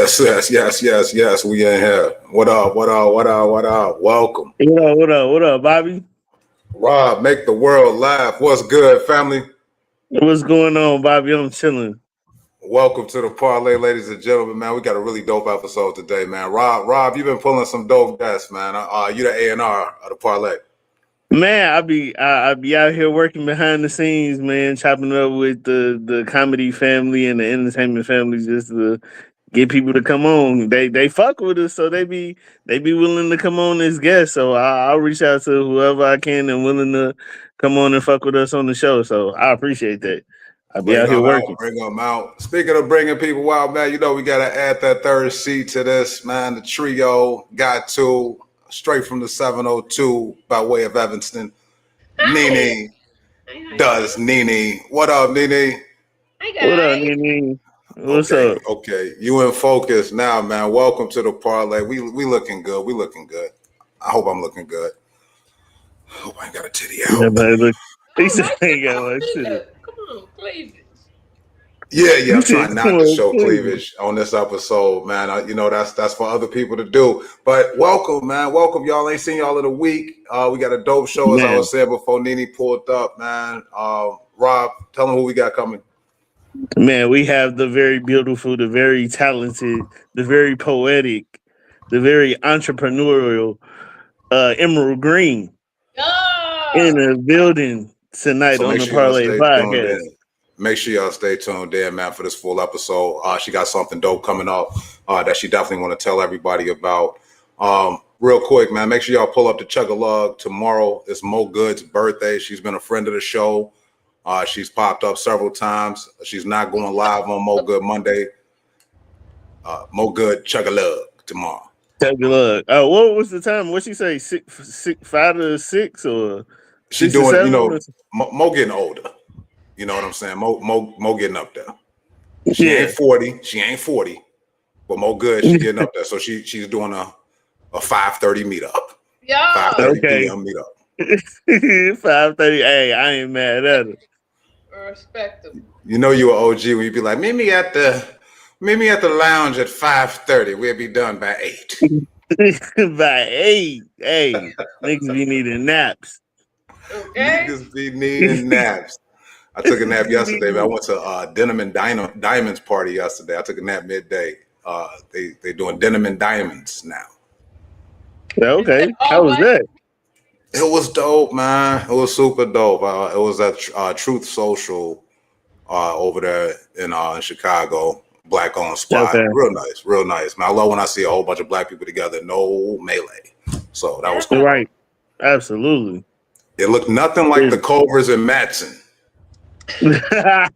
Yes. We in here. What up? Welcome. What up, Bobby? Rob, make the world laugh. What's good, family? What's going on, Bobby? I'm chilling. Welcome to the Parlay, ladies and gentlemen, man. We got a really dope episode today, man. Rob, you've been pulling some dope guests, man. You the A&R of the Parlay. Man, I be out here working behind the scenes, man, chopping up with the comedy family and the entertainment family just to get people to come on. They fuck with us, so they be willing to come on as guests. So I'll reach out to whoever I can and willing to come on and fuck with us on the show. So I appreciate that. I'll be out here working. Bring them out. Speaking of bringing people out, man, you know we got to add that third seat to this, man. The trio got two straight from the 702 by way of Evanston. NiNi does NiNi. What up, NiNi? Hi, guys. What up, NiNi? What's up? Okay, you in focus now, man. Welcome to the Parlay. We looking good. I hope I'm looking good. I hope I ain't got a titty out. Yeah, look. He said I ain't got a titty. Come on, cleavage. Yeah, I'm trying not to show cleavage on this episode, man. That's for other people to do. But welcome, man. Welcome, y'all. Ain't seen y'all in a week. We got a dope show, as I was saying before NiNi pulled up, man. Rob, tell them who we got coming. Man, we have the very beautiful, the very talented, the very poetic, the very entrepreneurial Emerald Green in the building tonight on the Parlay Podcast. Make sure y'all stay tuned in, man, for this full episode. She got something dope coming up that she definitely want to tell everybody about. Real quick, man, make sure y'all pull up the Chug-a-Lug. Tomorrow is Mo Good's birthday. She's been a friend of the show. She's popped up several times. She's not going live on Mo Good Monday. Mo Good Chug-a-Lug tomorrow. Chug-a-Lug. What was the time? What she say? 5 to 6 or? She's doing, Mo getting older. You know what I'm saying? Mo getting up there. She ain't 40, but Mo Good, she's getting up there. So she's doing a 5:30 meetup. Yeah. 5:30 p.m. meetup. 5:30. Hey, I ain't mad at her. Respect them. You know you an OG when you be like, meet me at the lounge at 5:30. We'll be done by 8. By 8. Hey, niggas be needing naps. Okay. Niggas be needing naps. I took a nap yesterday, man. I went to Denim and Diamonds party yesterday. I took a nap midday. They doing Denim and Diamonds now. Okay. How was that? It was dope, man. It was super dope. It was at Truth Social over there in Chicago. Black owned spot. Okay. Real nice, man. I love when I see a whole bunch of black people together, no melee. So that was cool. Right. Absolutely. It looked nothing like the Culvers and Matson. The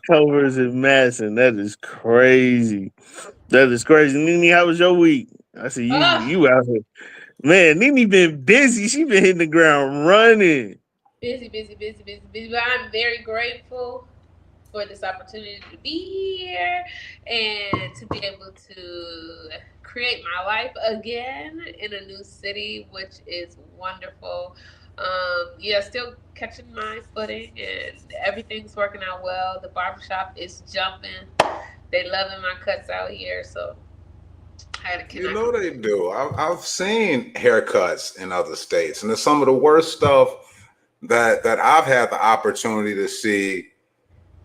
Culvers and Matson. That is crazy. NiNi, how was your week? I see you out here. Man, NiNi been busy. She been hitting the ground running. Busy. But I'm very grateful for this opportunity to be here and to be able to create my life again in a new city, which is wonderful. Still catching my footing and everything's working out well. The barbershop is jumping. They loving my cuts out here, so I had to connect. You know they do. I've seen haircuts in other states, and it's some of the worst stuff that I've had the opportunity to see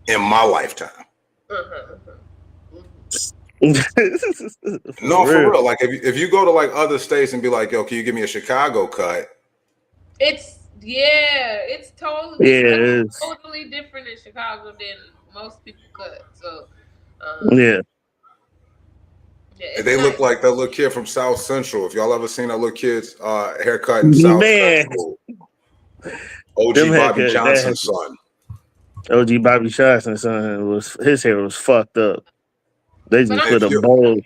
in my lifetime. No, for real. Like if you go to like other states and be like, yo, can you give me a Chicago cut? It's totally different in Chicago than most people cut. So they look like that little kid from South Central. If y'all ever seen that little kid's haircut in South Central, OG Bobby Johnson's son. OG Bobby Johnson's son his hair was fucked up. They just put a bowl.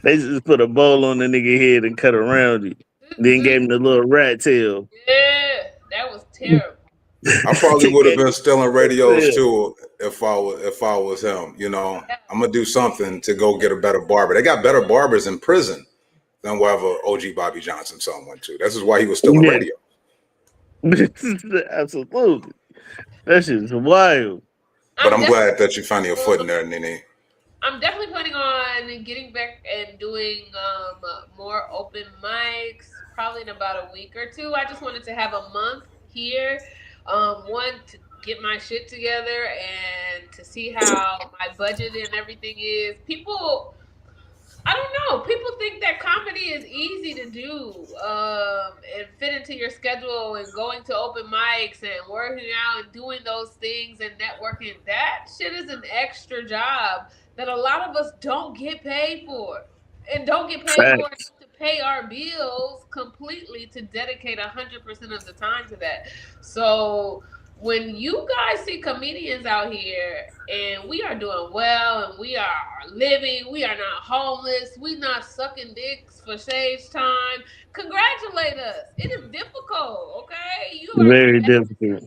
They just put a bowl on the nigga head and cut around it. Then gave him the little rat tail. Yeah, that was terrible. I probably would have been stealing radios too if I was him. You know, I'm gonna do something to go get a better barber. They got better barbers in prison than wherever OG Bobby Johnson son went to. This is why he was stealing radio. Absolutely. That shit's wild. But I'm glad that you found your foot in there, NiNi. I'm definitely planning on getting back and doing more open mics, probably in about a week or two. I just wanted to have a month here. One, to get my shit together and to see how my budget and everything is. People, I don't know. People think that comedy is easy to do and fit into your schedule and going to open mics and working out and doing those things and networking. That shit is an extra job that a lot of us don't get paid for and don't get paid for to pay our bills completely to dedicate 100% of the time to that. So when you guys see comedians out here and we are doing well and we are living, we are not homeless, we not sucking dicks for stage time, congratulate us. It is difficult, okay? You are very difficult.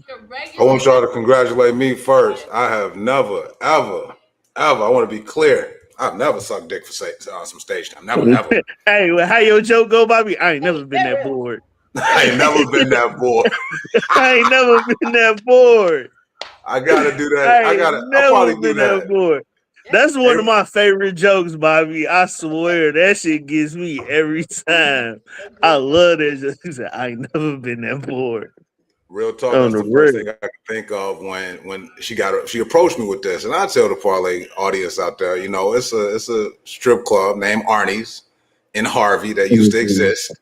I want y'all to congratulate me first. I have never, ever, I want to be clear. I've never sucked dick for some stage time. Never, never. Hey, well, how your joke go, Bobby? I ain't never been that bored. I ain't never been that bored. I ain't never been that bored. I gotta do that. I'll probably do that. Bored. That's one of my favorite jokes, Bobby. I swear that shit gets me every time. I love that joke. He said, I ain't never been that bored. Real talk. That's the first thing I can think of when she approached me with this, and I tell the Parlay audience out there, you know, it's a strip club named Arnie's in Harvey that used to exist,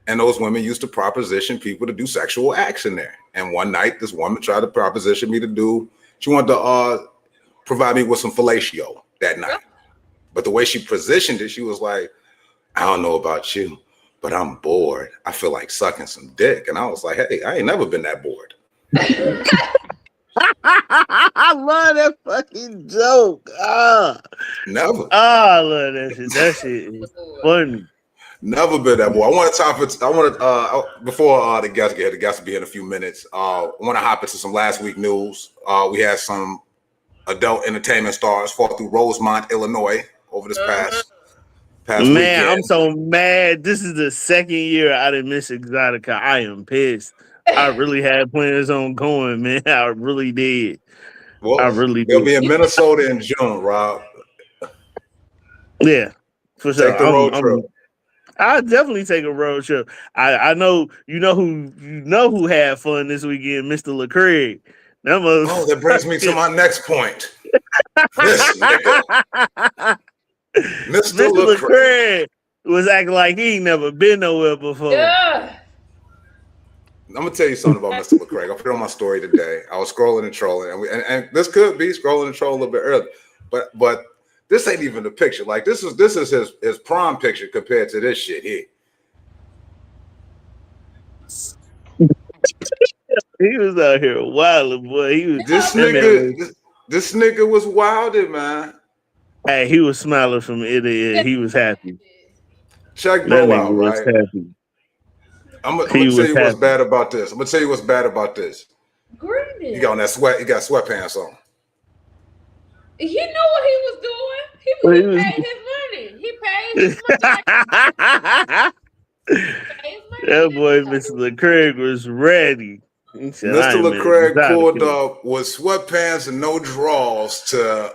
and those women used to proposition people to do sexual acts in there. And one night, this woman tried to proposition me she wanted to provide me with some fellatio that night, but the way she positioned it, she was like, I don't know about you, but I'm bored. I feel like sucking some dick. And I was like, hey, I ain't never been that bored. I love that fucking joke. Never. I love that shit. That shit is funny. Never been that bored. Before the guests get here, the guests will be in a few minutes. I want to hop into some last week news. We had some adult entertainment stars fall through Rosemont, Illinois over this past Man, weekend. I'm so mad. This is the second year I didn't miss Exotica. I am pissed. I really had plans on going, man. I really did. Well, I really did. They'll be in Minnesota in June, Rob. Yeah, for sure. Take the road trip. I'll definitely take a road trip. I know you know who had fun this weekend, Mr. LeCraig. That brings me to my next point. This nigga. Mr. LeCraig was acting like he ain't never been nowhere before. Yeah. I'm gonna tell you something about Mr. LeCraig. I put it on my story today. I was scrolling and trolling, and this could be scrolling and trolling a little bit early, but this ain't even the picture. Like this is his prom picture compared to this shit here. He was out here wilding, boy. This nigga was wilding, man. Hey, he was smiling from ear to ear. He was happy. Check bro out, right? Happy. I'm gonna tell you what's bad about this. I'm gonna tell you what's bad about this. Granted. You got on that sweat. You got sweatpants on. He knew what he was doing. He paid his money. He paid his money. That boy, Mr. LeCraig, was ready. Said, Mr. LeCraig pulled up with sweatpants and no drawers to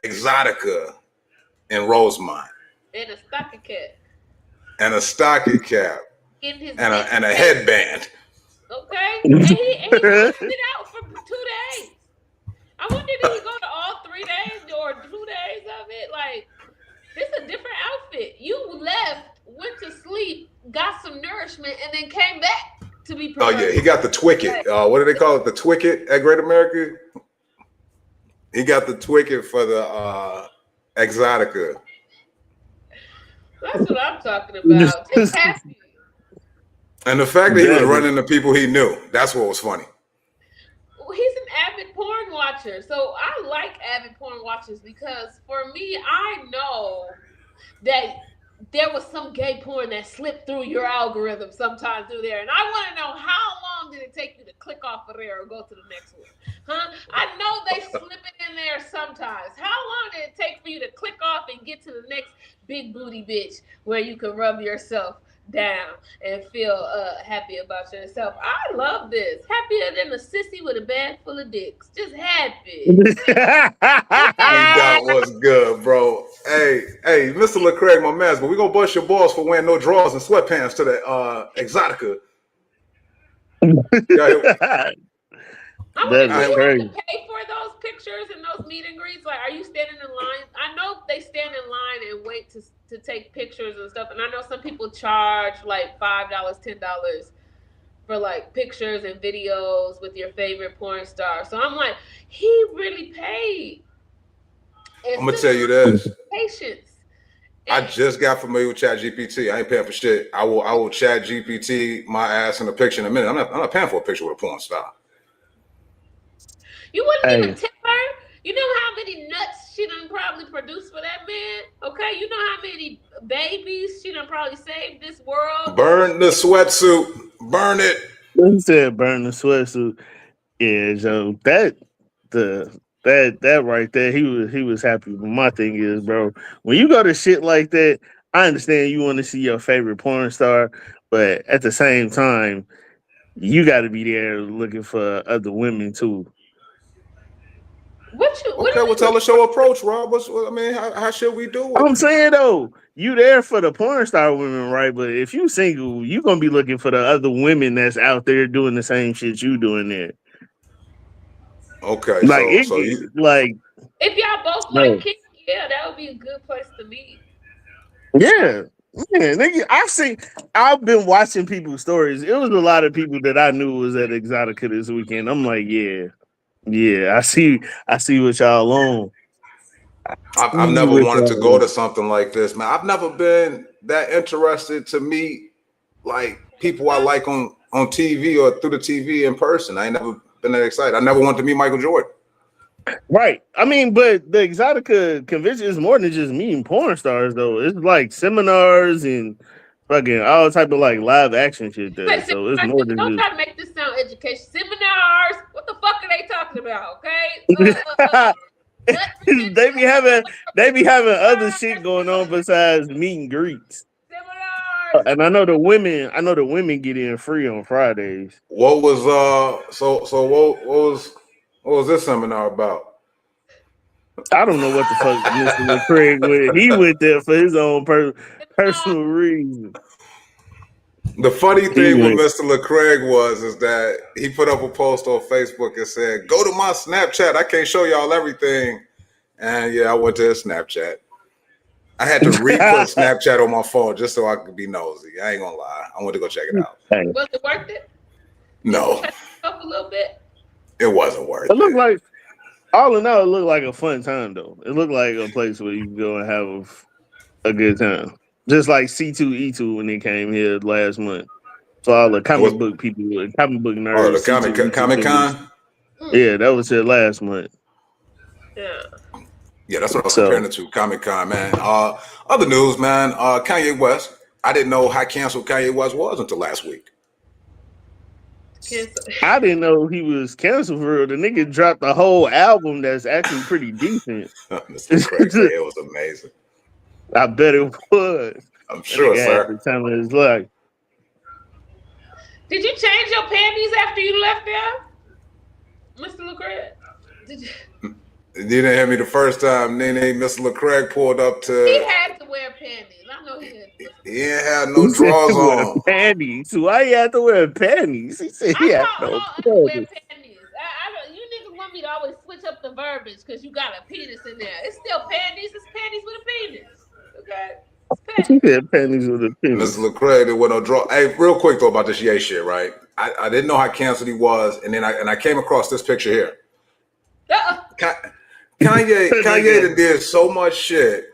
Exotica in Rosemont. And a stocking cap. And a stocking cap. And a headband. Okay. And he left it out for 2 days. I wonder did he go to all 3 days or 2 days of it? Like, this is a different outfit. You left, went to sleep, got some nourishment, and then came back to be productive. Oh, yeah. He got the Twicket. What do they call it? The Twicket at Great America? He got the Twicket for the Exotica. That's what I'm talking about. Just happy. And the fact that he was running into people he knew, that's what was funny. He's an avid porn watcher. So I like avid porn watchers because for me, I know that there was some gay porn that slipped through your algorithm sometime through there. And I want to know how long did it take you to click off of there or go to the next one? Huh? I know they slip it in there sometimes. How long did it take for you to click off and get to the next big booty bitch where you can rub yourself down and feel happy about yourself. I love this. Happier than a sissy with a bag full of dicks. Just happy. That was good, bro. Hey, Mr. Lecraig, my man, but we gonna bust your balls for wearing no drawers and sweatpants to the Exotica. I want to have to pay for those pictures and those meet and greets. Like, are you standing in line? I know they stand in line and wait to take pictures and stuff. And I know some people charge like $5, $10 for like pictures and videos with your favorite porn star. So I'm like, he really paid. I'm gonna tell you this. Patience. I just got familiar with ChatGPT. I ain't paying for shit. I will ChatGPT my ass in a picture in a minute. I'm not paying for a picture with a porn star. You wouldn't even tip her. You know how many nuts she done probably produced for that man? Okay, you know how many babies she done probably saved this world? Burn the sweatsuit. Burn it. He said burn the sweatsuit. Yeah, so that right there, he was happy. But my thing is, bro, when you go to shit like that, I understand you want to see your favorite porn star, but at the same time, you got to be there looking for other women too. Well, tell us your approach, Rob. How should we do it? I'm saying though, you there for the porn star women, right? But if you single, you gonna be looking for the other women that's out there doing the same shit you doing there. Okay, like if y'all both like kids, yeah, that would be a good place to meet. Yeah. Man, nigga, I've been watching people's stories. It was a lot of people that I knew was at Exotica this weekend. I'm like, yeah, I see what y'all on. I've never wanted to go to something like this, man. I've never been that interested to meet like people I like on TV or through the TV in person. I ain't never been that excited. I never wanted to meet Michael Jordan. Right. I mean, but the Exotica convention is more than just meeting porn stars, though. It's like seminars and fucking all type of like live action shit there. So it's more than don't try to make this sound education. Seminars. What the fuck are they talking about? Okay. They be having other shit going on besides meet and greets. Seminars. And I know the women get in free on Fridays. What was what was this seminar about? I don't know what the fuck Mr. Craig went. He went there for his own personal reason. The funny thing with Mr. Lecraig is that he put up a post on Facebook and said, "Go to my Snapchat. I can't show y'all everything." And yeah, I went to his Snapchat. I had to re-put Snapchat on my phone just so I could be nosy. I ain't gonna lie. I went to go check it out. Was it worth it? No. Up a little bit. It wasn't worth it. It looked like, all in all, it looked like a fun time though. It looked like a place where you can go and have a good time. Just like C2E2 when they came here last month. So all the comic book people, comic book nerds. Oh, the Comic Con? Yeah, that was here last month. Yeah, that's what I was comparing it to, Comic Con, man. Other news, man. Kanye West. I didn't know how canceled Kanye West was until last week. I didn't know he was canceled for real. The nigga dropped a whole album that's actually pretty decent. Mr. Craig said it was amazing. I bet it was. I'm sure, sir. At the time of his life. Did you change your panties after you left there, Mr. Lecraig? Did you? You didn't hear me the first time, NiNi. Mr. Lecraig pulled up to. He had to wear panties. I know he had. He didn't have no drawers on. Panties. Why you have to wear panties? He said he had no panties. You niggas want me to always switch up the verbiage because you got a penis in there. It's still panties. It's panties with a penis. Okay. He said panties with a penis. Mr. Lecraig, there was no draw. Hey, real quick though about this Ye shit, right? I didn't know how canceled he was, and then I came across this picture here. Kanye did so much shit.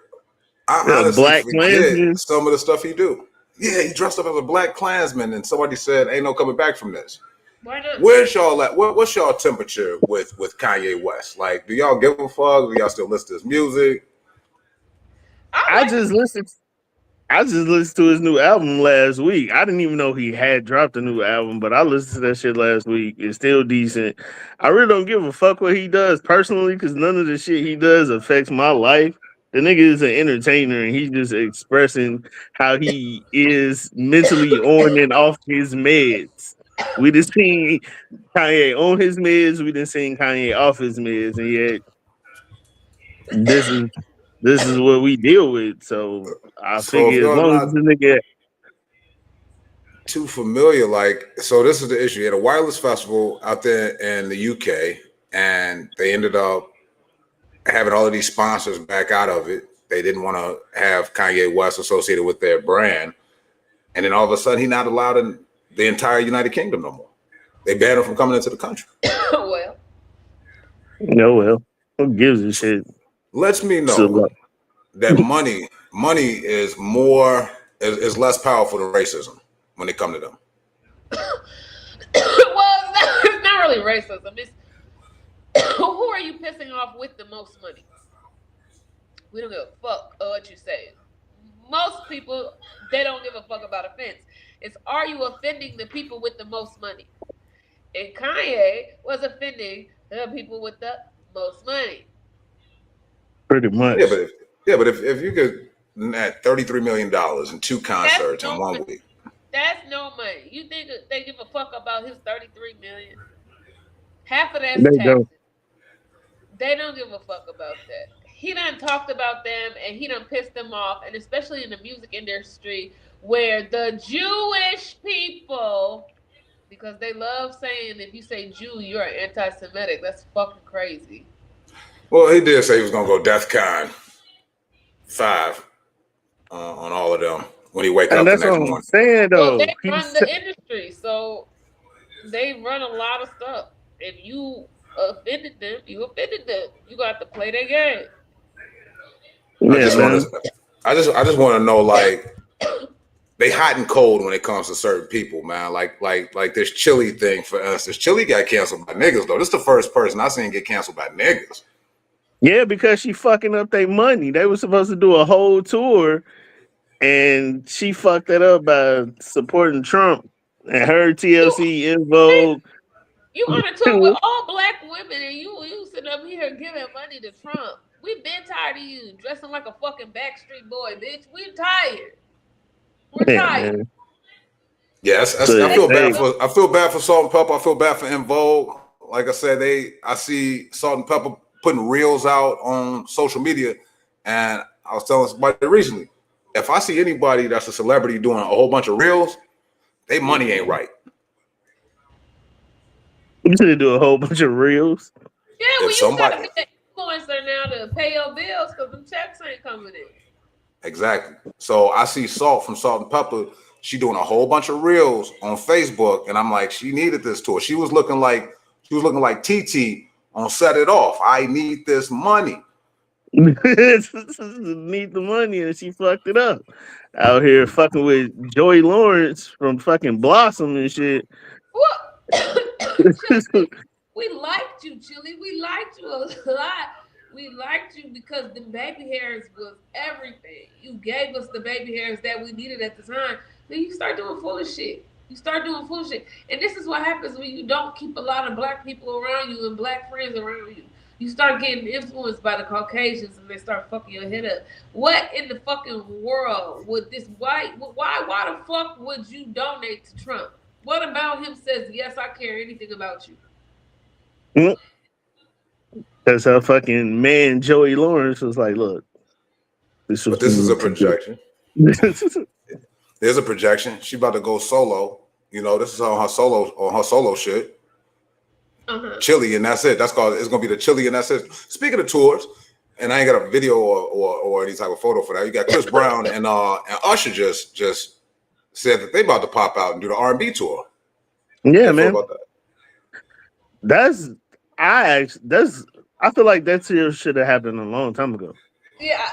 I honestly forget some of the stuff he do. Yeah, he dressed up as a Black Klansman, and somebody said, "Ain't no coming back from this." Where's y'all at? What's y'all temperature with Kanye West? Like, do y'all give a fuck? Do y'all still listen to his music? I just listened to his new album last week. I didn't even know he had dropped a new album, but I listened to that shit last week. It's still decent. I really don't give a fuck what he does personally because none of the shit he does affects my life. The nigga is an entertainer, and he's just expressing how he is mentally on and off his meds. We just seen Kanye on his meds. We just seen Kanye off his meds, and yet this is what we deal with. So I So if figure as y'all long as not this nigga, too familiar, so this is the issue. You had a wireless festival out there in the UK, and they ended up having all of these sponsors back out of it. They didn't want to have Kanye West associated with their brand. And then all of a sudden, he's not allowed in the entire United Kingdom no more. They banned him from coming into the country. Well, well, who gives a shit? Lets me know So, that money is less powerful than racism when they come to them. well, it's not really racism. It's who are you pissing off with the most money? We don't give a fuck what you say. Most people, they don't give a fuck about offense. It's, are you offending the people with the most money? And Kanye was offending the people with the most money. pretty much. But if you could net $33 million in 2 concerts in 1 week. That's no money. You think they give a fuck about his $33 million? Half of that's taxes. They don't give a fuck about that. He done talked about them and he done pissed them off, and especially in the music industry where the Jewish people, because they love saying if you say Jew, you're anti-Semitic. That's fucking crazy. Well, he did say he was going to go DEFCON 5 on all of them when he wake up the next morning. I'm saying, though. Well, they run the industry, so they run a lot of stuff. If you offended them, you offended them. You got to play their game. I just want to know, like, they hot and cold when it comes to certain people, man. Like this Chili thing, for instance. Chili got canceled by niggas, though. This is the first person I seen get canceled by niggas. Yeah, because she fucking up their money. They were supposed to do a whole tour, and she fucked it up by supporting Trump and her TLC in Vogue. You on a tour with all black women, and you sitting up here giving money to Trump. We've been tired of you dressing like a fucking Backstreet Boy, bitch. We're tired. We're tired. Man. Yes, I feel bad for Salt and Pepper. I feel bad for En Vogue. Like I said, I see Salt and Pepper putting reels out on social media, and I was telling somebody recently, if I see anybody that's a celebrity doing a whole bunch of reels, they money ain't right. You should do a whole bunch of reels. Yeah, well, you gotta be an influencer now to pay your bills because them checks ain't coming in. Exactly. So I see Salt from Salt and Pepper. She doing a whole bunch of reels on Facebook, and I'm like, she needed this tour. She was looking like TT on Set It Off. I need this money. Need the money, and she fucked it up. Out here fucking with Joey Lawrence from fucking Blossom and shit. We liked you, Chili. We liked you a lot. We liked you because the baby hairs was everything. You gave us the baby hairs that we needed at the time. Then you start doing foolish shit. And this is what happens when you don't keep a lot of black people around you and black friends around you. You start getting influenced by the Caucasians and they start fucking your head up. What in the fucking world would this why the fuck would you donate to Trump? What about him says, yes, I care anything about you? That's how fucking man Joey Lawrence was like, look. This is a projection. There's a projection. She about to go solo. You know, this is on her solo shit. Chili, and that's it. It's gonna be the Chili, and that's it. Speaking of tours, and I ain't got a video or any type of photo for that. You got Chris Brown and Usher just said that they about to pop out and do the R&B tour. Yeah, man. I feel like that tour should have happened a long time ago. Yeah,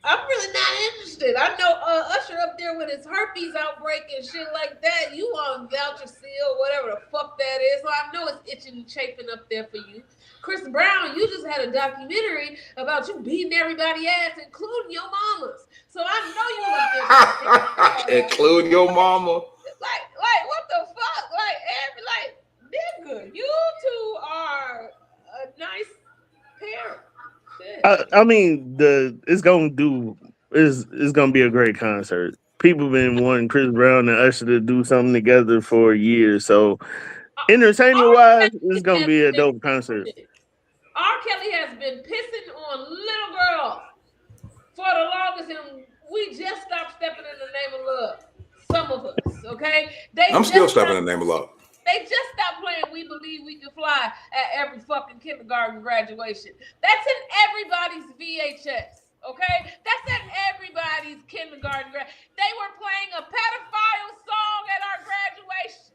I'm really not interested. I know Usher up there with his herpes outbreak and shit like that. You on voucher seal, whatever the fuck that is. So I know it's itching and chafing up there for you. Chris Brown, you just had a documentary about you beating everybody's ass, including your mama's. So I know you up there. Including your mama. Like what the fuck? Nigga, you two are a nice pair. Shit. I mean, it's gonna be a great concert. People been wanting Chris Brown and Usher to do something together for years. So entertainment wise, it's gonna be a dope concert. R. Kelly has been pissing on little girls for the longest, and we just stopped stepping in the name of love. Some of us, okay? I'm still stepping in the name of love. They just stopped playing We Believe We Can Fly at every fucking kindergarten graduation. That's in everybody's VHS, okay? That's at everybody's kindergarten. They were playing a pedophile song at our graduation.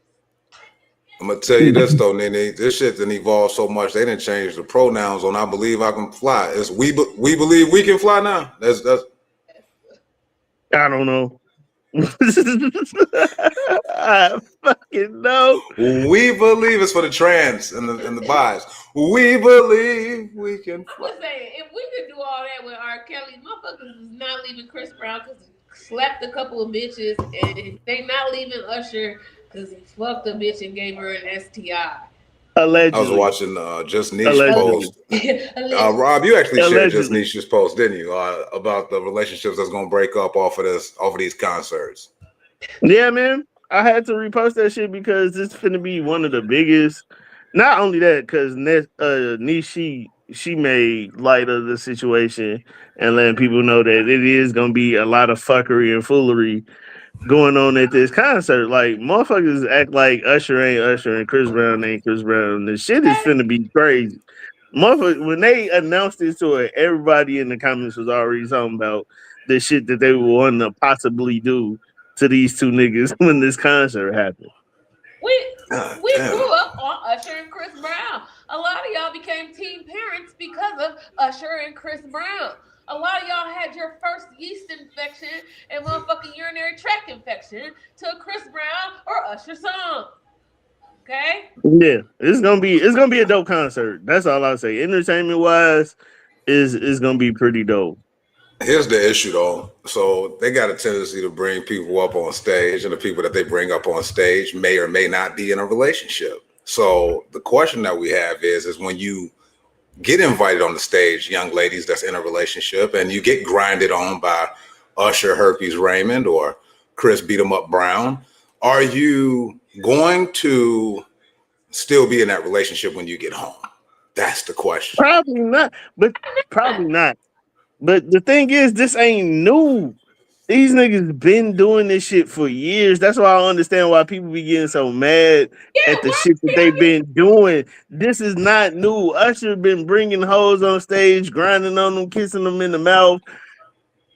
I'm gonna tell you this though, NiNi. This shit didn't evolve so much. They didn't change the pronouns on "I believe I can fly." It's we believe we can fly now. That's. I don't know. I fucking know. We believe it's for the trans and the bis. We believe we can fly. I'm saying, if we could do all that with R. Kelly, motherfuckers is not leaving Chris Brown because he slapped a couple of bitches, and they not leaving Usher because he fucked a bitch and gave her an STI. Allegedly. I was watching Just Niche's post. Rob, you actually shared Just Niche's post, didn't you? About the relationships that's gonna break up off of these concerts. Yeah, man. I had to repost that shit because it's finna be one of the biggest. Not only that, because Niche she made light of the situation and letting people know that it is gonna be a lot of fuckery and foolery going on at this concert. Like, motherfuckers act like Usher ain't Usher and Chris Brown ain't Chris Brown. The shit is finna be crazy. Motherfuckers, when they announced this to it, everybody in the comments was already talking about the shit that they were wanting to possibly do to these two niggas when this concert happened. We grew up on Usher and Chris Brown. A lot of y'all became teen parents because of Usher and Chris Brown. A lot of y'all had your first yeast infection and motherfucking urinary tract infection to a Chris Brown or Usher song. Okay? Yeah, it's gonna be a dope concert. That's all I'll say. Entertainment wise, is gonna be pretty dope. Here's the issue though. So they got a tendency to bring people up on stage, and the people that they bring up on stage may or may not be in a relationship. So the question that we have is when you get invited on the stage, young ladies that's in a relationship, and you get grinded on by Usher Herpes Raymond or Chris Beat 'em Up Brown, are you going to still be in that relationship when you get home? That's the question. Probably not. But the thing is, this ain't new. These niggas been doing this shit for years. That's why I understand why people be getting so mad at the shit that they've been doing. This is not new. Usher been bringing hoes on stage, grinding on them, kissing them in the mouth,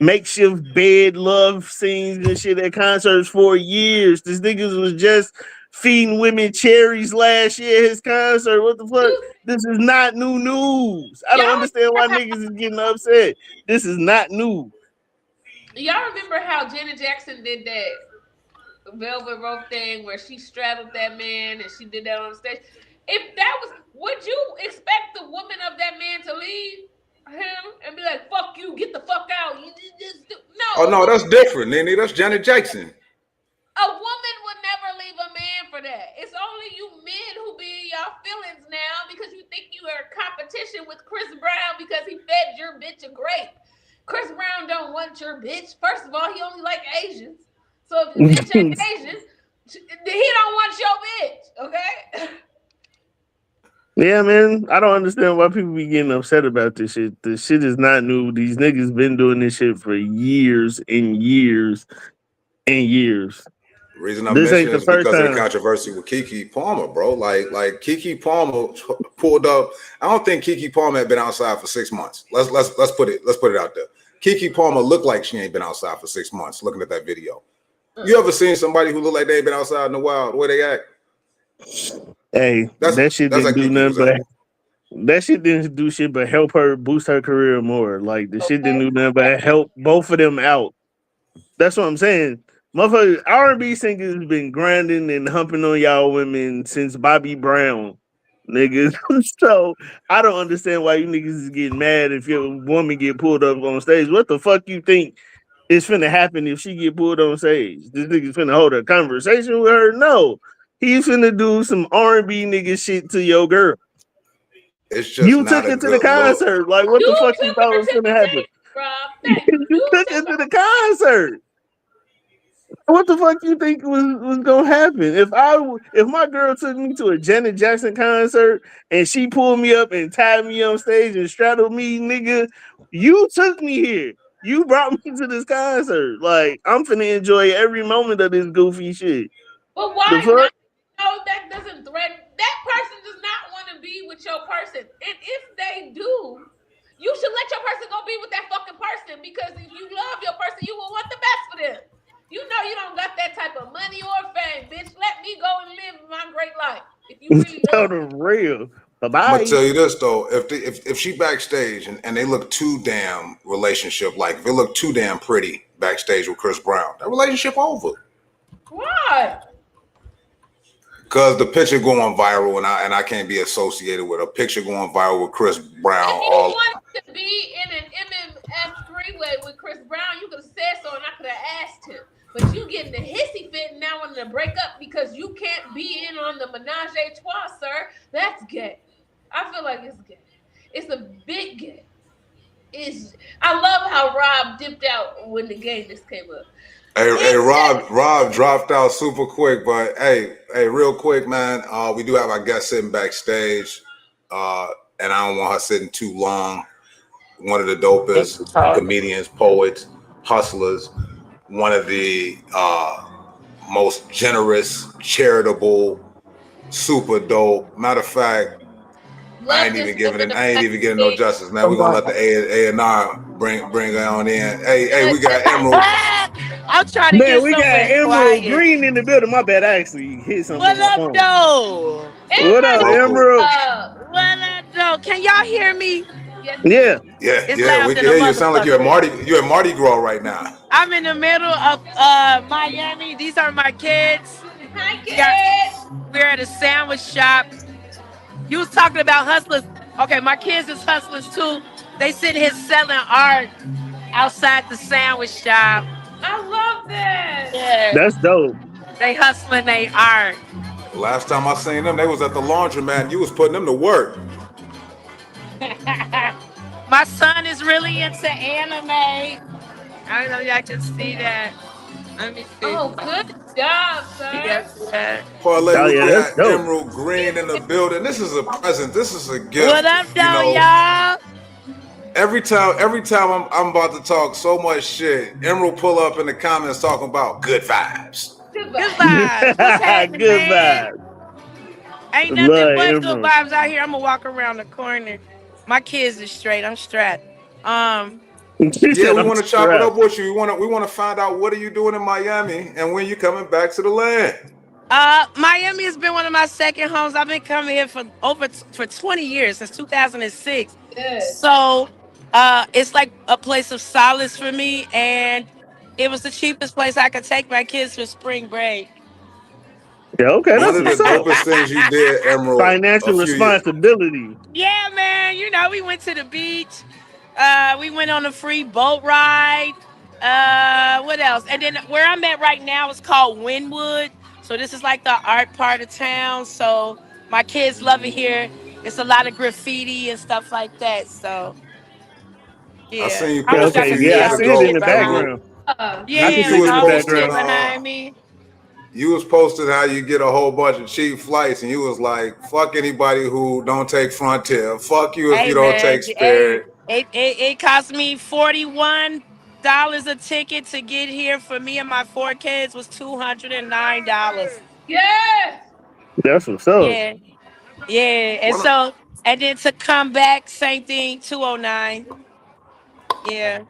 makeshift bed love scenes and shit at concerts for years. This niggas was just feeding women cherries last year at his concert. What the fuck? This is not new news. I don't understand why niggas is getting upset. This is not new. Y'all remember how Janet Jackson did that Velvet Rope thing where she straddled that man and she did that on the stage? If that was, would you expect the woman of that man to leave him and be like, "Fuck you, get the fuck out"? You just no. Oh no, that's different, NiNi. That's Janet Jackson. A woman would never leave a man for that. It's only you men who be in y'all feelings now because you think you are in competition with Chris Brown because he fed your bitch a grape. Chris Brown don't want your bitch. First of all, he only like Asians. So if your bitch ain't Asian, he don't want your bitch, okay? Yeah, man. I don't understand why people be getting upset about this shit. This shit is not new. These niggas been doing this shit for years and years and years. The reason I mention is because of the controversy with Keke Palmer, bro. Like Keke Palmer pulled up. I don't think Keke Palmer had been outside for 6 months. Let's put it out there. Keke Palmer looked like she ain't been outside for 6 months. Looking at that video, you ever seen somebody who look like they ain't been outside in a while? The way they act. Hey, that shit didn't do nothing. That shit didn't do shit but help her boost her career more. Like the shit didn't do nothing but help both of them out. That's what I'm saying. Motherfuckers, R&B singers been grinding and humping on y'all women since Bobby Brown, niggas. So I don't understand why you niggas is getting mad if your woman get pulled up on stage. What the fuck you think is finna happen if she get pulled on stage? This nigga's finna hold a conversation with her? No, he's finna do some R&B nigga shit to your girl. It's just You not took a it to the good look. concert. Like, what the fuck you took thought her was to gonna the happen? dance, Rob. Thank you. You took it to the concert. What the fuck you think was gonna happen? If my girl took me to a Janet Jackson concert and she pulled me up and tied me on stage and straddled me, nigga, you took me here. You brought me to this concert. Like, I'm finna enjoy every moment of this goofy shit. But The why fuck? not? No, that doesn't threaten. That person does not want to be with your person. And if they do, you should let your person go be with that fucking person, because if you love your person, you will want the best for them. You know you don't got that type of money or fame, bitch. Let me go and live my great life. If you really Tell love the real. I'm Bye-bye. gonna tell you this though, if she backstage and they look too damn relationship like, if they look too damn pretty backstage with Chris Brown, that relationship over. why? Cause the picture going viral and I can't be associated with a picture going viral with Chris Brown. If you wanted to be in an MMF three-way with Chris Brown, you could have said so and I could have asked him. But you getting the hissy fit and now wanting to break up because you can't be in on the menage a trois, sir. That's gay. I feel like it's gay. It's a big gay. I love how Rob dipped out when the game just came up. Hey, Rob dropped out super quick, but hey, real quick, man. We do have our guest sitting backstage, and I don't want her sitting too long. One of the dopest comedians, poets, hustlers, one of the most generous, charitable, super dope. Matter of fact, I ain't even giving no justice, man. We're gonna let the A&R bring her on in. Hey, we got Emerald. I'm trying to Man, get we got somewhere Emerald quiet. Green in the building. My bad, I actually hit something What on my up, phone. though? What up, Emerald? What up, though? Can y'all hear me? Yeah. It's Yeah, loud we than can a hear you. Sound like you're motherfucker. at Mardi Gras right now. I'm in the middle of Miami. These are my kids. Hi, kids. We're at a sandwich shop. You was talking about hustlers. Okay, my kids is hustlers too. They sitting here selling art outside the sandwich shop. I love that. Yeah, That's dope. they hustling their art. Last time I seen them, they was at the laundromat and you was putting them to work. My son is really into anime. I don't know if y'all can see that. Let me see. Oh, good job, sir. Yes. Parlay, Oh, we yeah, that's got dope. Emerald Green in the building. This is a present. This is a gift. What up, though, y'all? Every time I'm about to talk so much shit, Emerald pull up in the comments talking about good vibes. Good Good vibes. vibes. What's happening, Good man? vibes. Ain't nothing Love but Emerald. good vibes out here. I'm gonna walk around the corner. My kids is straight. I'm strapped. Yeah, we want to chop it up with you. We want to find out what are you doing in Miami and when you coming back to the land. Miami has been one of my second homes. I've been coming here for 20 years, since 2006. Good. So it's like a place of solace for me, and it was the cheapest place I could take my kids for spring break. Yeah, okay, One that's of the what's up. dopest things you did, Emerald, Financial a few years. responsibility. Yeah, man. You know, we went to the beach. We went on a free boat ride. What else? And then where I'm at right now is called Wynwood. So this is like the art part of town. So my kids love it here. It's a lot of graffiti and stuff like that. So yeah, I seen you I wish post a I Okay, could few see yeah, I years all see this it in ago, shit the behind. background. Yeah, you it's was all this posting shit behind me. You was posting how you get a whole bunch of cheap flights, and you was like, "Fuck anybody who don't take Frontier. Fuck you if Hey you don't man, take Spirit." it cost me $41 a ticket to get here. For me and my 4 kids was $209. Yes. That's what's up. Yeah, yeah, One, and then to come back, same thing, 209. Yeah,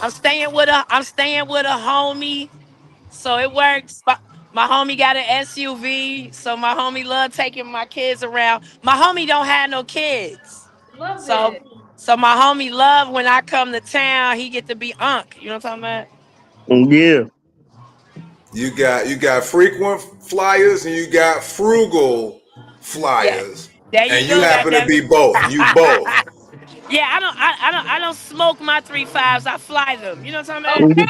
I'm staying with a homie, so it works. My homie got an SUV, so my homie love taking my kids around. My homie don't have no kids. Love So, it. so my homie love when I come to town, he get to be unk. You know what I'm talking Yeah. you got frequent flyers and you got frugal about? Yeah, flyers, there you and you go, happen to goddamn be it. both. You both. Yeah, I don't smoke my 3.5s. I fly them. You know what I'm talking about? Okay.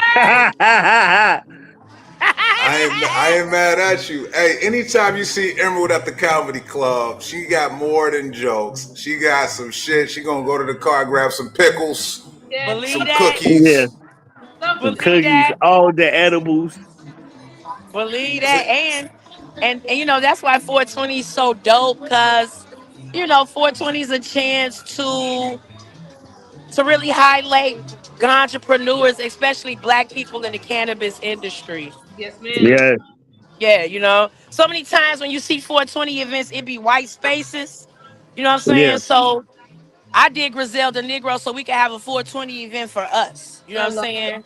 I I ain't mad at you. Hey, anytime you see Emerald at the comedy club, she got more than jokes. She got some shit. She gonna go to the car, grab some pickles, Yes. Believe some that. Yeah, cookies. some Believe cookies, that. all the edibles. Believe that. And you know, that's why 420 is so dope, because you know, 420 is a chance to really highlight entrepreneurs, especially black people in the cannabis industry. Yes, ma'am. Yeah, Yeah, you know, so many times when you see 420 events, it be white spaces. You know what I'm yeah, saying? So I did Griselda Negro so we can have a 420 event for us. You know I what I'm love saying?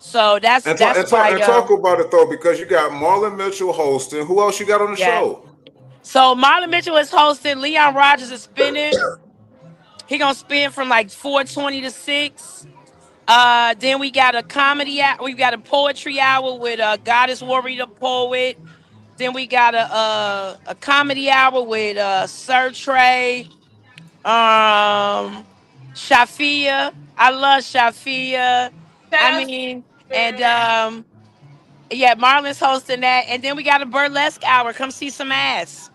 So that's And talk that's and talk why. and talk about it though, because you got Marlon Mitchell hosting. Who else you got on the Yeah. show? So Marlon Mitchell is hosting. Leon Rogers is spinning. He gonna spin from like 420 to 6. Then we got a comedy hour. We got a poetry hour with Goddess Warrior the poet. Then we got a comedy hour with Sir Trey, Shafia. I love Shafia. Shout I out to mean, and girl. yeah, Marlon's hosting that, and then we got a burlesque hour. Come see some ass.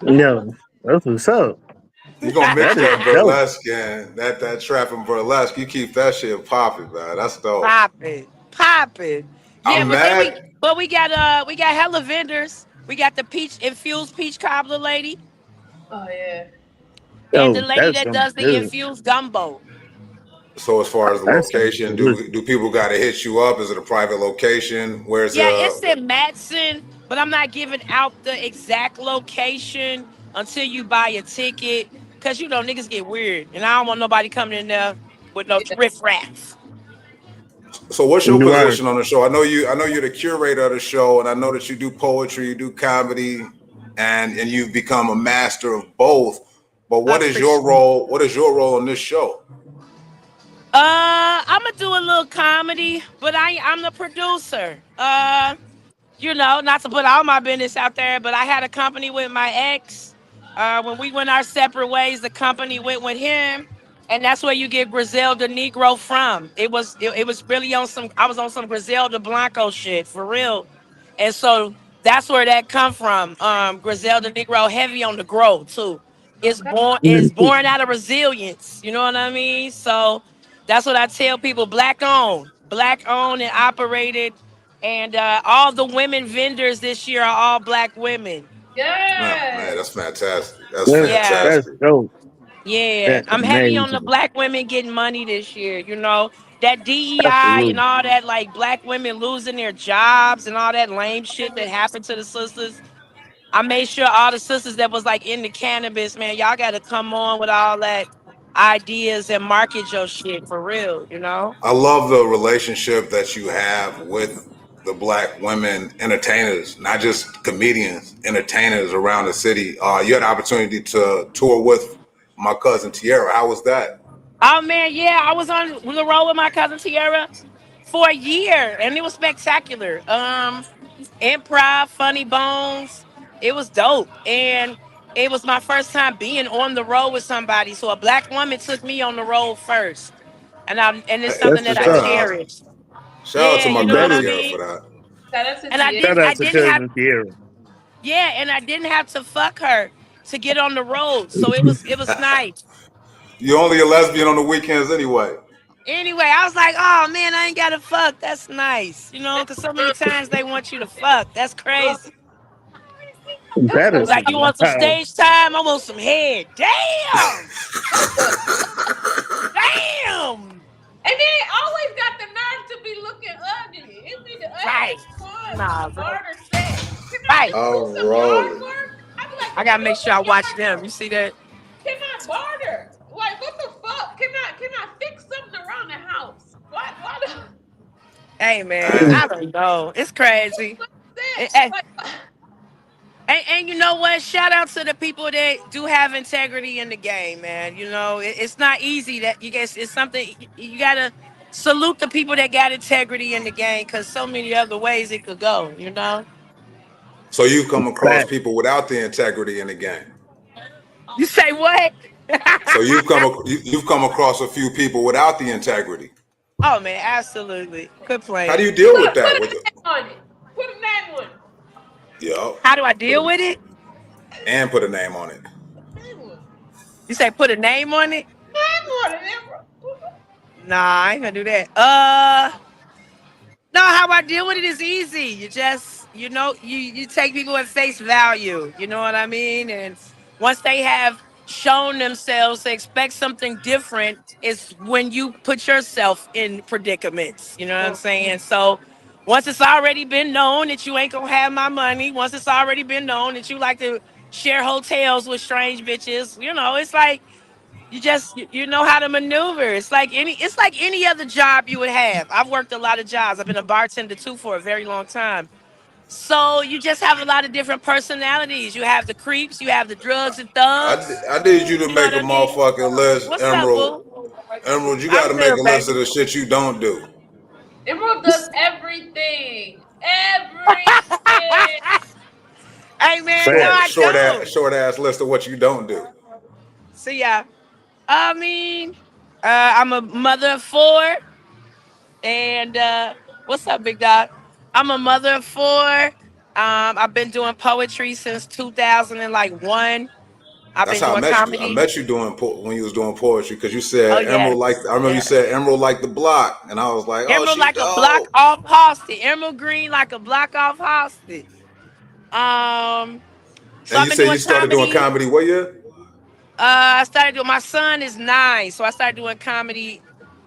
yeah. That's what's up. You gonna mix That is that dope. burlesque and that trap and burlesque. You keep that shit popping, man. That's dope. Pop it, pop it. Yeah, I'm but then we mad. but we got hella vendors. We got the peach infused peach cobbler lady Oh yeah. and the Yo, lady that's that some does the good. infused gumbo. So as far as the That's some location, good. do people got to hit you up? Is it a private location? Where's Yeah, it's in Matson, but I'm not giving out the exact location until you buy a ticket. Cause you know niggas get weird, and I don't want nobody coming in there with no Yeah. riff raff. So what's your Right. position on the show? I know you're the curator of the show, and I know that you do poetry, you do comedy, and you've become a master of both. But what is your Appreciate. role? What is your role in this show? I'm gonna do a little comedy, but I'm the producer. You know, not to put all my business out there, but I had a company with my ex. When we went our separate ways, the company went with him, and that's where you get Griselda Negro from. It was really on some. I was on some Griselda Blanco shit for real, and so that's where that come from. Griselda Negro heavy on the grow too. Okay. It's born out of resilience. You know what I mean? So that's what I tell people: black owned and operated, and all the women vendors this year are all black women. Oh, man, Yes. that's fantastic. That's Yeah, That's fantastic. dope. yeah. That's I'm heavy on the amazing. black women getting money this year. You know that DEI and Absolutely. all that, like black women losing their jobs and all that lame shit that happened to the sisters. I made sure all the sisters that was like in the cannabis, man, y'all got to come on with all that ideas and market your shit for real. You know. I love the relationship that you have with the black women entertainers, not just comedians, entertainers around the city. You had the opportunity to tour with my cousin Tierra. How was that? Oh man, yeah, I was on the road with my cousin Tierra for a year, and it was spectacular. Improv, funny bones, it was dope, and it was my first time being on the road with somebody. So a black woman took me on the road first, and it's something That's that what's I Shout up. out, cherish. shout out to Yeah, my you know That what cousin I is. Tierra for mean. that. Shout out to And Tia. Shout out I to didn't have cousin Tierra. yeah, and I didn't have to fuck her to get on the road, so it was nice. You're only a lesbian on the weekends anyway. Anyway, I was like, oh man, I ain't gotta fuck. That's nice. You know, because so many times they want you to fuck. That's crazy. It was That a is Like, you want some wow. stage time? I want some head. Damn. Damn. And they always got the nerve to be looking ugly. It be the Right. ugliest ones Nah, with the bro. barter sex. Can I Right. just do I'm some yard rolling. work? I be like, I can I gotta do make sure I some watch yard them. work? You see that? Can I barter? Like, what the fuck? Can I fix something around the house? Why the Hey man, Uh, I don't know. It's crazy. sex? And, Like, and you know what? Shout out to the people that do have integrity in the game, man. You know, it's not easy that you guys. It's something you gotta salute the people that got integrity in the game, because so many other ways it could go. You know. so you've come across Fact. people without the integrity in the game. You say what? So you've come across a few people without the integrity. Oh man, absolutely. Quit How do playing. you deal with put that? a With name on it. Put a name on it. Yo. How do I deal with it? And put a name on it. Name on it. You say put a name on it? Name on it, Emerald. Nah, I ain't gonna do that. No, how I deal with it is easy. You just, you take people at face value. You know what I mean? And once they have shown themselves to expect something different, it's when you put yourself in predicaments. You know what I'm saying? So once it's already been known that you ain't gonna have my money, once it's already been known that you like to share hotels with strange bitches, it's like you know how to maneuver. It's like any other job you would have. I've worked a lot of jobs. I've been a bartender too for a very long time. So you just have a lot of different personalities. You have the creeps, you have the drugs and thugs. I need you to You know make what a I mean? motherfucking list, What's up, Emerald. boo? Emerald, you got to I'm make a good, list of baby. the shit you don't do. Emerald does everything. Everything. Hey man, no, I don't. Short ass list of what you don't do. See ya. I mean, I'm a mother of 4, and what's up, big dog? I'm a mother of 4. I've been doing poetry since 2001. I've That's been how I doing met you. I comedy. met you when you was doing poetry because you Oh said Emerald like. yes, I remember you yeah. said Emerald like the block, and I was like, oh, Emerald she like a block dope. off hostage. Emerald green like a block off hostage. So And I've you been said doing you started doing comedy. comedy what year? I started doing. My son is 9, so I started doing comedy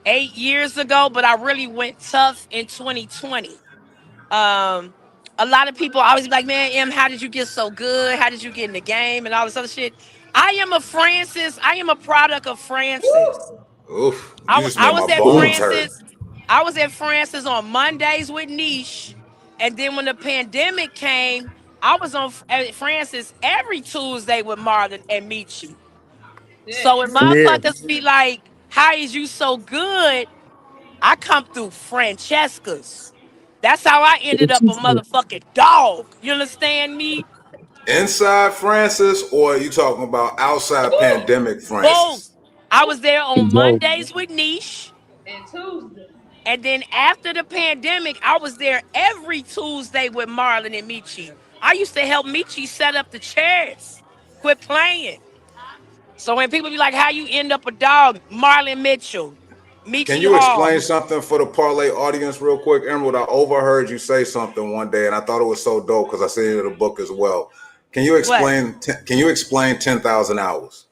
8 years ago. But I really went tough in 2020. A lot of people always be like, "Man, M, how did you get so good? How did you get in the game and all this other shit?" I am a product of Francis. Oof, I, you w- just I made was my at bones hurt. Francis. I was at Francis on Mondays with Niche, and then when the pandemic came, I was at Francis every Tuesday with Marlon and Michi. So when Yeah. motherfuckers be like, "How is you so good?" I come through Francesca's. That's how I ended up a motherfucking dog. You understand me? Inside Francis, or you talking about outside pandemic Both. Francis? I was there on Mondays with Niche. And Tuesday. And then after the pandemic, I was there every Tuesday with Marlon and Michi. I used to help Michi set up the chairs. Quit playing. So when people be like, how you end up a dog? Marlon Mitchell, Can Michi you Hall. explain something for the parlay audience real quick, Emerald? I overheard you say something one day, and I thought it was so dope because I seen it in the book as well. Can you What? explain? Can you explain 10,000 hours?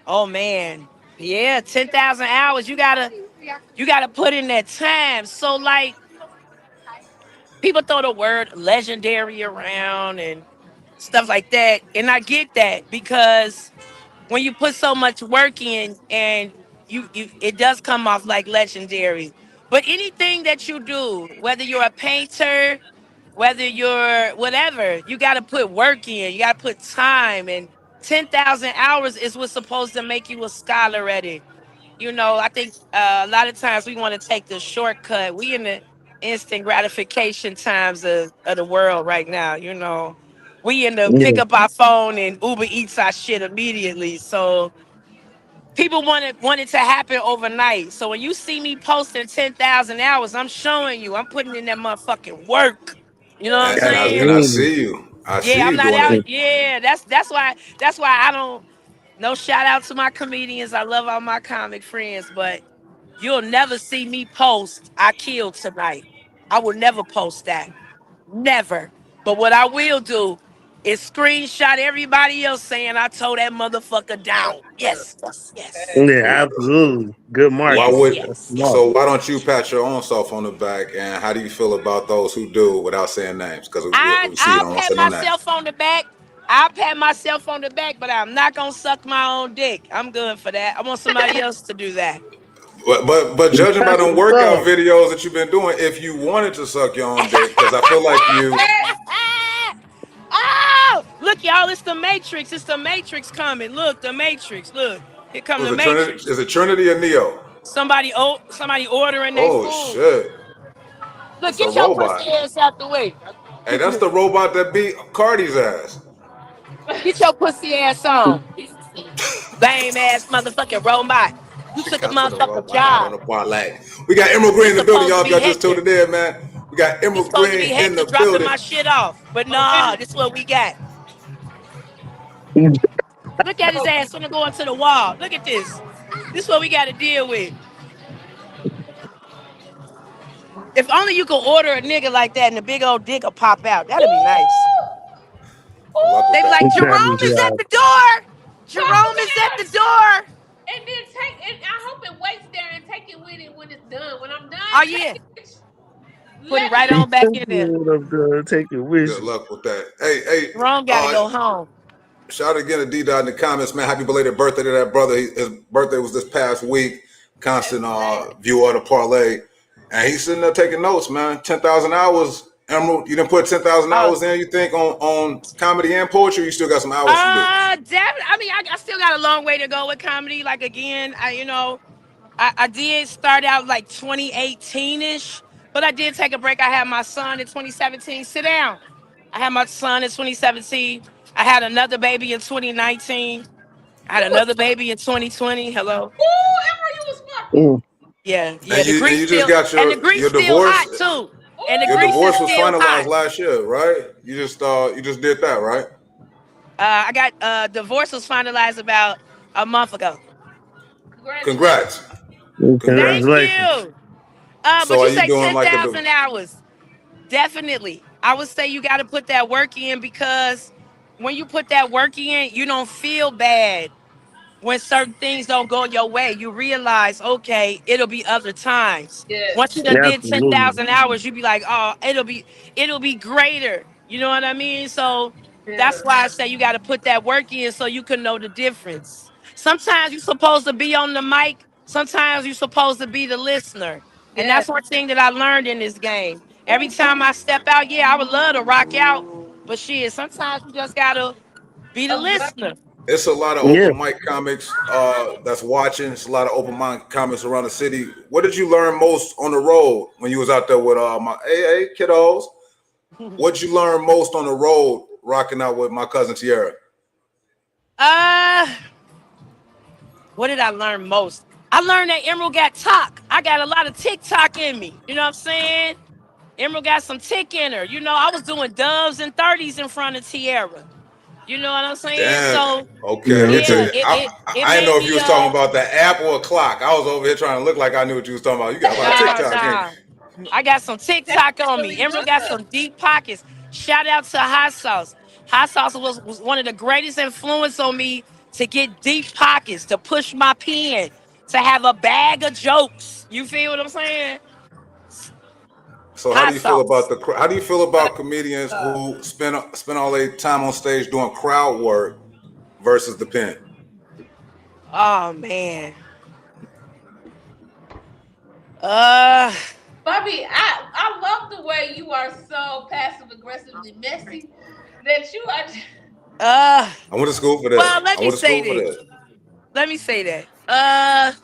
Oh man. Yeah, 10,000 hours. You gotta put in that time. So like people throw the word legendary around and stuff like that. And I get that because when you put so much work in and you it does come off like legendary. But anything that you do, whether you're a painter, whether you're whatever, you got to put work in. You got to put time, and 10,000 hours is what's supposed to make you a scholar at it. I think a lot of times we want to take the shortcut. We in the instant gratification times of the world right now. We in the pick Yeah. up our phone and Uber Eats our shit immediately. So people want it to happen overnight. So when you see me posting 10,000 hours, I'm showing you I'm putting in that motherfucking work. You know what I'm And saying? I Absolutely. see you. I see Yeah, I'm you not doing out. it. Yeah, that's why I don't. No shout out to my comedians. I love all my comic friends, but you'll never see me post I killed tonight. I will never post that. Never. But what I will do is screenshot everybody else saying I told that motherfucker down. Yes, yes, yes. Yeah, absolutely. Good Why marketing. Yes, would That's yes, yes. smart. so? Why don't you pat your own self on the back? And how do you feel about those who do without saying names? Because we see you I'll don't want to pat say no names. myself on the back. I'll pat myself on the back, but I'm not gonna suck my own dick. I'm good for that. I want somebody else to do that. But judging by That's them what's workout up. videos that you've been doing, if you wanted to suck your own dick, because I feel like you Oh, look, y'all! It's the Matrix. It's the Matrix coming. Look, the Matrix. Look, here come was the a Trinity. Matrix. Is it Trinity or Neo? Somebody ordering their Oh food. shit! Look, It's a get your pussy robot. ass out the way. Hey, that's the robot that beat Cardi's ass. Get your pussy ass on. Lame ass motherfucking robot. You She took a got to the motherfucking robot out on job. the parlay. We got Emerald Green You in the building, supposed to y'all. If be y'all just tuned Hector. it in, man. We got He's Emerald supposed to be Green in Hector the dropping building. my shit off. But nah, this is what we got. Look at his ass gonna go into the wall. Look at this. This is what we got to deal with. If only you could order a nigga like that and the big old dick will pop out. That'd be nice. Good luck with They be that. like, What time Jerome is is it at out? the door. Jerome is at the door. And then take it. I hope it waits there and take it with it when it's done. When I'm done, Oh, take yeah. it, Put it let right me- on back in there. Take it with Good you. luck with that. Hey, Jerome got to go home. shout out again to D-Dot in the comments, man. Happy belated birthday to that brother. His birthday was this past week. Constant viewer of the parlay. And he's sitting there taking notes, man. 10,000 hours. Emerald, you didn't put 10,000 hours in, you think, on comedy and poetry? You still got some hours to Definitely. I mean, I still got a long way to go with comedy. Like, again, I did start out like 2018-ish, but I did take a break. I had my son in 2017. Sit down. I had my son in 2017. I had another baby in 2019. I had another baby in 2020. Hello. Ooh, Emerald, you was smart. Yeah. And The you grease just still, got and the grease your still divorce. hot too. And the Your grease divorce is was still finalized hot. last year, right? You just did that, right? I got divorce was finalized about a month ago. Congrats. Thank Congratulations. you. So But are you you say doing like a 10,000 hours. Definitely. I would say you got to put that work in, because when you put that work in, you don't feel bad when certain things don't go your way. You realize, okay, it'll be other times. Yes. Once you done did Absolutely. 10,000 hours, you be like, oh, it'll be greater. You know what I mean? So that's why I say you got to put that work in so you can know the difference. Sometimes you're supposed to be on the mic. Sometimes you're supposed to be the listener. And that's one thing that I learned in this game. Every time I step out, yeah, I would love to rock out. But shit, sometimes you just got to be the listener. It's a lot of Yeah. open mic comics that's watching. It's a lot of open mic comics around the city. What did you learn most on the road when you was out there with my AA kiddos? What did you learn most on the road rocking out with my cousin Tierra? What did I learn most? I learned that Emerald got talk. I got a lot of TikTok in me. You know what I'm saying? Emerald got some tick in her. You know, I was doing doves and 30s in front of Tierra. You know what I'm saying? Damn. So Okay. yeah, I didn't know if you was talking about the app or a clock. I was over here trying to look like I knew what you was talking about. You got a lot of TikTok. Nah. I got some TikTok on me. Emerald got some deep pockets. Shout out to Hot Sauce. Hot Sauce was one of the greatest influence on me to get deep pockets, to push my pen, to have a bag of jokes. You feel what I'm saying? So how do you feel about comedians who spend all their time on stage doing crowd work versus the pen? Oh man. Bobby, I love the way you are so passive aggressively messy that you are. I went to school for that. Well, let me say that.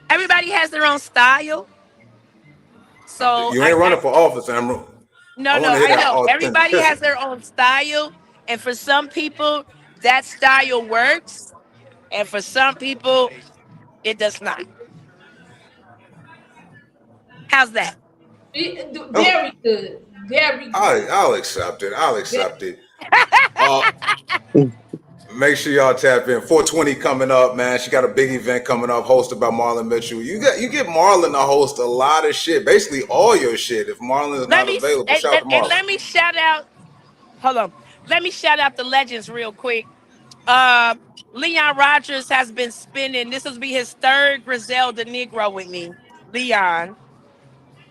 Everybody has their own style. So you ain't running for office, Emerald. No, I know. Everybody has their own style, and for some people, that style works, and for some people, it does not. How's that? Very good. Very good. I'll accept it. Make sure y'all tap in. 420 coming up, man. She got a big event coming up, hosted by Marlon Mitchell. You get Marlon to host a lot of shit, basically all your shit. If Marlon is not available, shout out to Marlon. And let me shout out. Hold on. Let me shout out the legends real quick. Leon Rogers has been spending. This will be his third Griselda Negro with me. Leon.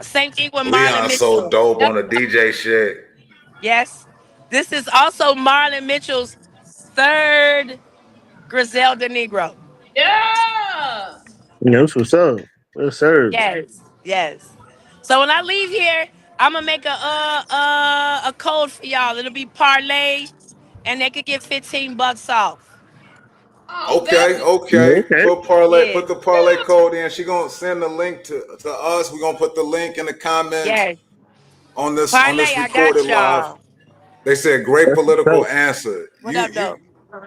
Same thing with Marlon Mitchell. So dope on the DJ shit. Yes. This is also Marlon Mitchell's third Griselda Negro. Yeah. That's what's up. Yes, sir. Yes. So when I leave here, I'm gonna make a code for y'all. It'll be Parlay, and they could get $15 off. Okay. Put the parlay code in. She gonna send the link to us. We're gonna put the link in the comments on this recorded live. They said great political answer.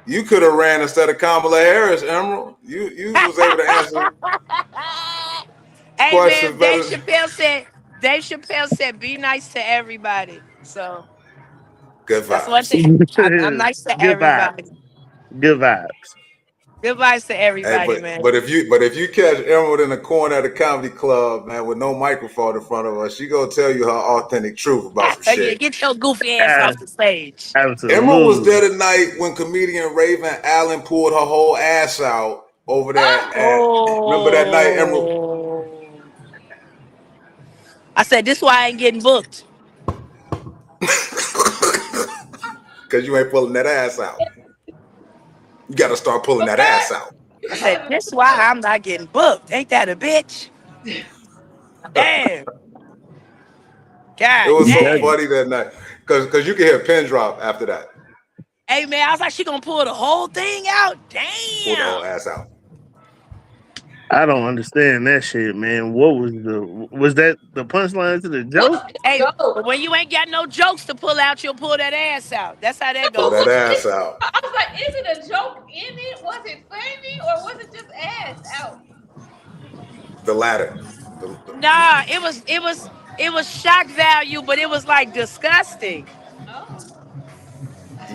You could have ran instead of Kamala Harris, Emerald. You was able to answer questions better. Dave Chappelle said Dave Chappelle said, "Be nice to everybody." So Good that's one vibes. thing. I'm nice to Good vibes. everybody. Good vibes. Good vibes to Hey, everybody, but man. but if you catch Emerald in the corner at a comedy club, man, with no microphone in front of her, she gonna tell you her authentic truth about some Yeah, shit. get your goofy ass Yeah, off the stage. Emerald was absolutely. there tonight when comedian Raven Allen pulled her whole ass out over there at. Remember that night, Emerald? Oh, I said this why I ain't getting booked. Because you ain't pulling that ass out. You got to start pulling that Okay. ass out. I said this why I'm not getting booked. Ain't that a bitch? Damn. It God was so damn. funny that night because you can hear a pin drop after that. Hey man, I was like, she gonna pull the whole thing out? Pull the whole Damn. ass out. I don't understand that shit, man. What was that the punchline to the joke? What's the Hey, but joke? when you ain't got no jokes to pull out, you'll pull that ass out. That's how that Pull goes. that ass out. I was like, is it a joke in it? Was it funny or was it just ass out? The latter. Nah, it was shock value, but it was like disgusting. Oh.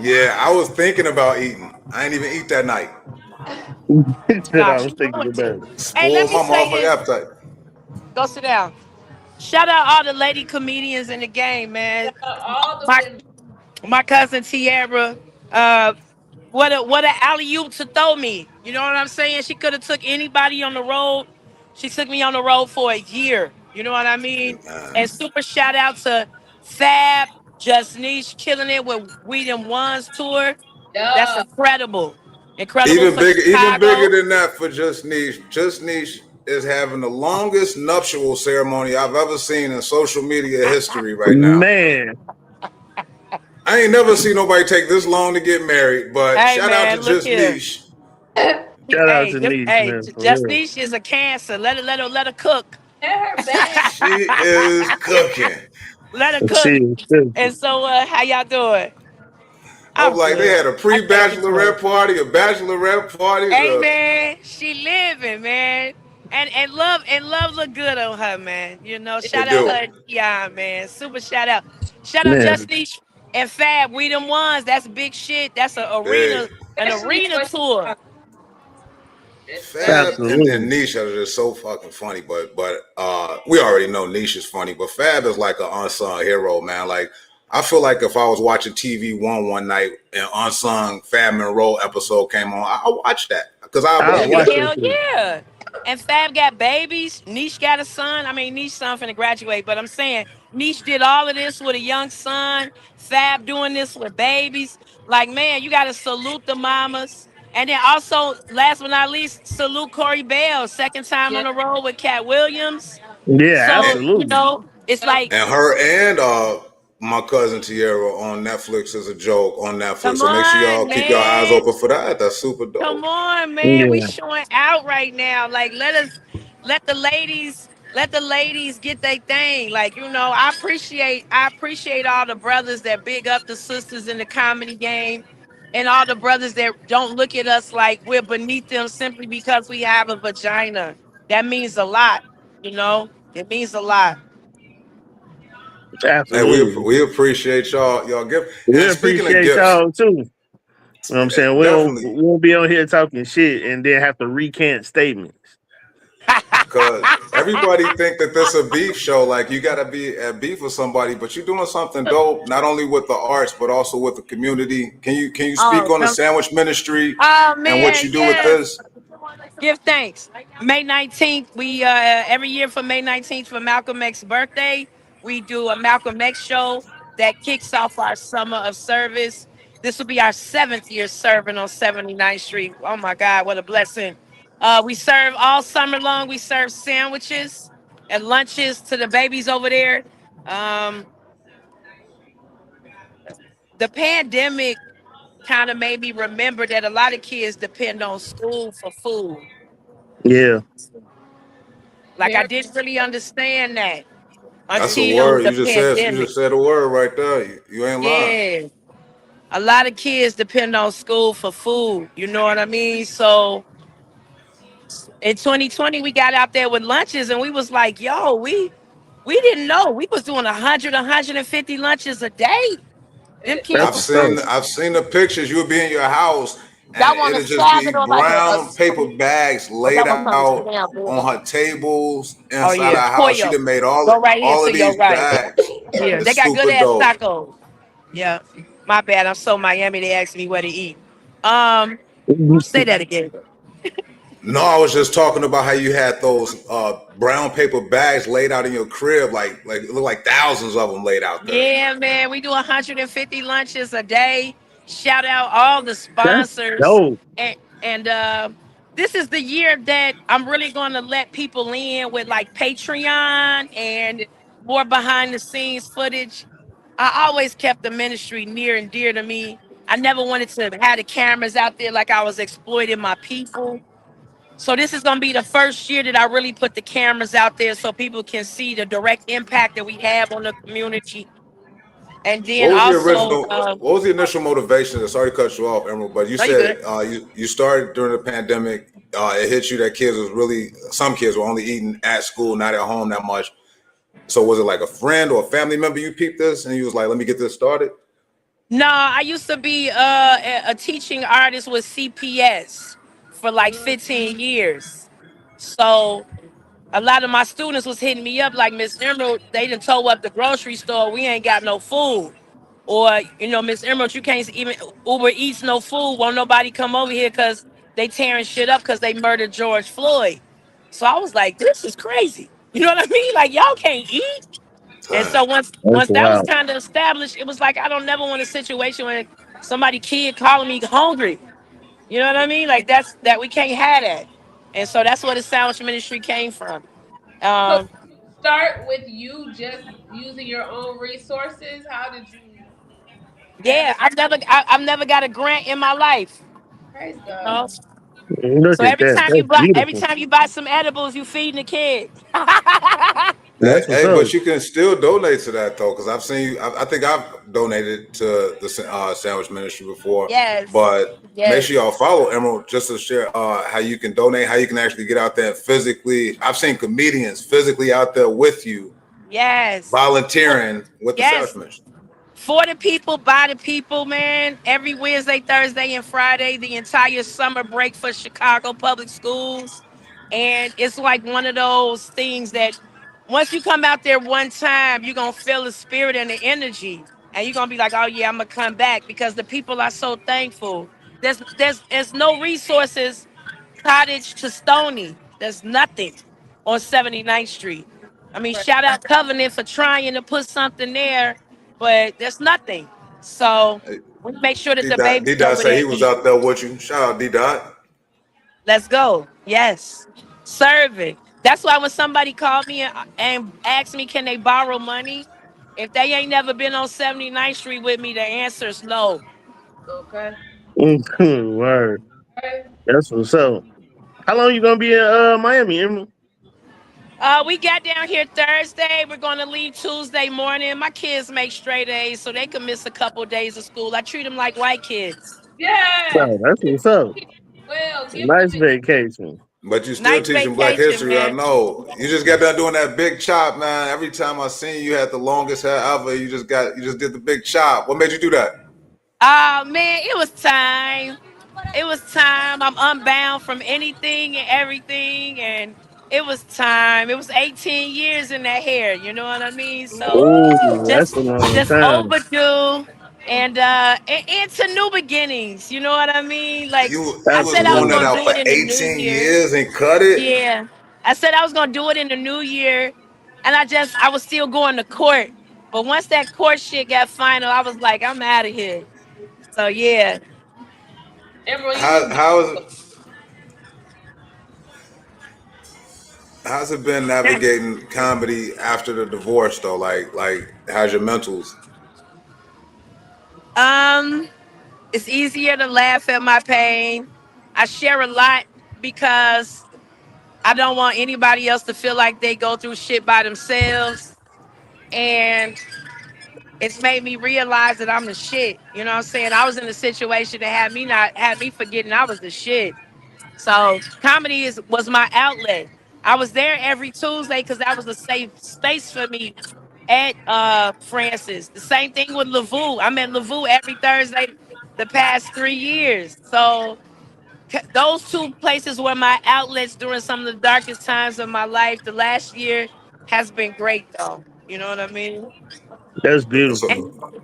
Yeah, I was thinking about eating. I ain't even eat that night. That Nah, I she was thinking ruined it. about it. Hey, let Spoiled me my say motherfucking this. appetite. Go sit down. Shout out all the lady comedians in the game, man. All the My women. my cousin Tiara, what a alley oop to throw me. You know what I'm saying? She could have took anybody on the road. She took me on the road for a year. You know what I mean? And super shout out to Fab, Just Niche killing it with We Them Ones tour. That's Duh. incredible. Incredible for Even bigger Chicago. than that for Just Niche. Just Niche is having the longest nuptial ceremony I've ever seen in social media history right now. Man, I ain't never seen nobody take this long to get married, but Hey shout out to man, look Just here. Niche. shout out to Niche, Hey, man, for Just real. Niche is a cancer. Let her cook. Let her bang. She is cooking. Let her She cook. is filthy. And so, how y'all doing? I'm I'm like, they good. had a I can't complain. pre-bachelorette party, a bachelorette party. Hey man, she living, man. And love look good on her, man. You know, shout It out do. her, yeah, man. Super shout out. Shout out Man, Just Niche and Fab. We them ones. That's big shit. That's Big. an Especially arena for tour. Fab especially and absolutely. Niche are just so fucking funny, but we already know Niche is funny, but Fab is like an unsung hero, man. Like I feel like if I was watching TV one night and unsung Fab Monroe episode came on, I'll watch that because I I'll believe watch that. that Hell shit. yeah. And Fab got babies. Niche got a son. I mean, Niche son finna graduate, but I'm saying Niche did all of this with a young son. Fab doing this with babies. Like, man, you gotta salute the mamas. And then also, last but not least, salute Corey Bell, second time on yeah. the road with Cat Williams. Yeah, And, So, absolutely. it's like, and her and my cousin Tierra on Netflix is a joke on Netflix. come So make sure on, y'all keep your eyes man. open for that. That's super Come dope. on, man. We Yeah, showing out right now. Like, let the ladies get their thing. Like, I appreciate all the brothers that big up the sisters in the comedy game, and all the brothers that don't look at us like we're beneath them simply because we have a vagina. That means a lot, you know. It means a lot. Hey, absolutely. we appreciate y'all give. We And speaking of appreciate gifts, y'all too. You know what I'm saying? definitely. We won't be on here talking shit and then have to recant statements. Cause everybody think that this a beef show, like you gotta be at beef with somebody, but you're doing something dope, not only with the arts, but also with the community. Can you speak Oh, on the sandwich ministry oh and what man, you do with yes. this? Give thanks. May 19th, we every year for May 19th for Malcolm X's birthday, we do a Malcolm X show that kicks off our summer of service. This will be our 7th year serving on 79th Street. Oh my God, what a blessing. We serve all summer long. We serve sandwiches and lunches to the babies over there. Um, the pandemic kind of made me remember that a lot of kids depend on school for food. Yeah, Like I Very didn't really understand that That's a until word. the You pandemic. just said a word right there. You ain't lying. Yeah. A lot of kids depend on school for food. You know what I mean? So in 2020, we got out there with lunches and we was like, yo, We didn't know. We was doing 100, 150 lunches a day. Them That's kids I've was what's up. seen crazy. I've seen the pictures. You would be in your house and Y'all want it'll to just slab it be on like brown paper bags oh, laid y'all want something to sit out down, boo? on her tables Oh inside yeah, her house. She Toyo. done made Go right here all to of your these right. bags. Yeah, they It's got good super ass dope. tacos. Yeah, my bad. I'm so Miami. They asked me where to eat. Um, say that again. No, I was just talking about how you had those brown paper bags laid out in your crib, like it looked like thousands of them laid out there. Yeah, man, we do 150 lunches a day. Shout out all the That's sponsors, dope. and this is the year that I'm really going to let people in with like Patreon and more behind the scenes footage. I always kept the ministry near and dear to me. I never wanted to have the cameras out there like I was exploiting my people. So this is going to be the first year that I really put the cameras out there so people can see the direct impact that we have on the community. And then What was the also, original? What was the initial motivation? Sorry to cut you off, Emerald, but you no, you said good. you started during the pandemic. It hit you that kids was really some kids were only eating at school, not at home that much. So was it like a friend or a family member you peeped this and you was like, let me get this started? No, I used to be a teaching artist with CPS for like 15 years. So a lot of my students was hitting me up like, Miss Emerald, they done told up the grocery store, we ain't got no food. Or, Miss Emerald, you can't even Uber Eats no food. Won't nobody come over here because they tearing shit up because they murdered George Floyd. So I was like, this is crazy. You know what I mean? Like, y'all can't eat. And Dang. so once That's once that was wild. kind of established, it was like I don't never want a situation where somebody kid calling me hungry. You know what I mean? Like that we can't have that. And so that's where the sandwich ministry came from. So Um, did you start with you just using your own resources? How did you yeah, gather? I've never got a grant in my life. Praise You God. know? Look So at that. That's every beautiful. time you buy some edibles, you feeding the kid. Hey, That's what's hey, up. but you can still donate to that though, because I've seen you. I think I've donated to the sandwich ministry before. Yes, But make sure yes, y'all follow Emerald just to share how you can donate, how you can actually get out there and physically. I've seen comedians physically out there with you, yes, volunteering with the sandwich yes. ministry. For the people, by the people, man. Every Wednesday, Thursday, and Friday, the entire summer break for Chicago Public Schools. And it's like one of those things that once you come out there one time, you're going to feel the spirit and the energy. And you're going to be like, oh, yeah, I'm going to come back because the people are so thankful. There's no resources Cottage to Stony. There's nothing on 79th Street. I mean, Right. shout out Covenant for trying to put something there, but there's nothing. So Hey, we make sure that D the Dot, babies D Dot over say there he was eat. out there with you. Shout out D Dot. Let's go. Yes. Serve it. That's why when somebody called me and asked me, can they borrow money? If they ain't never been on 79th Street with me, the answer is no. Okay. Word. Okay. That's what's up. How long you gonna be in Miami, Emerald? We got down here Thursday. We're going to leave Tuesday morning. My kids make straight A's, so they can miss a couple days of school. I treat them like white kids. Yes. So that's what's up. Well, It's a give them nice a vacation. But you still Nice teaching Black vacation, History, I man. know. You just got done doing that big chop, man. Every time I seen you had the longest hair ever. You just did the big chop. What made you do that? Man, it was time. It was time. I'm unbound from anything and everything, and it was time. It was 18 years in that hair. You know what I mean? So Oh, Woo! that's just a long just time. overdue, and to new beginnings. You know what I mean? Like You I was said, I was growing that Absolutely. gonna out do for it in the new 18 year. years and cut it. Yeah, I said I was gonna do it in the new year, and I was still going to court. But once that court shit got final, I was like, I'm out of here. So yeah. Emerald, you How was how is how's it been navigating comedy after the divorce though? Like how's your mentals? Um, it's easier to laugh at my pain. I share a lot because I don't want anybody else to feel like they go through shit by themselves. And it's made me realize that I'm the shit. You know what I'm saying? I was in a situation that had me forgetting I was the shit. So comedy was my outlet. I was there every Tuesday because that was a safe space for me at Francis. The same thing with Lavu. I'm at Lavu every Thursday the past 3 years. So those two places were my outlets during some of the darkest times of my life. The last year has been great though. You know what I mean? That's So, beautiful.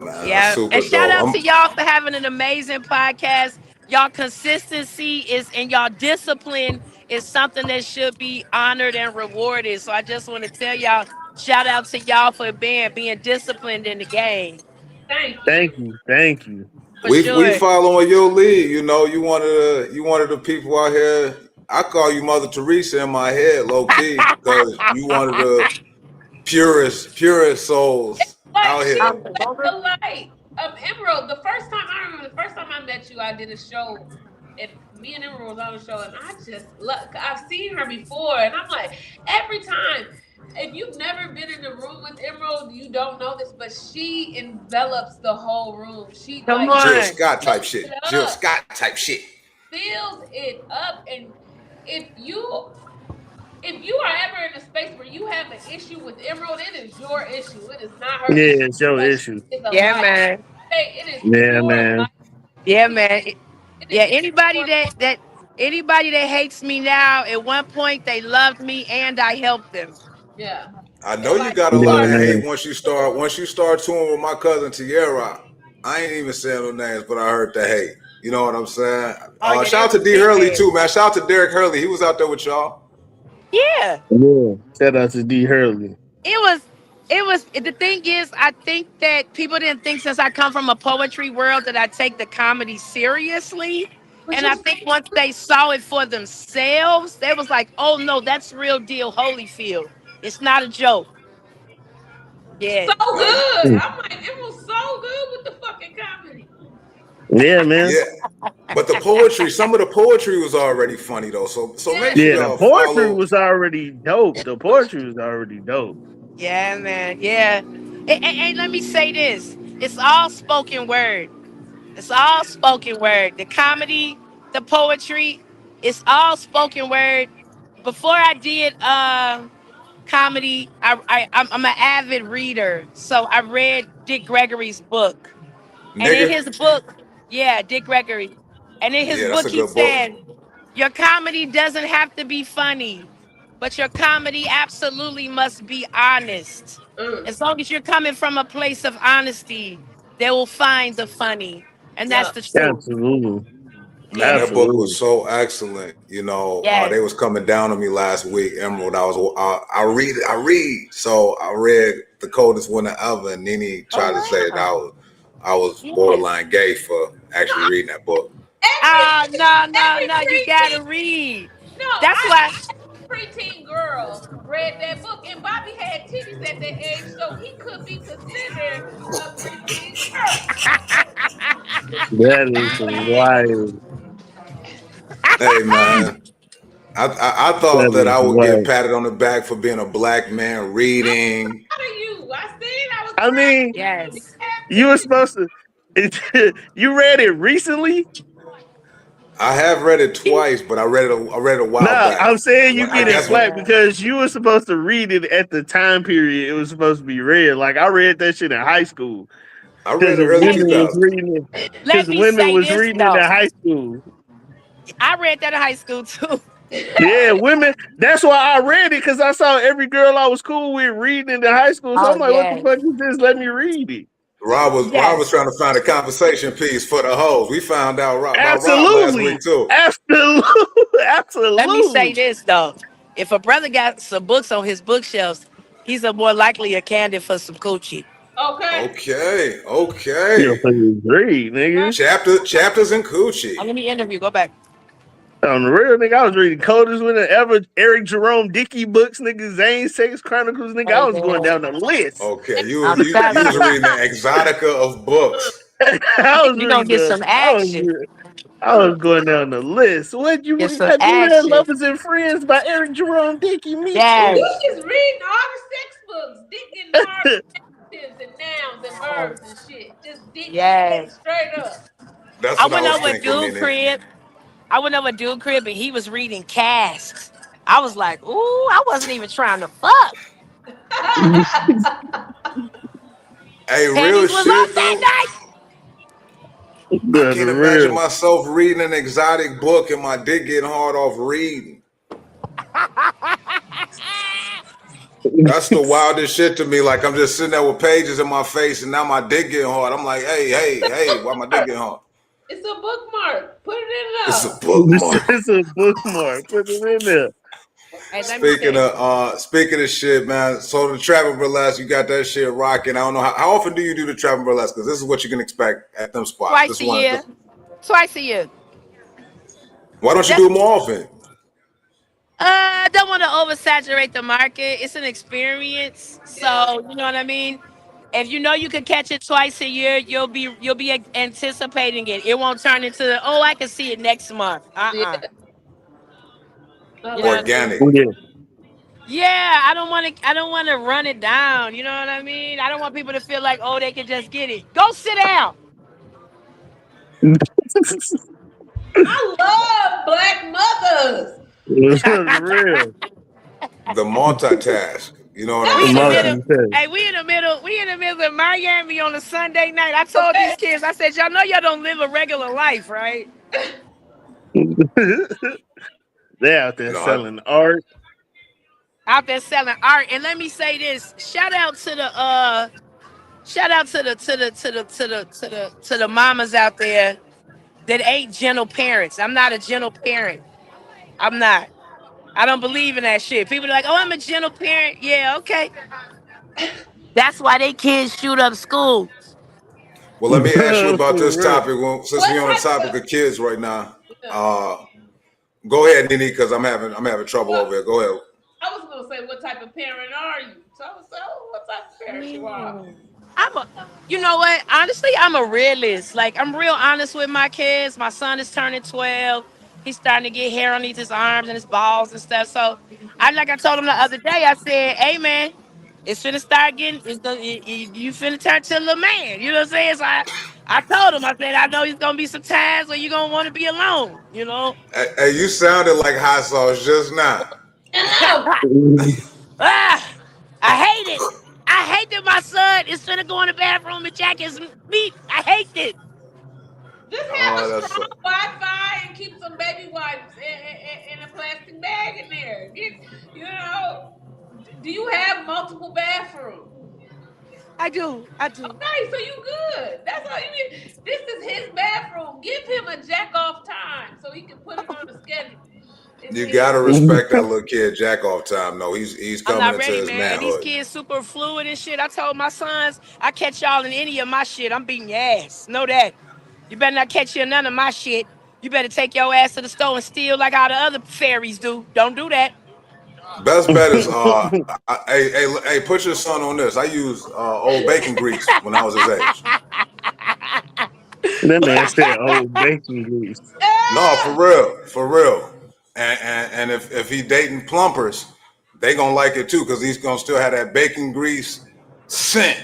man, that's Yeah. And super shout dope. out to y'all for having an amazing podcast. Y'all consistency is and y'all discipline is something that should be honored and rewarded. So I just want to tell y'all, shout out to y'all for being disciplined in the game. Thank Thank you. you. Thank you. For We sure. following your lead. You know, you one of the people out here. I call you Mother Teresa in my head, low key, because you one of the purest souls But out she here. is like the light. Emerald, I remember the first time I met you, I did a show, and me and Emerald was on the show, and I just look. I've seen her before, and I'm like, every time. If you've never been in the room with Emerald, you don't know this, but she envelops the whole room. She Come like Jill on. Scott type fills shit. it Jill up, Scott type shit. fills it up, and if you if you are ever in a space where you have an issue with Emerald, it is your issue. It is not her issue. Yeah, it's your But she issue. is a Yeah, light. man. Hey, it is Yeah, pure man. light. Yeah, It man. Yeah, is anybody pure. that anybody that hates me now, at one point they loved me and I helped them. Yeah. I know It's you like got a you Yeah, lot are of hate man. once you start touring with my cousin Tierra. I ain't even saying no names, but I heard the hate. You know what I'm saying? Oh yeah, Shout they out to was D big Hurley head. too, man. Shout out to Derek Hurley. He was out there with y'all. Yeah. Yeah. Shout out to D Hurley. It was the thing is I think that people didn't think since I come from a poetry world that I take the comedy seriously. but And you're I think once they saw it for themselves, they was like, oh no, that's real deal Holyfield. It's not a joke. Yeah. so Now, good. I'm like, it was so good with the fucking comedy. Yeah, man. yeah, but some of the poetry was already funny though. So make Yes. sure Yeah, the y'all poetry follow. was already dope. The poetry was already dope. Yeah, man. Yeah. And let me say this. It's all spoken word. It's all spoken word. The comedy, the poetry, it's all spoken word. Before I did comedy, I'm an avid reader. So I read Dick Gregory's book. And in Nigga. his book, yeah, Dick Gregory. And in his Yeah, that's book, a he good book. said, your comedy doesn't have to be funny, but your comedy absolutely must be honest. Mm. As long as you're coming from a place of honesty, they will find the funny. And that's Yeah. the truth. Absolutely. Man, Yeah. that book was Absolutely. so excellent. You know, Yes. they was coming down on me last week. Emerald, I read. So I read The Coldest Winter Ever, and NiNi Oh, tried to say that wow. I was Yes. borderline gay for No, actually reading that book. Oh, no, no, every no. You got preteen. to read. No, That's why. preteen girl read that book, and Bobby had titties at that age, so he could be considered a preteen girl. That is wild. Hey man, I That thought that is I would get wild. patted on the back for being a black man I'm reading. proud of you. I said I was I proud mean, of you. Yes. you were supposed to. You read it recently? I have read it twice, but I read it a while No, back. I'm saying you I get it guess when flat Yeah. because you were supposed to read it at the time period it was supposed to be read. Like I read that shit in high school I read because it the early women was 2000s. reading it. Because Let the me women say was this, reading it in though. high school. I read that in high school, too. Yeah, women. That's why I read it because I saw every girl I was cool with reading it in high school. So Oh, I'm like, what the yes. fuck is this? Let me read it. Rob was Yes. trying to find a conversation piece for the hoes. We found out about Rob last Absolutely, week too. absolutely, Let me say absolutely. this, though. If a brother got some books on his bookshelves, he's a more likely a candidate for some coochie. Okay. Yeah, Okay. please read, nigga. Chapters and coochie. Oh, let me interview. Go back. On the real, nigga, I was reading Coldest Winter Ever, Eric Jerome Dickey books, nigga, Zane Sex Chronicles, nigga. I Oh, was going yeah. down the list. Okay, I'm you telling was you. reading the exotica of books. I was You're going to reading get some action. I was going down the list. What you Get some have you read action. Lovers and Friends by Eric Jerome Dickey? Me You too. Yes. just reading all the sex books, dick and hard adjectives and nouns and verbs and shit. Just dick Yes. straight up. That's I what I went was over thinking, dude Nene. crib. I went over dude crib and he was reading Cask. I was like, ooh, I wasn't even trying to fuck. Hey, real Panties was shit off though. that I That's can't imagine real. myself reading an exotic book and my dick getting hard off reading. night. That's the wildest shit to me. Like I'm just sitting there with pages in my face and now my dick getting hard. I'm like, hey, why my dick getting hard? It's a bookmark. Put it in It's there. a bookmark. It's a bookmark. Put it in there. Hey, let me Speaking of shit, man. So the travel burlesque, you got that shit rocking. I don't know how often do you do the travel burlesque? Because this is what you can expect at them spots. twice This a one. year. Twice a year. Why don't you do it more often? I don't want to oversaturate the market. It's an experience, so you know what I mean. If you know you could catch it twice a year, you'll be anticipating it. It won't turn into I can see it next month. Yeah, I You know like what I mean? Organic. Yeah. Yeah, I don't want to run it down. You know what I mean? I don't want people to feel like they can just get it. Go sit down. I love black mothers. That's real. The multitask. You know what And I'm we in the saying? middle. Hey, we in the middle. We in the middle of Miami on a Sunday night. I told these kids, I said, y'all know y'all don't live a regular life, right? They out there No, selling art. Out there selling art. And let me say this: shout out to the mamas out there that ain't gentle parents. I'm not a gentle parent. I'm not. I don't believe in that shit. People are like, I'm a gentle parent. Yeah, okay. That's why they kids shoot up school. well, let me ask you about For this real. topic. Well, since What we're on the type topic of of kids right now, yeah. go ahead, Nini, because I'm having trouble over here. Go ahead. I was gonna say, what type of parent are you? So I was saying, what type of parent you are? You know what? Honestly, I'm a realist. Like, I'm real honest with my kids. My son is turning 12. He's starting to get hair underneath his arms and his balls and stuff. So, I told him the other day, I said, hey, man, it's finna start getting, you finna turn to a little man. You know what I'm saying? So, I told him, I said, I know there's gonna be some times where you're gonna wanna be alone, you know? Hey, you sounded like hot sauce just now. And no, Ah, I hate it. I hate that my son is finna go in the bathroom and jack his meat. I hate it. just have a Oh, that's strong Wi-Fi and keep some baby wipes in a plastic bag in there. Do you have multiple bathrooms? I do. Okay, so you good. That's all you need. This is his bathroom. Give him a jack off time so he can put it on the schedule. you gotta respect that little kid jack off time. No, he's I'm coming not into ready, his man. These manhood. kids super fluid and shit. I told my sons, I catch y'all in any of my shit, I'm beating your ass. Know that. You better not catch you in none of my shit. You better take your ass to the store and steal like all the other fairies do. Don't do that. Best bet is hey, put your son on this. I used old bacon grease when I was his age. That man said old bacon grease. No, for real. And if he dating plumpers, they gonna like it too because he's gonna still have that bacon grease scent,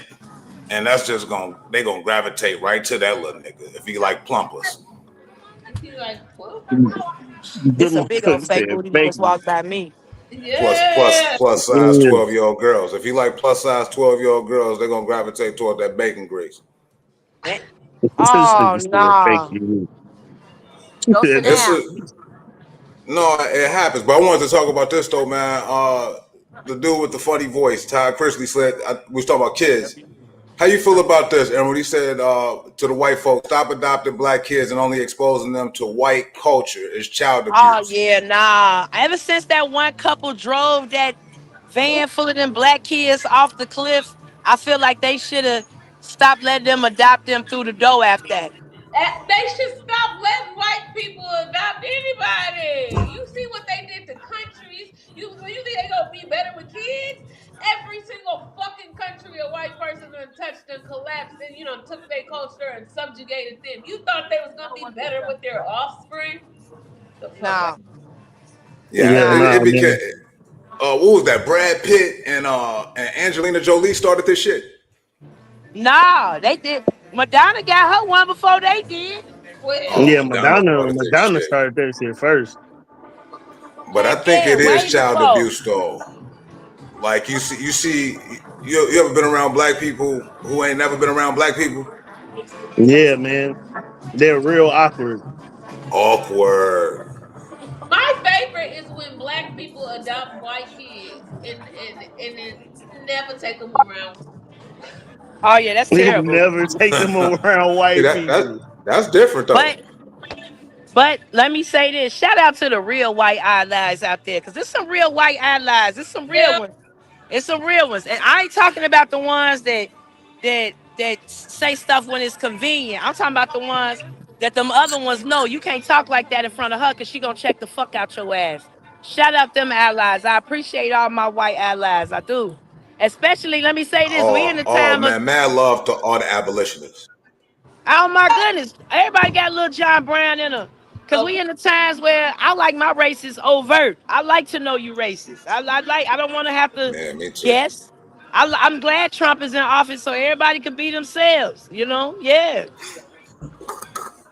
and that's just they gonna gravitate right to that little nigga if he like plumpers. He like, well, It's a big old fake Said booty that just bacon. walked by me. yeah. Plus size 12-year-old girls. If he like plus size 12-year-old girls, they're gonna gravitate toward that bacon grease. This Oh nigga said no. bacon Go sit It's down. no, it happens. But I wanted to talk about this though, man. The dude with the funny voice, Todd Chrisley said we was talking about kids. How you feel about this? And when he said to the white folks, stop adopting black kids and only exposing them to white culture is child abuse. Oh yeah, nah. Ever since that one couple drove that van full of them black kids off the cliff, I feel like they should have stopped letting them adopt them through the door after that. They should stop letting white people adopt anybody. You see what they did to countries. You think they gonna be better with kids? Every single fucking country a white person done touched and collapsed and took their culture and subjugated them. You thought they was gonna be better with their offspring? The fuck No. out. Yeah, nah, it became. man. What was that? Brad Pitt and Angelina Jolie started this shit. Nah, they did. Madonna got her one before they did. Well, Yeah, Madonna started this Madonna shit. started that shit first. But I Heck think yeah, it is way child before. abuse though. Like you ever been around black people who ain't never been around black people? Yeah, man. They're real awkward. Awkward. My favorite is when black people adopt white kids and then never take them around. Oh yeah, that's They terrible. never take them around See white that people. that's different though. But but let me say this: shout out to the real white allies out there, because there's some real white allies. There's some real Yeah, ones. It's some real ones, and I ain't talking about the ones that say stuff when it's convenient. I'm talking about the ones that them other ones know you can't talk like that in front of her because she gonna check the fuck out your ass. Shout out them allies. I appreciate all my white allies. I do. Especially, let me say this: we in the Oh time of, man, mad love to all the abolitionists. oh my goodness, everybody got a little John Brown in them. Cause we okay. in the times where I like my races overt. I like to know you racist. I don't want to have to Man, me too. guess. I'm glad Trump is in office so everybody can be themselves. You know, yeah.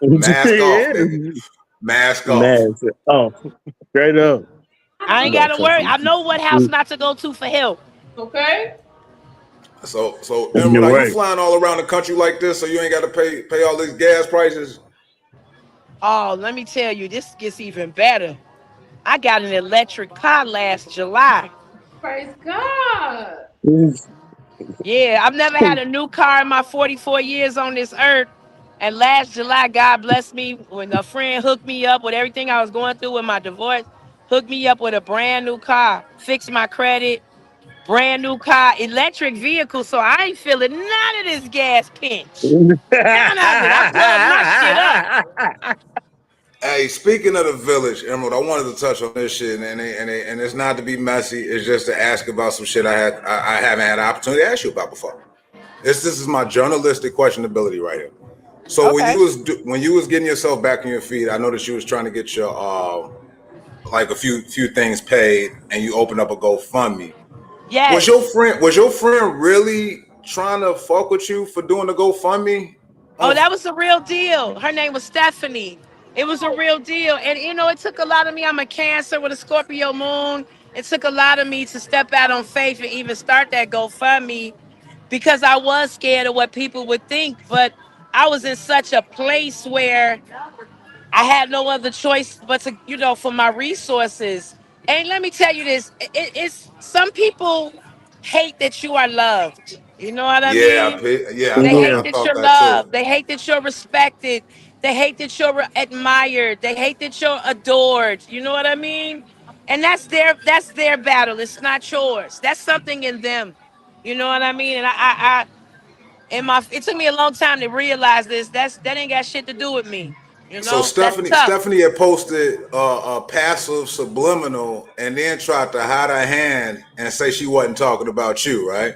Mask off, Yeah. nigga. Mask off. Man. Oh, straight up. I I You ain't do. gotta gotta cut worry. this I know what house shit. not to go to for help. Okay. So Emerald, You're are you right. flying all around the country like this so you ain't got to pay all these gas prices? Oh, let me tell you, this gets even better. I got an electric car last July. Praise God. Yeah, I've never had a new car in my 44 years on this earth. And last July, God blessed me when a friend hooked me up with everything I was going through with my divorce, hooked me up with a brand new car, fixed my credit, brand new car, electric vehicle. So I ain't feeling none of this gas pinch. None of it. I plug my shit up. Hey, speaking of the village, Emerald, I wanted to touch on this shit, and it's not to be messy. It's just to ask about some shit I haven't had an opportunity to ask you about before. This is my journalistic questionability right here. So Okay. when you was getting yourself back on your feet, I noticed you was trying to get your like a few things paid, and you opened up a GoFundMe. Yes. Was your friend really trying to fuck with you for doing the GoFundMe? Oh, On that was a real deal. Her name was Stephanie. It was a real deal. And you know, it took a lot of me. I'm a Cancer with a Scorpio moon. It took a lot of me to step out on faith and even start that GoFundMe because I was scared of what people would think. But I was in such a place where I had no other choice but to, for my resources. And let me tell you this: it's some people hate that you are loved. You know what I mean? They Yeah. hate I that thought you're that too. loved. They hate that you're respected. They hate that you're admired. They hate that you're adored. You know what I mean? And that's their battle. It's not yours. That's something in them. You know what I mean? And it took me a long time to realize this. That ain't got shit to do with me. You So know, that's tough. Stephanie had posted a passive subliminal, and then tried to hide her hand and say she wasn't talking about you, right?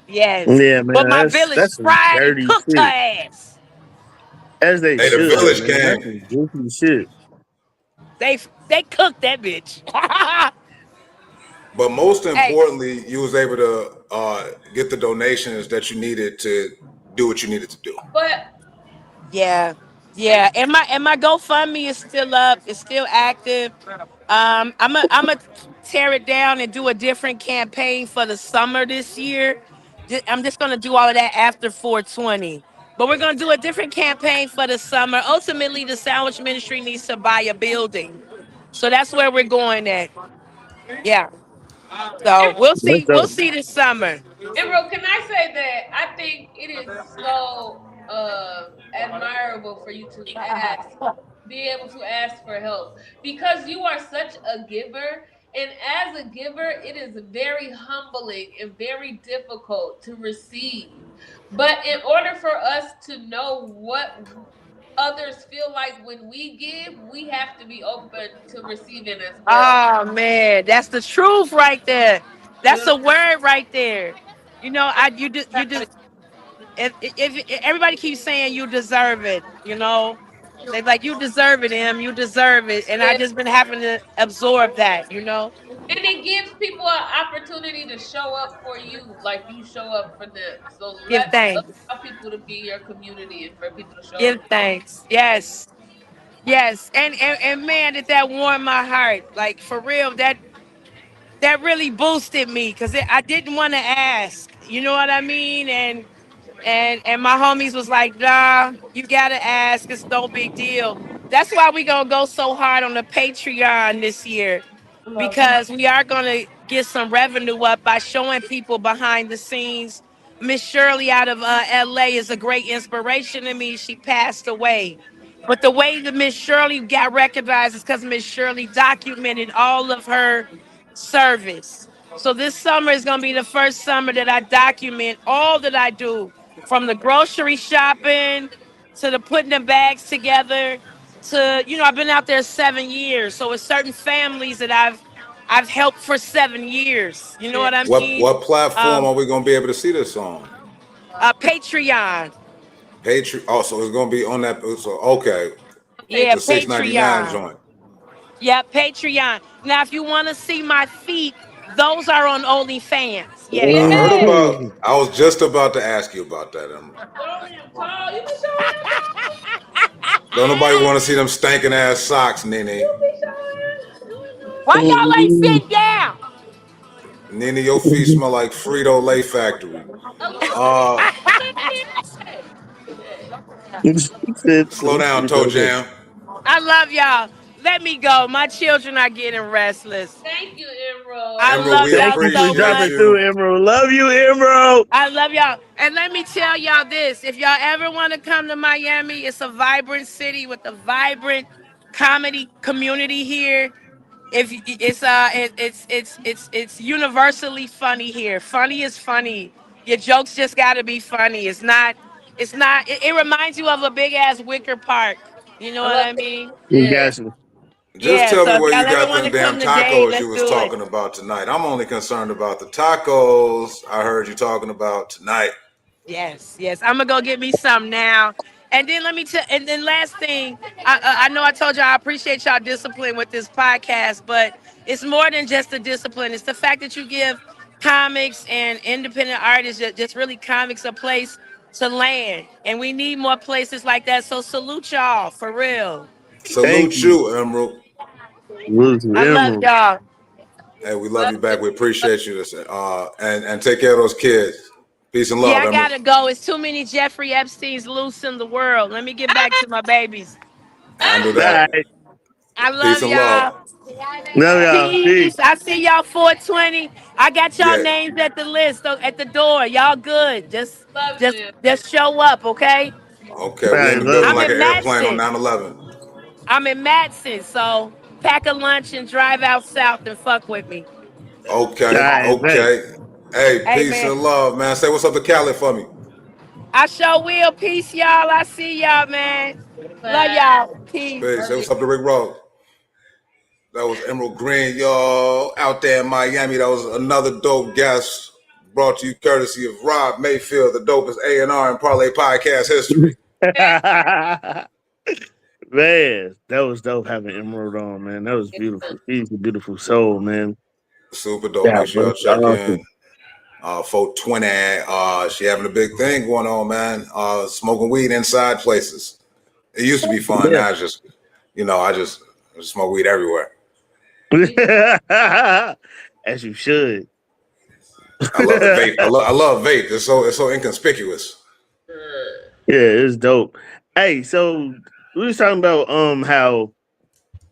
Yes. Yeah, But man. my That's village some fried and dirty cooked her shit. ass. As they Hey, the should, village man. That's gang. some goofy shit. They they cooked that bitch. But most Hey, importantly, you was able to get the donations that you needed to do what you needed to do. But yeah, yeah. And my GoFundMe is still up. It's still active. I'm a tear it down and do a different campaign for the summer this year. I'm just gonna do all of that after 420. But we're gonna do a different campaign for the summer. Ultimately, the Sandwich Ministry needs to buy a building, so that's where we're going at. Yeah. So we'll That's see. We'll dope. see this summer. Emerald, can I say that I think it is so admirable for you to be able to ask for help because you are such a giver. And as a giver, it is very humbling and very difficult to receive. But in order for us to know what others feel like when we give, we have to be open to receiving as well. Oh man, that's the truth right there. You That's know, the word right there. You just if everybody keeps saying you deserve it, they like you deserve it, you deserve it, and I and just been having to absorb that. it gives people an opportunity to show up for you like you show up for them. So Give thanks, allow people to be your community and for people to show up. give thanks. Yes, Yes, and man, did that warm my heart. Like for real, that really boosted me because I didn't want to ask. You know what I mean? And my homies was like, nah, you gotta ask. It's no big deal. That's why we gonna go so hard on the Patreon this year Love it. because we are gonna get some revenue up by showing people behind the scenes. Miss Shirley out of LA is a great inspiration to me. She passed away. But the way that Miss Shirley got recognized is because Miss Shirley documented all of her service. So this summer is going to be the first summer that I document all that I do, from the grocery shopping to the putting the bags together to, I've been out there 7 years. So it's certain families that I've helped for 7 years. You know Yeah. what I mean? What platform Um, are we gonna be able to see this on? Patreon. Patreon. Oh, so it's gonna be on that. So okay, Yeah, the Facebook. $6.99 Patreon. joint. Yeah, Patreon. Now, if you want to see my feet, those are on OnlyFans. I Yes. heard Yes. about. I was just about to ask you about that, Emerald. Showing them tall. You be showing them tall. Don't nobody want to see them stinking ass socks, Nene. You be showing. Why y'all ain't sitting down? Nene, your feet smell like Frito Lay Factory. A little bit. Uh, Hey. Hey. slow down, Toe Jam. I love y'all. Let me go. My children are getting restless. Thank you, I Emerald. Emerald, love we Thank y'all you for so appreciate dropping much. through, you. Emerald. Love you, Emerald. I love y'all. And let me tell y'all this. If y'all ever want to come to Miami, it's a vibrant city with a vibrant comedy community here. If it's it's universally funny here. Funny is funny. Your jokes just got to be funny. It's not it reminds you of a big ass Wicker Park. You know I what love I it. mean? Yeah. Got you. Just Yeah, tell so me if where y'all you ever got want them to damn come today, tacos you let's was do it. talking about tonight. I'm only concerned about the tacos I heard you talking about tonight. Yes, yes. I'm gonna go get me some now. And then let me tell. And then last thing, I know I told y'all I appreciate y'all discipline with this podcast, but it's more than just the discipline. It's the fact that you give comics and independent artists, just really comics, a place to land, and we need more places like that. So salute y'all for real. Thank Salute you. you, Emerald. Lose I love Emerald. y'all. Hey, we love Love you you. back. We appreciate you. And take care of those kids. Peace and Yeah, love, I Emerald. gotta go. It's too many Jeffrey Epstein's loose in the world. Let me get back to my babies. Handle All that. right. I Peace love and love. y'all. Love y'all. Peace. Peace. I see y'all 420. I got y'all Yeah. names at the list at the door. Y'all good. Just Love just you. just show up, okay? Okay, All we in right. the Love building I'm you. like an in airplane on Matson. 9/11. I'm in Matson, so pack a lunch and drive out south and fuck with me. All Okay, right. Thanks. okay. Hey, Hey peace man, and love, man. Say what's up to Cali for me. I sure will. Peace, y'all. I see y'all, man. Love Bye. y'all. Peace. Hey, Love say you. what's up to Rick Ross. That was Emerald Green, y'all, out there in Miami. That was another dope guest brought to you courtesy of Rob Mayfield, the dopest A&R in Parlay Podcast history. Man, that was dope having Emerald on, man. That was beautiful. She's a beautiful soul, man. Super dope. Yeah, Make sure bro. y'all check in. Awesome. 420. She having a big thing going on, man. Smoking weed inside places. It used to be fun. Yeah. Now it's just, I just smoke weed everywhere. As you should. I love the vape. I love vape. It's so inconspicuous. Yeah, it's dope. Hey, so we was talking about how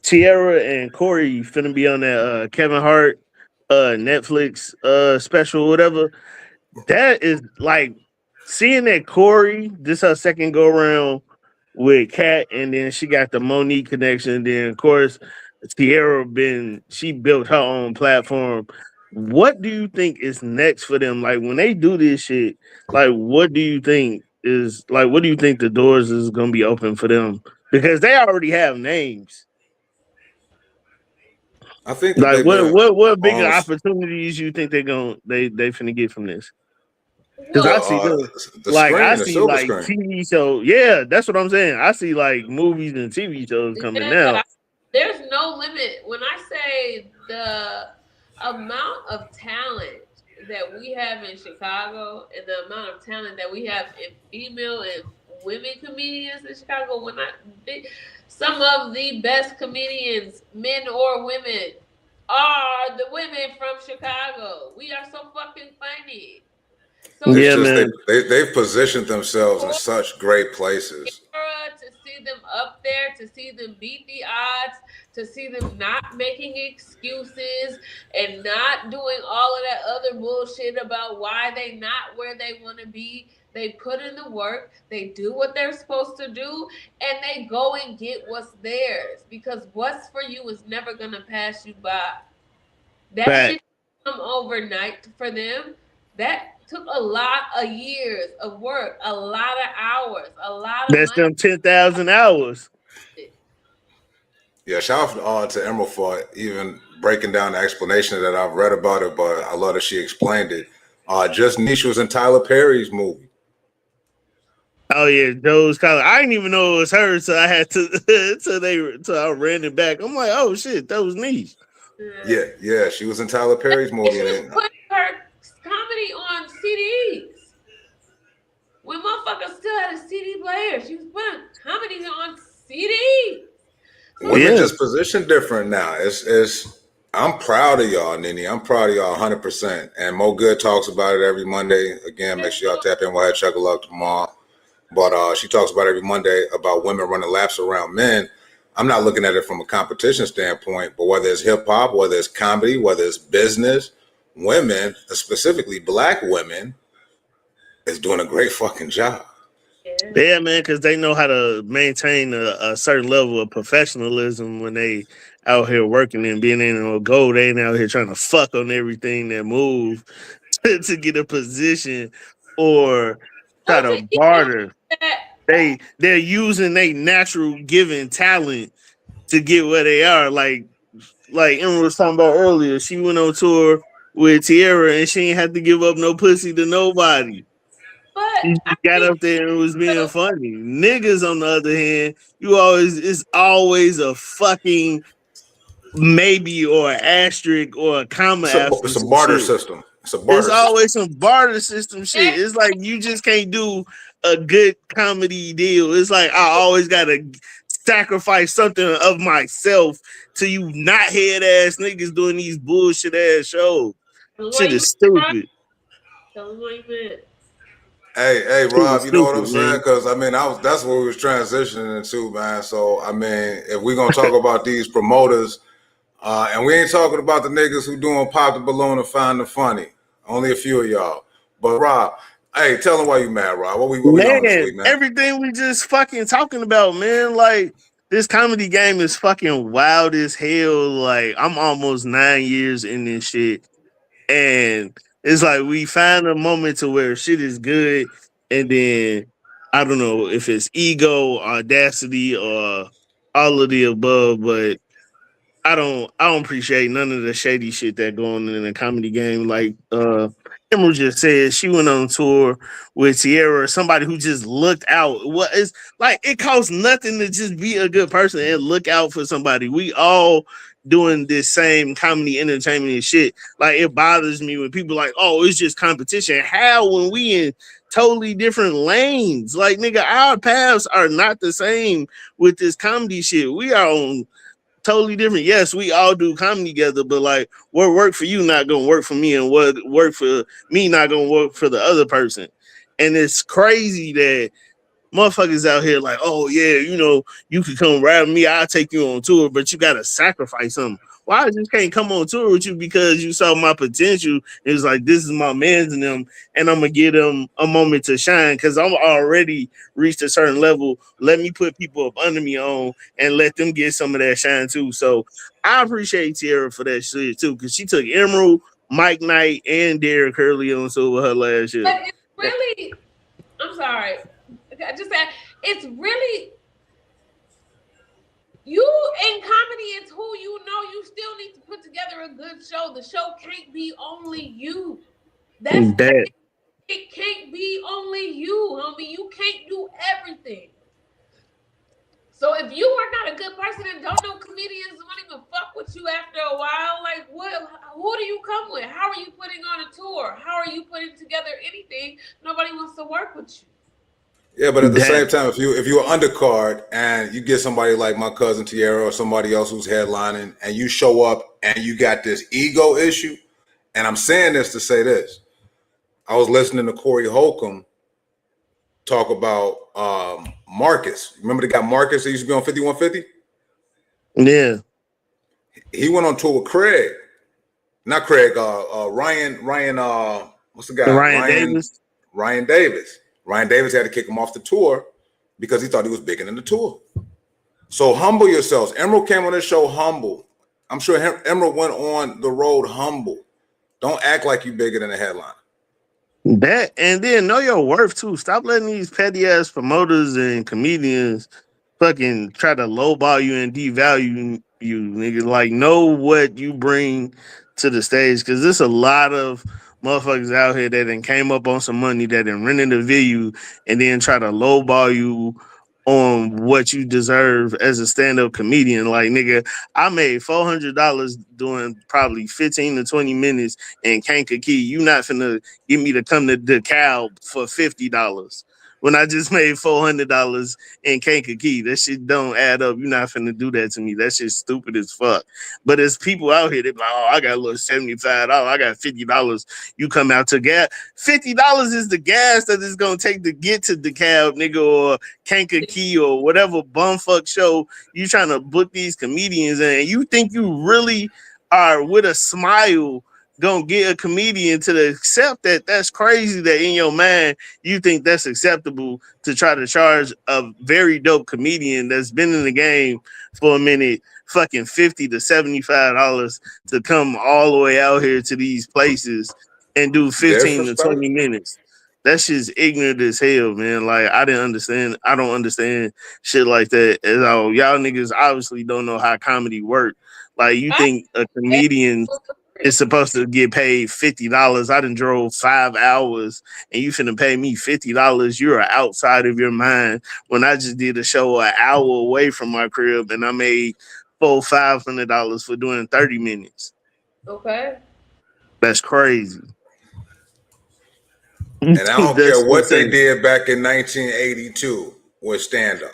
Tierra and Corey finna be on that Kevin Hart Netflix special, whatever. That is like seeing that Corey, this her second go around with Kat, and then she got the Monique connection. Then of course Tierra she built her own platform. What do you think is next for them? Like when they do this shit, like what do you think the doors is gonna be open for them? Because they already have names. I think that Like they've been what bigger on opportunities you think they finna get from this? Because the I Well, see them I screen, the see silver like screen. TV shows. Yeah, that's what I'm saying. I see like movies and TV shows coming yeah, but now. there's no limit. When I say the amount of talent that we have in Chicago and the amount of talent that we have in female and women comedians in Chicago, Some of the best comedians, men or women, are the women from Chicago. We are so fucking funny. So It's Yeah, just man. they've positioned themselves in such great places. to see them up there, to see them beat the odds, to see them not making excuses and not doing all of that other bullshit about why they not where they want to be. They put in the work, they do what they're supposed to do, and they go and get what's theirs. Because what's for you is never gonna pass you by. That Fact. shit come overnight for them. That took a lot of years of work, a lot of hours, a lot of That's money. them 10,000 hours. Yeah, shout out to Emerald for even breaking down the explanation that I've read about it, but I love that she explained it. Just Nisha was in Tyler Perry's movie. Oh yeah, Joe's College. I didn't even know it was her, so I had to till I ran it back. I'm like, oh shit, that was niche. Yeah, she was in Tyler Perry's movie. She was And putting her comedy on CDs. When motherfuckers still had a CD player, she was putting comedy on CDs. women just position different now. It's I'm proud of y'all, NiNi. I'm proud of y'all 100%. And Mo Good talks about it every Monday. Again, make sure y'all tap in. We'll have Chuck a Luck tomorrow. But she talks about every Monday about women running laps around men. I'm not looking at it from a competition standpoint, but whether it's hip hop, whether it's comedy, whether it's business, women, specifically black women, is doing a great fucking job. Yeah, man, because they know how to maintain a certain level of professionalism when they out here working and being in a goal. They ain't out here trying to fuck on everything that move to get a position or try to barter. They're using their natural given talent to get where they are. Like Emma was talking about earlier, she went on tour with Tierra and she ain't had to give up no pussy to nobody. She got up there and was being funny. Niggas, on the other hand, it's always a fucking maybe or an asterisk or a comma after It's a some barter shit. system. It's always some barter system shit. It's like you just can't do a good comedy deal. It's like I always gotta sacrifice something of myself to you not head ass niggas doing these bullshit ass shows. Shit is stupid. Hey, Rob, you know what I'm Stupid, saying? man. Because I mean, that's what we was transitioning into, man. So I mean, if we're gonna talk about these promoters, and we ain't talking about the niggas who doing pop the balloon and find the funny. Only a few of y'all. But Rob, hey, tell them why you mad, Rob. What we on this week, man? Everything we just fucking talking about, man. Like this comedy game is fucking wild as hell. Like I'm almost 9 years in this shit, and it's like we find a moment to where shit is good, and then I don't know if it's ego, audacity, or all of the above, but I don't appreciate none of the shady shit that going on in the comedy game. Like Emerald just said, she went on tour with Tierra, somebody who just looked out. What is like it costs nothing to just be a good person and look out for somebody. We all doing this same comedy entertainment and shit. Like it bothers me when people like, oh, it's just competition. How when we in totally different lanes? Like nigga, our paths are not the same with this comedy shit. We are on totally different. Yes, we all do comedy together, but like what worked for you not gonna work for me, and what worked for me not gonna work for the other person. And it's crazy that motherfuckers out here like, oh yeah, you could come ride with me, I'll take you on tour, but you gotta sacrifice something. Well, I just can't come on tour with you because you saw my potential. It was like, this is my man's in them, and I'm gonna give them a moment to shine because I'm already reached a certain level. Let me put people up under me on and let them get some of that shine too. So I appreciate Tierra for that shit too, because she took Emerald, Mike Knight, and Derek Hurley on tour with her last year. But it's really, I'm sorry, I just said it's really. You in comedy is who you know. You still need to put together a good show. The show can't be only you. It can't be only you, homie. You can't do everything. So if you are not a good person and don't know comedians won't even fuck with you after a while, like what? Who do you come with? How are you putting on a tour? How are you putting together anything? Nobody wants to work with you. Yeah, but at the That same time, if you're undercard and you get somebody like my cousin Tierra or somebody else who's headlining, and you show up and you got this ego issue, and I'm saying this to say this, I was listening to Corey Holcomb talk about Marcus. Remember the guy Marcus that used to be on 5150? yeah. He went on tour with Craig, not Craig. Ryan. What's the guy? Ryan Davis. Ryan Davis. Ryan Davis had to kick him off the tour because he thought he was bigger than the tour. So humble yourselves. Emerald came on this show humble. I'm sure Emerald went on the road humble. Don't act like you bigger than the headline. That and then know your worth too. Stop letting these petty ass promoters and comedians fucking try to lowball you and devalue you, nigga. Like know what you bring to the stage, because there's a lot of motherfuckers out here that then came up on some money that then rented a venue and then try to lowball you on what you deserve as a stand-up comedian. Like, nigga, I made $400 doing probably 15 to 20 minutes in Kankakee. You not finna get me to come to DeKalb for $50 when I just made $400 in Kankakee. That shit don't add up. You're not finna do that to me. That shit's stupid as fuck. But there's people out here that be like, oh, I got a little $75. I got $50. You come out to gas. $50 is the gas that it's gonna take to get to DeKalb, nigga, or Kankakee or whatever bumfuck show you trying to book these comedians in. And you think you really are with a smile gonna get a comedian to accept that? That's crazy that in your mind you think that's acceptable to try to charge a very dope comedian that's been in the game for a minute fucking $50 to $75 to come all the way out here to these places and do 15 to 20 minutes. That shit's ignorant as hell, man. Like, I don't understand shit like that at all. Y'all niggas obviously don't know how comedy works. Like, you think a comedian is supposed to get paid $50. I done drove 5 hours and you finna pay me $50. You're outside of your mind when I just did a show an hour away from my crib and I made $500 for doing 30 minutes. Okay. That's crazy. And I don't care what they did back in 1982 with stand-up.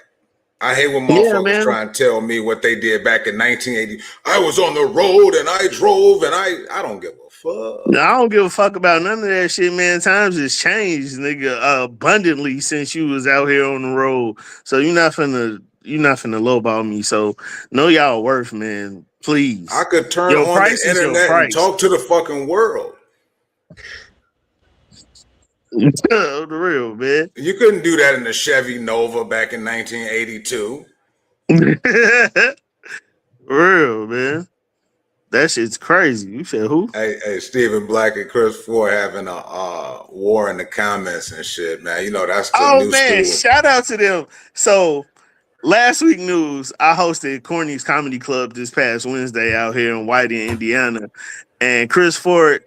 I hate when motherfuckers try and tell me what they did back in 1980. I was on the road and I drove and I don't give a fuck. No, I don't give a fuck about none of that shit, man. Times has changed, nigga, abundantly since you was out here on the road. So you're not finna lowball me. So know y'all worth, man. Please. I could turn on the internet and talk to the fucking world. The real, man. You couldn't do that in the Chevy Nova back in 1982. Real, man. That shit's crazy. You said who? Hey, Stephen Black and Chris Ford having a war in the comments and shit, man. You know, that's the new man. school. Shout out to them. So last week news, I hosted Corny's Comedy Club this past Wednesday out here in Whiting, Indiana. And Chris Ford,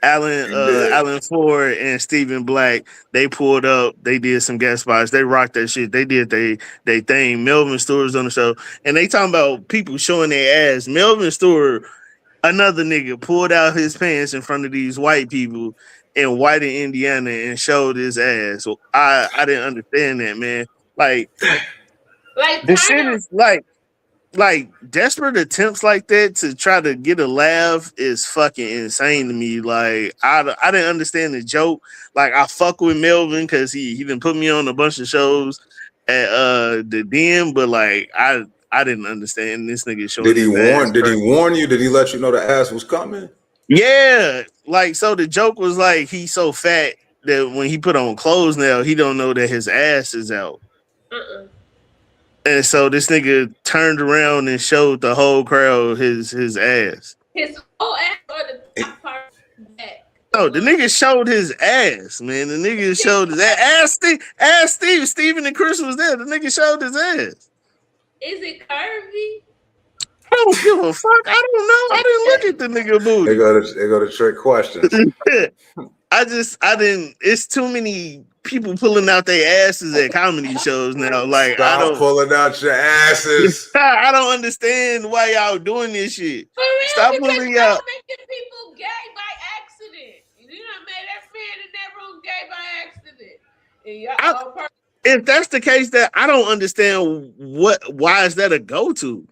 Alan Ford and Stephen Black, they pulled up, they did some guest spots, they rocked that shit, they did they thing. Melvin Stewart's on the show, and they talking about people showing their ass. Melvin Stewart, another nigga, pulled out his pants in front of these white people in Whiting, Indiana, and showed his ass. So I didn't understand that, man. Like the shit is like desperate attempts like that to try to get a laugh is fucking insane to me. Like I didn't understand the joke. Like I fuck with Melvin because he didn't put me on a bunch of shows at the Den, but like I didn't understand this nigga showing. Did he warn you? Did he let you know the ass was coming? Yeah, like so the joke was like he's so fat that when he put on clothes now he don't know that his ass is out. And so this nigga turned around and showed the whole crowd his ass. His whole ass or the top part of the back? No, the nigga showed his ass, man. The nigga showed his ass. Ask Steve. Steven and Chris was there. The nigga showed his ass. Is it curvy? I don't give a fuck. I don't know. I didn't look at the nigga booty. They go to trick questions. I didn't. It's too many people pulling out their asses at comedy shows now. Like Stop I don't pulling out your asses. I don't understand why y'all doing this shit. For real, Stop pulling out. Making people gay by accident. You done made that man in that room gay by accident. And y'all if that's the case, that I don't understand why is that a go-to?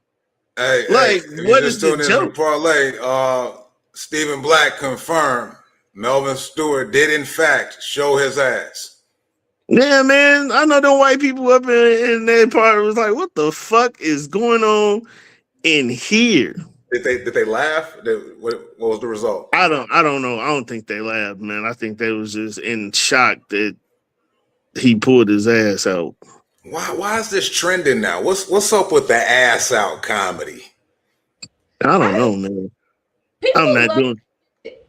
Hey, Like, if what you is just the tuned into the joke? parlay, Stephen Black confirmed Melvin Stewart did in fact show his ass. Yeah, man. I know them white people up in that part was like, what the fuck is going on in here? Did they laugh? What was the result? I don't know. I don't think they laughed, man. I think they was just in shock that he pulled his ass out. Why is this trending now? What's up with the ass out comedy? I don't know, man. I'm not doing.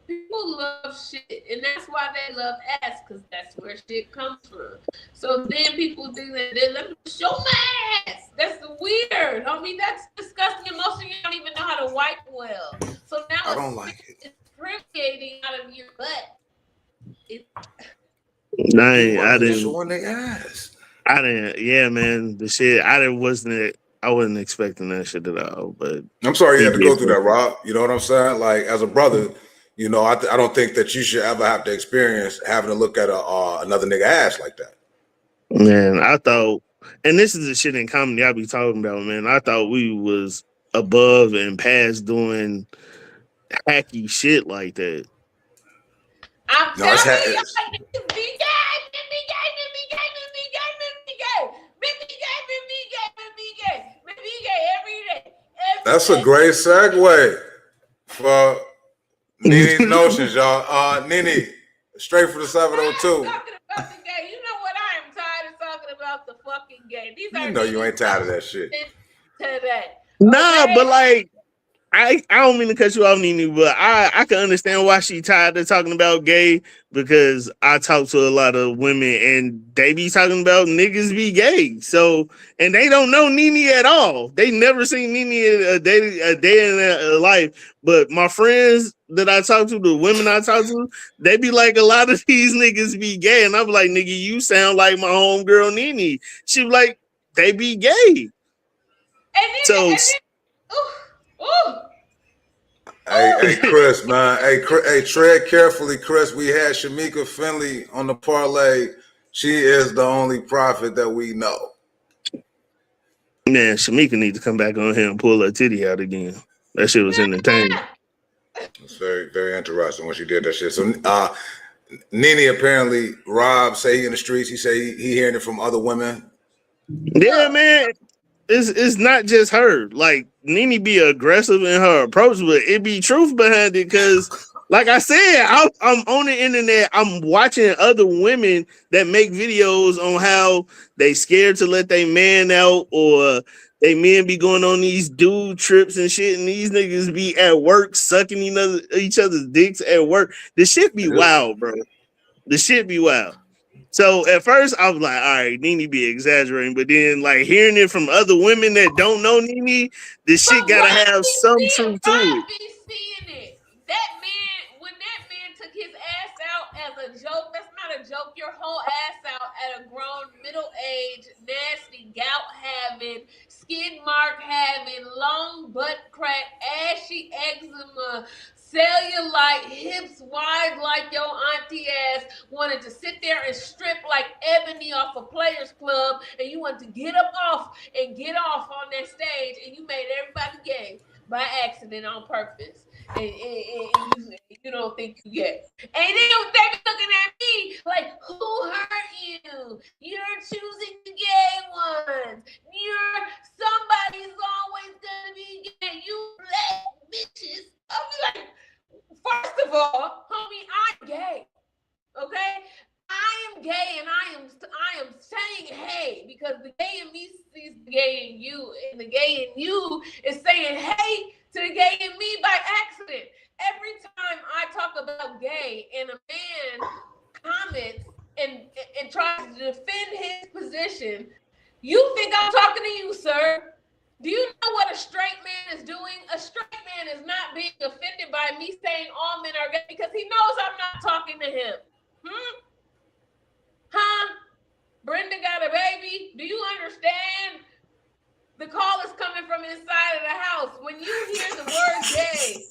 People love shit, and that's why they love ass, because that's where shit comes from. So then people think that they let me show my ass. That's weird. I mean, that's disgusting. Most of you don't even know how to wipe well. So now I don't like it. It's permeating out of your butt. I didn't. Showing their ass. I didn't. Yeah, man. The shit. I wasn't expecting that shit at all. But I'm sorry you had to go through that, Rob. You know what I'm saying? Like, as a brother, you know, I don't think that you should ever have to experience having to look at another nigga ass like that. Man, I thought, and this is the shit in comedy I be talking about, man. I thought we was above and past doing hacky shit like that. I'm No, it's telling you, be gay. Every day. That's a great segue for NiNi's notions, y'all. NiNi, straight for the 702. Talking about the gay. You know what? I am tired of talking about the fucking gay. These are You know you ain't tired of that shit. Today. Nah, Okay? but like, I don't mean to cut you off, NiNi, but I can understand why she tired of talking about gay, because I talk to a lot of women and they be talking about niggas be gay. So, and they don't know NiNi at all. They never seen NiNi a day in their life. But my friends that I talk to, the women I talk to, they be like, a lot of these niggas be gay. And I'm like, nigga, you sound like my homegirl NiNi. She be like, they be gay. Hey, Chris, man. Hey, tread carefully, Chris. We had Shamika Finley on the parlay. She is the only prophet that we know. Man, Shamika need to come back on here and pull her titty out again. That shit was entertaining. It's very, very interesting when she did that shit. So, NiNi apparently, Rob say he in the streets. He say he hearing it from other women. Yeah, man. It's not just her. Like, NiNi be aggressive in her approach, but it be truth behind it. Because, like I said, I'm on the internet. I'm watching other women that make videos on how they scared to let their man out, or they men be going on these dude trips and shit, and these niggas be at work sucking each other's dicks at work. The shit be wild, bro. The shit be wild. So at first I was like, all right, NiNi be exaggerating, but then like hearing it from other women that don't know NiNi, this shit gotta have some truth to it. Seeing it. That man, when that man took his ass out as a joke, that's not a joke. Your whole ass out at a grown, middle-aged, nasty, gout having, skid mark having, long butt crack, ashy eczema, cellulite, hips wide like your auntie ass, wanted to sit there and strip like Ebony off a Players Club, and you wanted to get up off and get off on that stage, and you made everybody gay by accident on purpose. And you don't think you get. And then they be looking at me like, who hurt you? You're choosing the gay ones. Somebody's always gonna be gay. You black bitches. I'll be like, first of all, homie, I'm gay. Okay? I am gay, and I am saying hey, because the gay in me sees the gay in you, and the gay in you is saying hey to the gay in me by accident. Every time I talk about gay and a man comments and tries to defend his position, you think I'm talking to you, sir. Do you know what a straight man is doing? A straight man is not being offended by me saying all men are gay because he knows I'm not talking to him. Brenda got a baby? Do you understand? The call is coming from inside of the house. When you hear the word gay,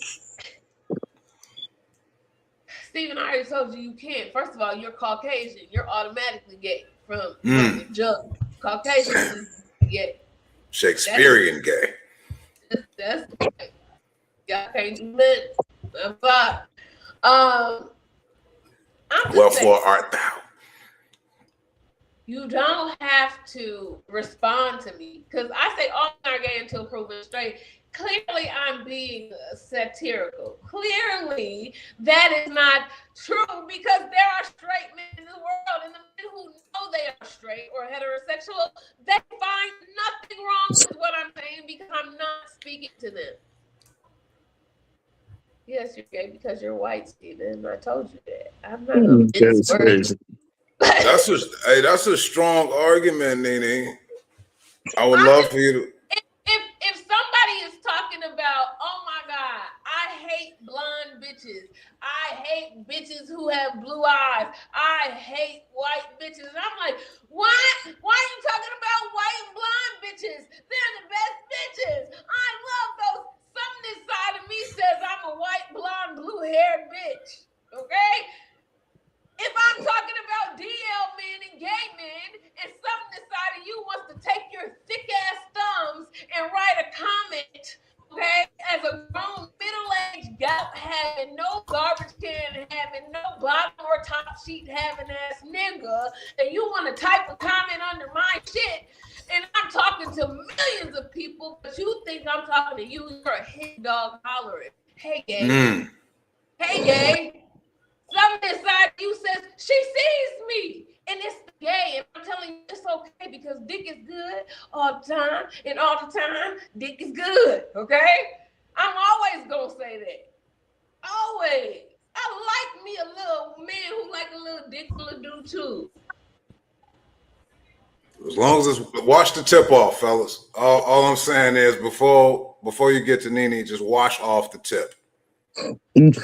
Stephen, I already told you can't. First of all, you're Caucasian. You're automatically gay. from the jump. Caucasians is gay. Shakespearean gay. That's y'all can't do that. I'm fine. I'm just Wherefore saying, art thou? you don't have to respond to me because I say all men are gay until proven straight. Clearly, I'm being satirical. Clearly, that is not true because there are straight men in the world, and the men who know they are straight or heterosexual, they find nothing wrong with what I'm saying because I'm not speaking to them. Yes, you're gay because you're white, Steven. I told you that. I'm not a Crazy. That's a strong argument, NiNi. I would love for you to. If somebody is talking about, oh my God, I hate blonde bitches. I hate bitches who have blue eyes. I hate white bitches. And I'm like, what? Why are you talking about white and blonde bitches? They're the best bitches. I love those. Something inside of me says I'm a white, blonde, blue-haired bitch. Okay? If I'm talking about DL men and gay men, and something inside of you wants to take your thick-ass thumbs and write a comment, okay, as a grown middle-aged gout having no garbage can, having no bottom or top sheet having ass nigga, and you want to type a comment under my shit, and I'm talking to millions of people, but you think I'm talking to you, you're a hit dog hollering. Hey, gay. Hey, gay. Something inside you says, she sees me. And it's gay. And I'm telling you, it's okay because dick is good all the time. And all the time, dick is good. Okay? I'm always going to say that. Always. I like me a little man who like a little dick will do too. As long as it's wash the tip off, fellas. All I'm saying is before you get to NiNi, just wash off the tip. We can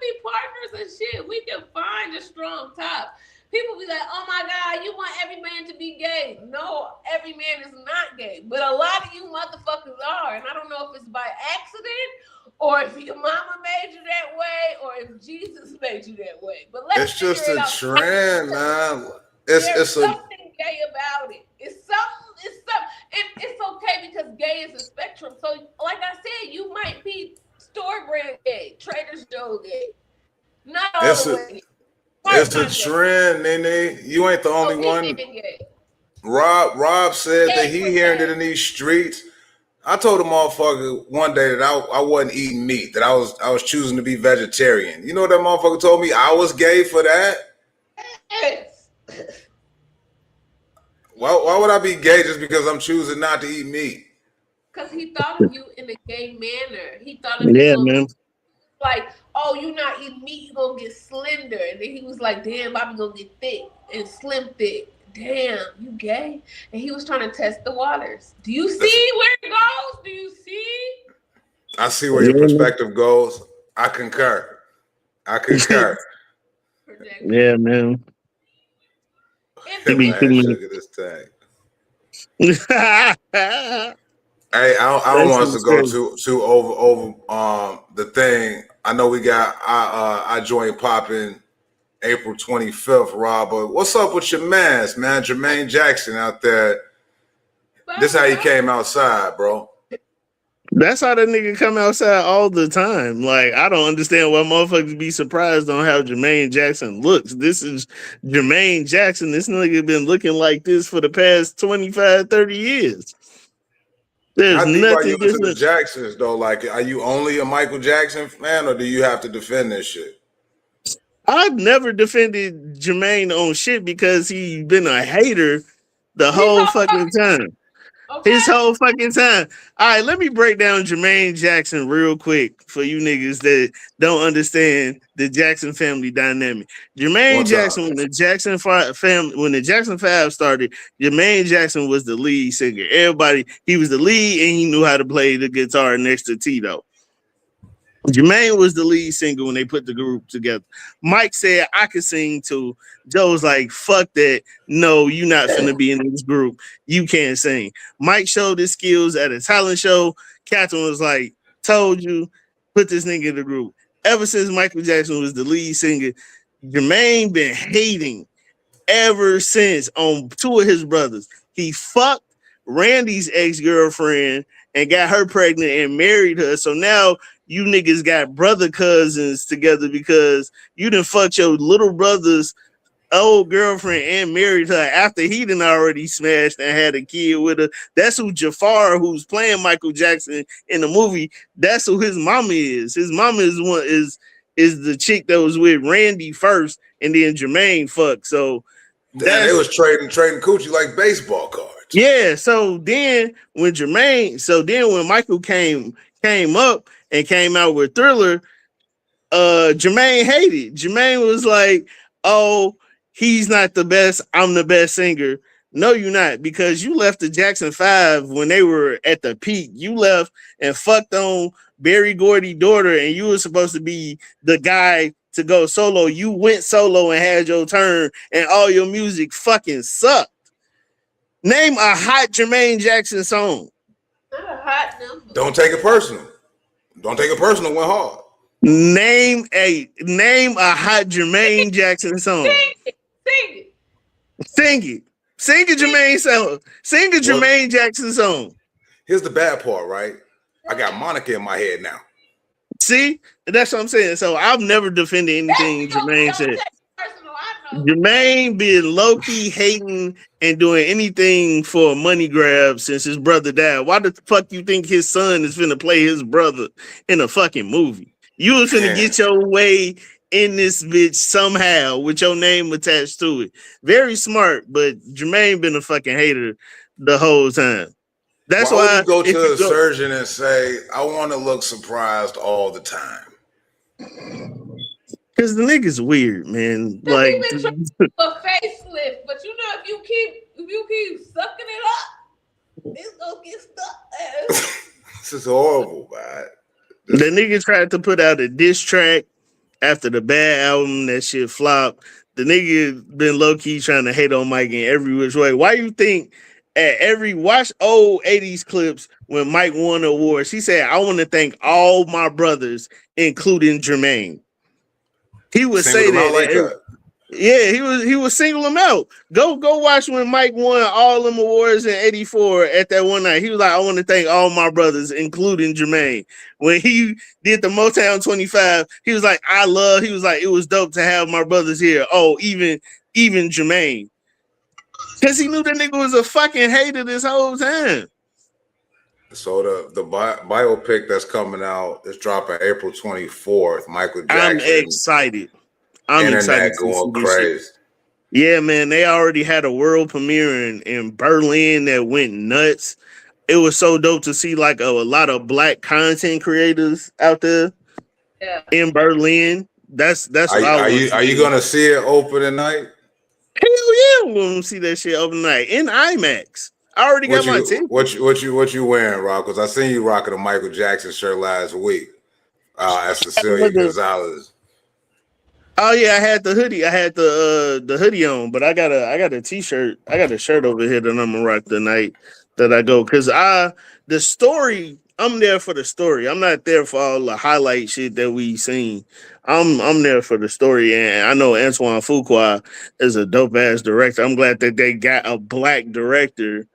be partners and shit. We can find a strong top. People be like, oh my God, you want every man to be gay. No, every man is not gay. But a lot of you motherfuckers are. And I don't know if it's by accident or if your mama made you that way or if Jesus made you that way. But let's it's just a trend, man. It's something gay about it. It's okay because gay is a spectrum. So like I said, you might be store brand gay, Trader Joe's gay. Not all the way. It's a trend, NiNi. You ain't the only one. Rob said that he hearing it in these streets. I told a motherfucker one day that I wasn't eating meat, that I was choosing to be vegetarian. You know what that motherfucker told me? I was gay for that. Yes. Why would I be gay just because I'm choosing not to eat meat? Because he thought of you in a gay manner. He thought of you man. Like, oh, you not eating meat, you gonna get slender. And then he was like, damn, Bobby gonna get thick and slim thick. Damn, you gay? And he was trying to test the waters. Do you see where it goes? Do you see? I see where your perspective goes. I concur. Yeah, man. Man, sugar this thing. Hey, I don't want us to go too over the thing. I know we got I joined popping April 25th, Rob. But what's up with your man, Jermaine Jackson out there? This how he came outside, bro. That's how that nigga come outside all the time. Like, I don't understand why motherfuckers be surprised on how Jermaine Jackson looks. This is Jermaine Jackson. This nigga been looking like this for the past 25, 30 years. There's How deep nothing are you into the different. Jacksons, though? Like, are you only a Michael Jackson fan, or do you have to defend this shit? I've never defended Jermaine on shit because he been a hater the whole fucking time. Okay. His whole fucking time. All right, let me break down Jermaine Jackson real quick for you niggas that don't understand the Jackson family dynamic. Jermaine Jackson, when the Jackson Jackson 5 started, Jermaine Jackson was the lead singer. He was the lead and he knew how to play the guitar next to Tito. Jermaine was the lead singer when they put the group together. Mike said, I could sing too. Joe was like, fuck that. No, you're not finna be in this group. You can't sing. Mike showed his skills at a talent show. Catherine was like, told you, put this nigga in the group. ever since Michael Jackson was the lead singer, Jermaine been hating ever since on two of his brothers. He fucked Randy's ex-girlfriend and got her pregnant and married her. So now you niggas got brother cousins together because you done fucked your little brother's old girlfriend and married her after he done already smashed and had a kid with her. That's who Jafar, who's playing Michael Jackson in the movie, that's who his mama is. His mama is the chick that was with Randy first, and then Jermaine fucked. So they was trading coochie like baseball cards. Yeah. So then when Michael came up and came out with Thriller, Jermaine hated. Jermaine was like, "Oh, he's not the best. I'm the best singer." No, you're not, because you left the Jackson 5 when they were at the peak. You left and fucked on Berry Gordy's daughter, and you were supposed to be the guy to go solo. You went solo and had your turn, and all your music fucking sucked. Name a hot Jermaine Jackson song. Not a hot number. Don't take it personal. Don't take it personal. Went hard. Name a hot Jermaine Jackson song. Sing it. Sing a Jermaine song. Sing a Jermaine Jackson song. Here's the bad part, right? I got Monica in my head now. See, that's what I'm saying. So I've never defended anything Jermaine said. Jermaine been low-key hating and doing anything for a money grab since his brother died. Why the fuck you think his son is finna play his brother in a fucking movie? You was finna get your way in this bitch somehow with your name attached to it. Very smart, but Jermaine been a fucking hater the whole time. That's why you go to a surgeon and say, I want to look surprised all the time. Because the nigga's weird, man. Like a facelift, but you know, if you keep sucking it up, it's gonna get stuck. This is horrible, man. The nigga tried to put out a diss track after the bad album. That shit flopped. The nigga been low key trying to hate on Mike in every which way. Why you think watch old 80s clips when Mike won awards? He said, "I want to thank all my brothers, including Jermaine." He would say that. Yeah, he would single him out. Go watch when Mike won all them awards in '84 at that one night. He was like, "I want to thank all my brothers, including Jermaine." When he did the Motown 25, he was like, he was like, "It was dope to have my brothers here." Oh, even Jermaine. Because he knew that nigga was a fucking hater this whole time. So the biopic that's coming out is dropping April 24th. Michael Jackson. I'm excited. I'm excited. Going crazy. Yeah, man. They already had a world premiere in Berlin that went nuts. It was so dope to see like a lot of black content creators out there in Berlin. That's what I was. Are you gonna see it open tonight? Hell yeah, I'm gonna see that shit open night in IMAX. I already got my ticket. What you wearing, Rock? Because I seen you rocking a Michael Jackson shirt last week. As Cecilia Gonzalez. Oh yeah, I had the hoodie. I had the hoodie on, but I got a t-shirt. I got a shirt over here that I'm gonna rock the night that I go. Cause the story, I'm there for the story. I'm not there for all the highlight shit that we seen. I'm there for the story, and I know Antoine Fuqua is a dope ass director. I'm glad that they got a black director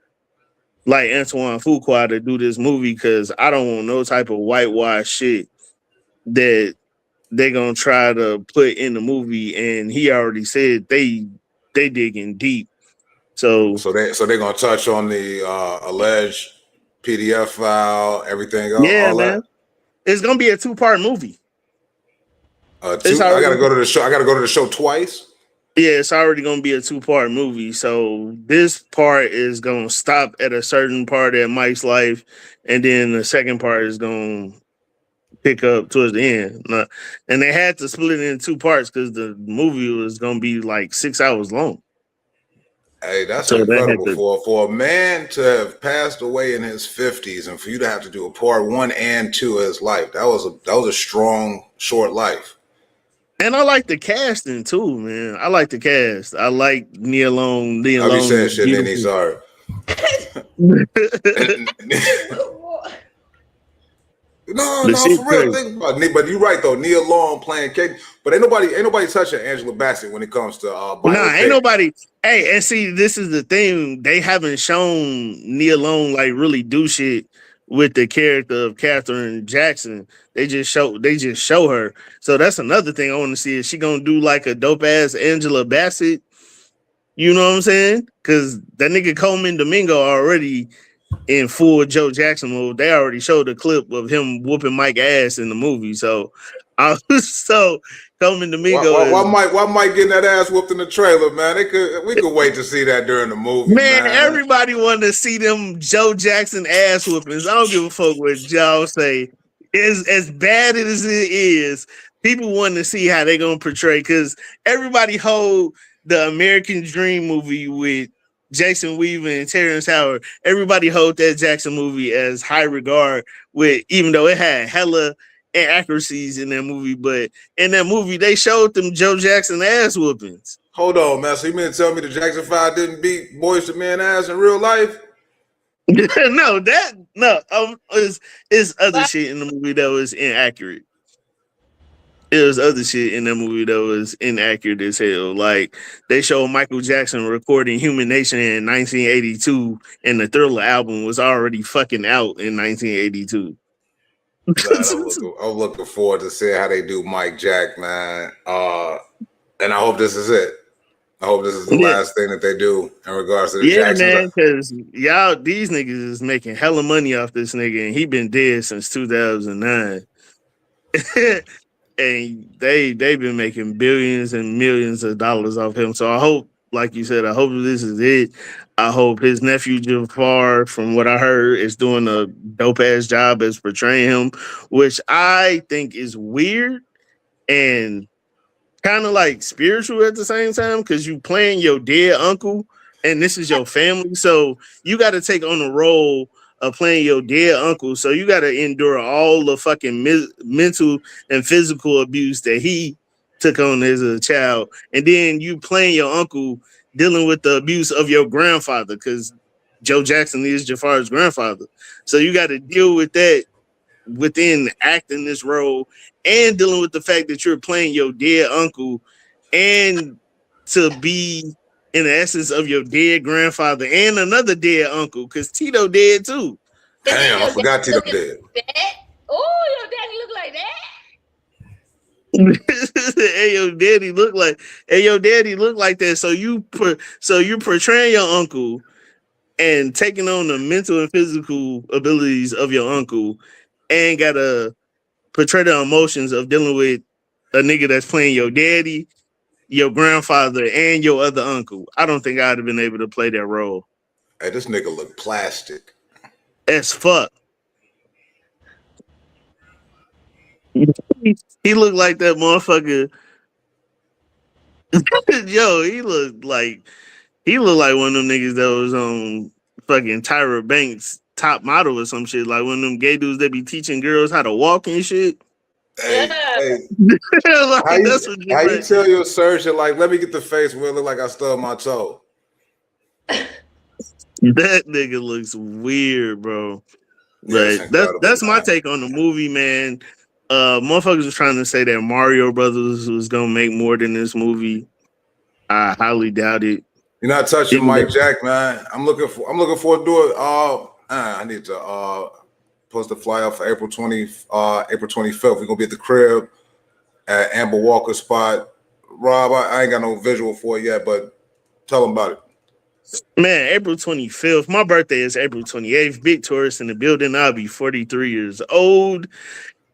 like Antoine Fuqua to do this movie, because I don't want no type of whitewash shit that they're gonna try to put in the movie. And he already said they digging deep. So they're gonna touch on the alleged PDF file, everything else. Yeah, man. It's gonna be a 2-part movie. I gotta go to the show. I gotta go to the show twice. Yeah, it's already gonna be a 2-part movie. So this part is gonna stop at a certain part of Mike's life, and then the second part is gonna pick up towards the end. And they had to split it in 2 parts because the movie was gonna be like 6 hours long. Hey, that's incredible for a man to have passed away in his 50s, and for you to have to do a part 1 and 2 of his life. That was a strong, short life. And I like the casting too, man. I like the cast. I like Nia Long. I'll be saying shit, NiNi, sorry. No, The shit for real. crazy. Think about it. But you're right though. Nia Long playing cake, but ain't nobody touching Angela Bassett when it comes to Nah, biopic. ain't nobody. Hey, and see, this is the thing. They haven't shown Nia Long like really do shit with the character of Katherine Jackson. They just show her. So that's another thing I want to see. Is she gonna do like a dope ass Angela Bassett? You know what I'm saying? Because that nigga Coleman Domingo already in full Joe Jackson mode. They already showed a clip of him whooping Mike ass in the movie. So, so Coleman Domingo is. Why Mike getting that ass whooped in the trailer, man? We could wait to see that during the movie, Man, man. everybody wanted to see them Joe Jackson ass whoopings. I don't give a fuck what y'all say. As bad as it is, people want to see how they're gonna portray because everybody hold the American Dream movie with Jason Weaver and Terrence Howard. Everybody hold that Jackson movie as high regard with even though it had hella inaccuracies in that movie, but in that movie they showed them Joe Jackson ass whoopings. Hold on, man. So you mean to tell me the Jackson 5 didn't beat Boyz II Men ass in real life? No, it's other shit in the movie that was inaccurate. It was other shit in the movie that was inaccurate as hell. Like they showed Michael Jackson recording Human Nature in 1982, and the Thriller album was already fucking out in 1982. Man, I'm looking forward to seeing how they do Mike Jack, man. And I hope this is it. I hope this is the last thing that they do in regards to the Jacksons. Man, because these niggas is making hella money off this nigga, and he been dead since 2009. And they've been making billions and millions of dollars off him. So I hope, like you said, I hope this is it. I hope his nephew Jafar, from what I heard, is doing a dope ass job as portraying him, which I think is weird and kind of like spiritual at the same time because you playing your dead uncle and this is your family. So you got to take on the role of playing your dead uncle. So you got to endure all the fucking mental and physical abuse that he took on as a child. And then you playing your uncle dealing with the abuse of your grandfather because Joe Jackson is Jafar's grandfather. So you got to deal with that within acting this role and dealing with the fact that you're playing your dead uncle and to be in the essence of your dead grandfather and another dead uncle because Tito dead too. Damn, I forgot Tito dead. Oh, your daddy look like that. Hey, your daddy look like that. So you portraying your uncle and taking on the mental and physical abilities of your uncle and gotta portray the emotions of dealing with a nigga that's playing your daddy, your grandfather, and your other uncle. I don't think I'd have been able to play that role. Hey, this nigga look plastic. As fuck. He looked like that motherfucker. Yo, he looked like one of them niggas that was on fucking Tyra Banks' Top Model or some shit. Like one of them gay dudes that be teaching girls how to walk and shit. Hey, Like, how you tell your surgeon, like, let me get the face where it look like I stubbed my toe? That nigga looks weird, bro. But that's my take on the movie, man. Motherfuckers was trying to say that Mario Brothers was gonna make more than this movie. I highly doubt it. You're not touching Mike Jack, man. I'm looking forward to do it. I need to post the flyer for April 25th. We're gonna be at the crib at Amber Walker's spot. Rob, I ain't got no visual for it yet, but tell them about it. Man, April 25th. My birthday is April 28th. Big tourist in the building. I'll be 43 years old.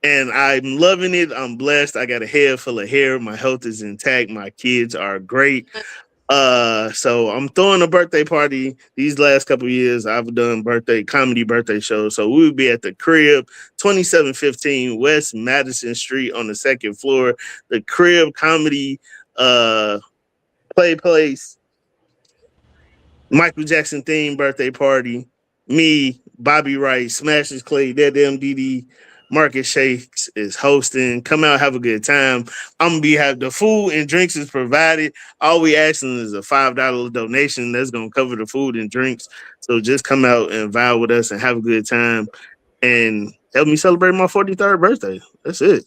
And I'm loving it. I'm blessed. I got a head full of hair. My health is intact. My kids are great. So I'm throwing a birthday party. These last couple of years, I've done comedy birthday shows. So we'll be at the crib, 2715 West Madison Street on the second floor. The Crib Comedy Play Place. Michael Jackson themed birthday party. Me, Bobby Wright, Smashes Clay, Dead MDD, Marcus Shakes is hosting. Come out, have a good time. I'm gonna have the food and drinks is provided. All we asking is a $5 donation that's gonna cover the food and drinks. So just come out and vibe with us and have a good time. And help me celebrate my 43rd birthday. That's it.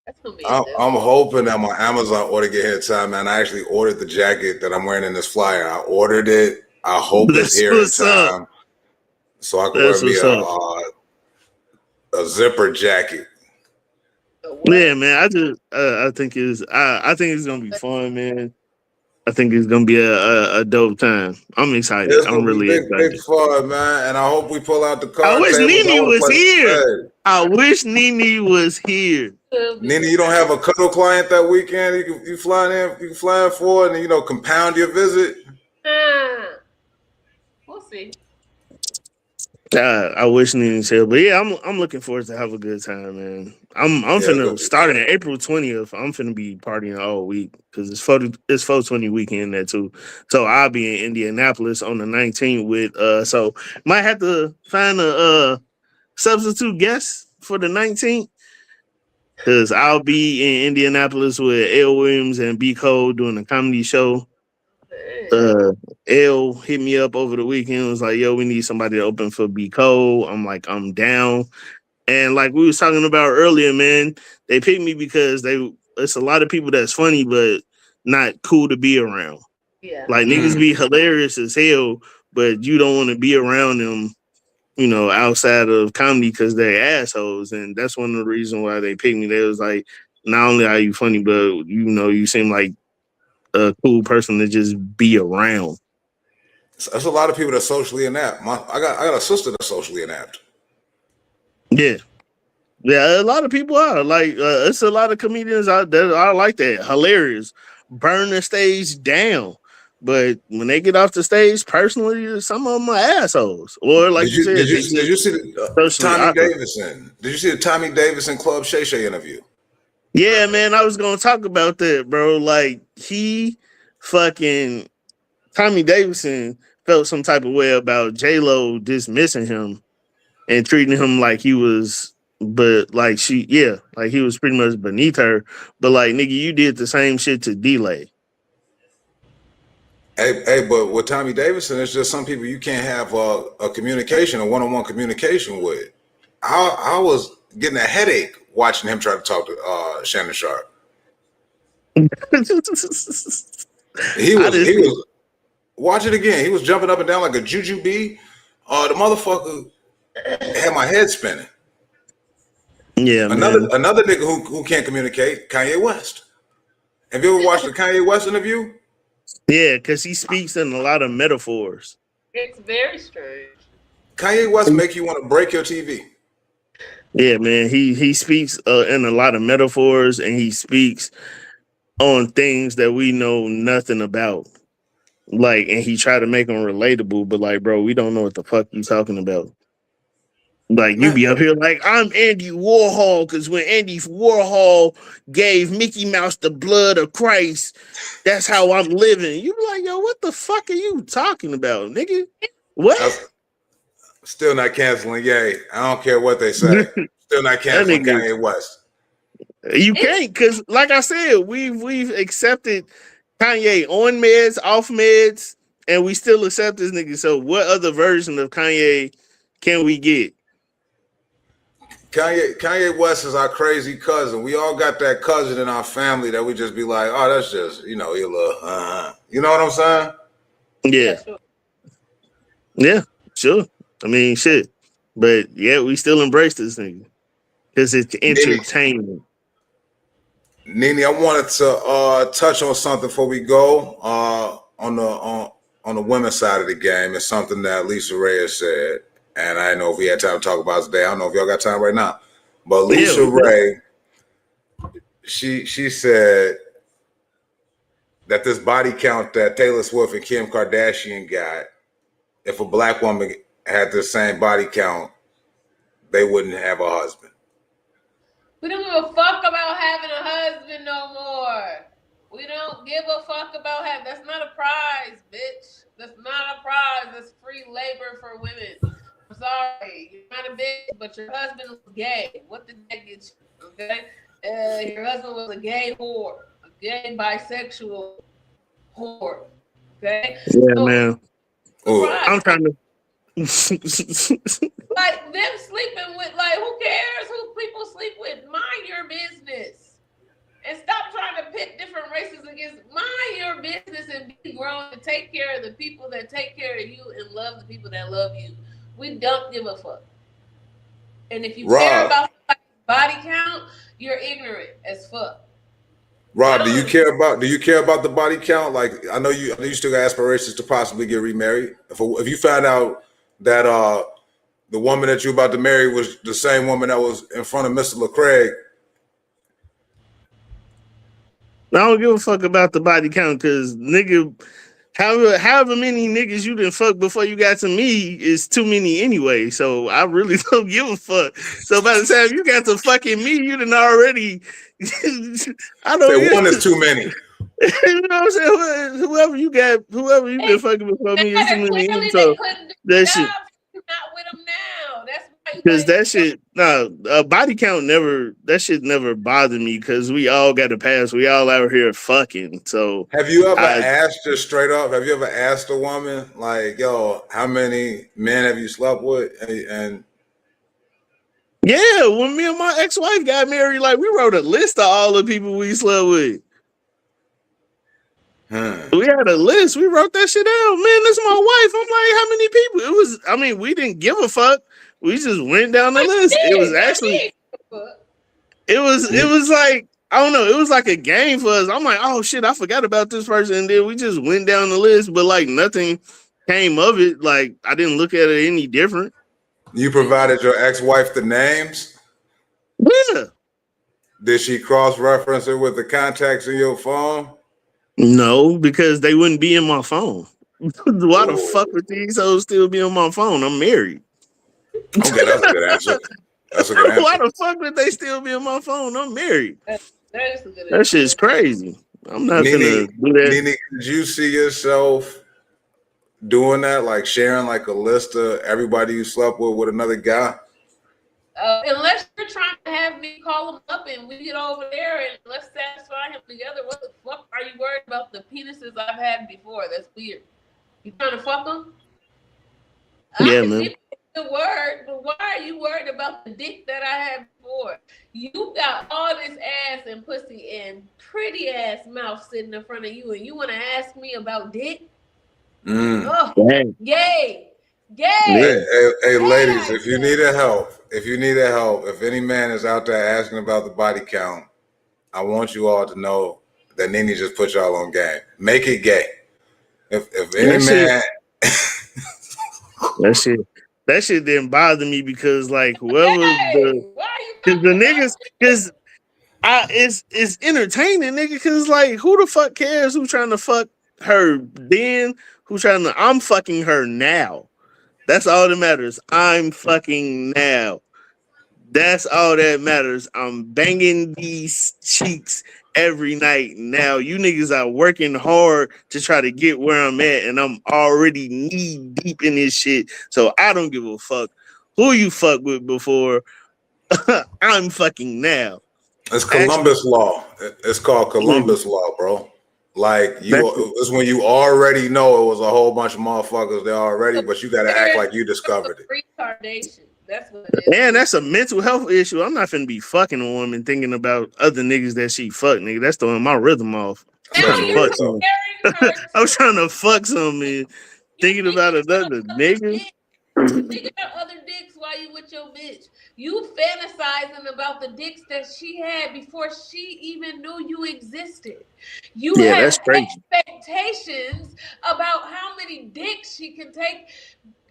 That's gonna be. I'm hoping that my Amazon order get here in time, man. I actually ordered the jacket that I'm wearing in this flyer. I ordered it. I hope it's That's here in what's up. time, so I can That's wear me what's a zipper jacket. Yeah, man. I think it's gonna be fun, man. I think it's gonna be a dope time. I'm excited. It's I'm gonna be really big excited. fun, man. And I hope we pull out the card I wish tables. NiNi was here. Hey, I wish NiNi was here. NiNi, you don't have a cuddle client that weekend. You fly in. You can fly in for it, and compound your visit. We'll see. I wish NiNi was here, but yeah, I'm looking forward to have a good time, man. I'm finna starting April 20th. I'm finna be partying all week because it's 420 weekend there too. So I'll be in Indianapolis on the 19th with so might have to find a substitute guest for the 19th because I'll be in Indianapolis with L Williams and B Cole doing a comedy show. L hit me up over the weekend, was like, yo, we need somebody to open for B Cole. I'm like, I'm down. And like we was talking about earlier, man, they picked me because it's a lot of people that's funny but not cool to be around. Yeah. Like niggas be hilarious as hell, but you don't want to be around them, outside of comedy because they're assholes. And that's one of the reasons why they picked me. They was like, not only are you funny, but you seem like a cool person to just be around. There's a lot of people that's socially inept. I got a sister that's socially inept. Yeah, a lot of people are like. It's a lot of comedians out there that are like that. Hilarious, burn the stage down, but when they get off the stage, personally, some of them are assholes. Or like you said, did you see the Tommy Davidson? Did you see the Tommy Davidson Club Shay Shay interview? Yeah, man, I was gonna talk about that, bro. Like Tommy Davidson felt some type of way about J-Lo dismissing him and treating him like he was, like he was pretty much beneath her. But like, nigga, you did the same shit to D-Lay. Hey, but with Tommy Davidson, it's just some people you can't have a communication, a one-on-one communication with. I was getting a headache watching him try to talk to Shannon Sharp. He was watch it again. He was jumping up and down like a juju bee. The motherfucker had my head spinning. Yeah, another nigga who can't communicate, Kanye West. Have you ever watched the Kanye West interview? Yeah, because he speaks in a lot of metaphors. It's very strange. Kanye West make you want to break your TV. Yeah, man. He speaks in a lot of metaphors, and he speaks on things that we know nothing about. Like, and he tried to make them relatable, but like, bro, we don't know what the fuck you talking about. Like, you be up here like, I'm Andy Warhol, because when Andy Warhol gave Mickey Mouse the blood of Christ, that's how I'm living. You be like, yo, what the fuck are you talking about, nigga? What? Still not canceling Ye. I don't care what they say. Still not canceling Kanye West. You can't, because like I said, we've accepted Kanye on meds, off meds, and we still accept this nigga. So what other version of Kanye can we get? Kanye West is our crazy cousin. We all got that cousin in our family that we just be like, oh, that's just, you know what I'm saying? Yeah, sure. I mean, shit. But yeah, we still embrace this nigga because it's entertainment. NiNi, I wanted to touch on something before we go on the women's side of the game. It's something that Lisa Reyes said, and I didn't know if we had time to talk about it today. I don't know if y'all got time right now, but Lisa Ray, she said that this body count that Taylor Swift and Kim Kardashian got, if a black woman had the same body count, they wouldn't have a husband. We don't give a fuck about having a husband no more. We don't give a fuck about having. That's not a prize, bitch. That's not a prize. That's free labor for women. I'm sorry. You're not a bitch, but your husband was gay. What did that get you? Okay? Your husband was a gay whore. A gay bisexual whore. Okay? Yeah, man. Ooh. I'm trying to Like them sleeping with, like, who cares who people sleep with? Mind your business. And stop trying to pit different races against. Mind your business and be grown and take care of the people that take care of you and love the people that love you. We don't give a fuck. And if you care about body count, you're ignorant as fuck. Rob, do you care about the body count? Like, I know you still got aspirations to possibly get remarried. If you found out that the woman that you're about to marry was the same woman that was in front of Mr. LeCraig. I don't give a fuck about the body count because nigga, however many niggas you done fuck before you got to me is too many anyway. So I really don't give a fuck. So by the time you got to fucking me, you done already. I don't. Say one is too many. You know what I'm saying? Whoever you been fucking before me is too many. So that shit. Not with them now. That's because that shit. Body count never. That shit never bothered me because we all got a pass. We all out here fucking. So have you ever asked her straight up? Have you ever asked a woman like, "Yo, how many men have you slept with?" And yeah, when me and my ex-wife got married, like we wrote a list of all the people we slept with. We had a list. We wrote that shit out. Man, this is my wife. I'm like, how many people? It was. I mean, we didn't give a fuck. We just went down the list. It was actually. It was like I don't know. It was like a game for us. I'm like, oh shit, I forgot about this person, and then we just went down the list, but like nothing came of it. Like I didn't look at it any different. You provided your ex-wife the names? Yeah. Did she cross-reference it with the contacts in your phone? No, because they wouldn't be in my phone. Why the fuck would these hoes still be on my phone? I'm married. Okay, that's a good answer. That's a good answer. Why the fuck would they still be on my phone? I'm married. That is a good answer. That shit's crazy. I'm not gonna do that. NiNi, did you see yourself doing that? Like sharing like a list of everybody you slept with another guy? Unless you're trying to have me call him up and we get over there and let's satisfy him together. What the fuck are you worried about the penises I've had before? That's weird. You trying to fuck them? Yeah, man. The word, but why are you worried about the dick that I had before? You got all this ass and pussy and pretty ass mouth sitting in front of you, and you want to ask me about dick? Oh, yay! Hey, ladies, if you need help, if any man is out there asking about the body count, I want you all to know that NiNi just put y'all on game. Make it gay. If any man, that shit didn't bother me because like whoever the niggas because it's entertaining, nigga. Because like who the fuck cares who trying to fuck her then? I'm fucking her now. That's all that matters. I'm fucking now. That's all that matters. I'm banging these cheeks every night now. You niggas are working hard to try to get where I'm at, and I'm already knee deep in this shit. So I don't give a fuck who you fuck with before. I'm fucking now. It's Columbus law. It's called Columbus law, bro. Like it's when you already know it was a whole bunch of motherfuckers there already, but you gotta act like you discovered it. Retardation. That's what it is. Man, that's a mental health issue. I'm not finna be fucking a woman thinking about other niggas that she fuck, nigga. That's throwing my rhythm off. I'm trying to fuck something, thinking about another nigga. Thinking about other dicks while you with your bitch. You fantasizing about the dicks that she had before she even knew you existed. You have expectations about how many dicks she can take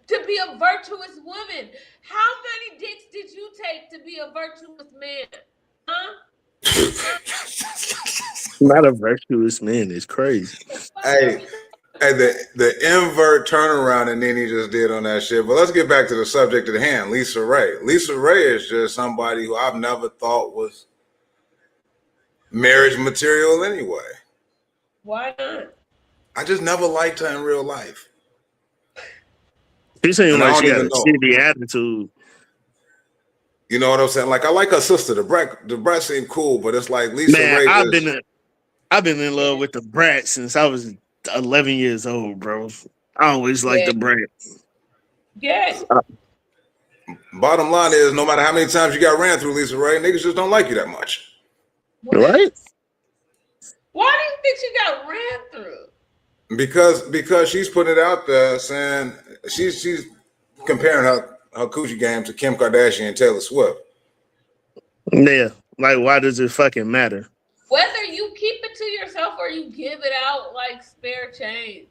to be a virtuous woman. How many dicks did you take to be a virtuous man? Huh? Not a virtuous man. It's crazy. Hey, the invert turnaround that NiNi just did on that shit. But let's get back to the subject at hand. Lisa Ray. Lisa Ray is just somebody who I've never thought was marriage material anyway. Why not? I just never liked her in real life. She seems like she got a shitty attitude. You know what I'm saying? Like I like her sister. The brat seemed cool, but it's like Lisa Ray. I've been in love with the brat since I was 11 years old, bro. I always liked the brat. Yes. Bottom line is, no matter how many times you got ran through, Lisa Ray, niggas just don't like you that much. Right? Why do you think she got ran through? Because she's putting it out there saying she's comparing her coochie game to Kim Kardashian and Taylor Swift. Yeah. Like, why does it fucking matter? Whether you keep it to yourself or you give it out like spare change,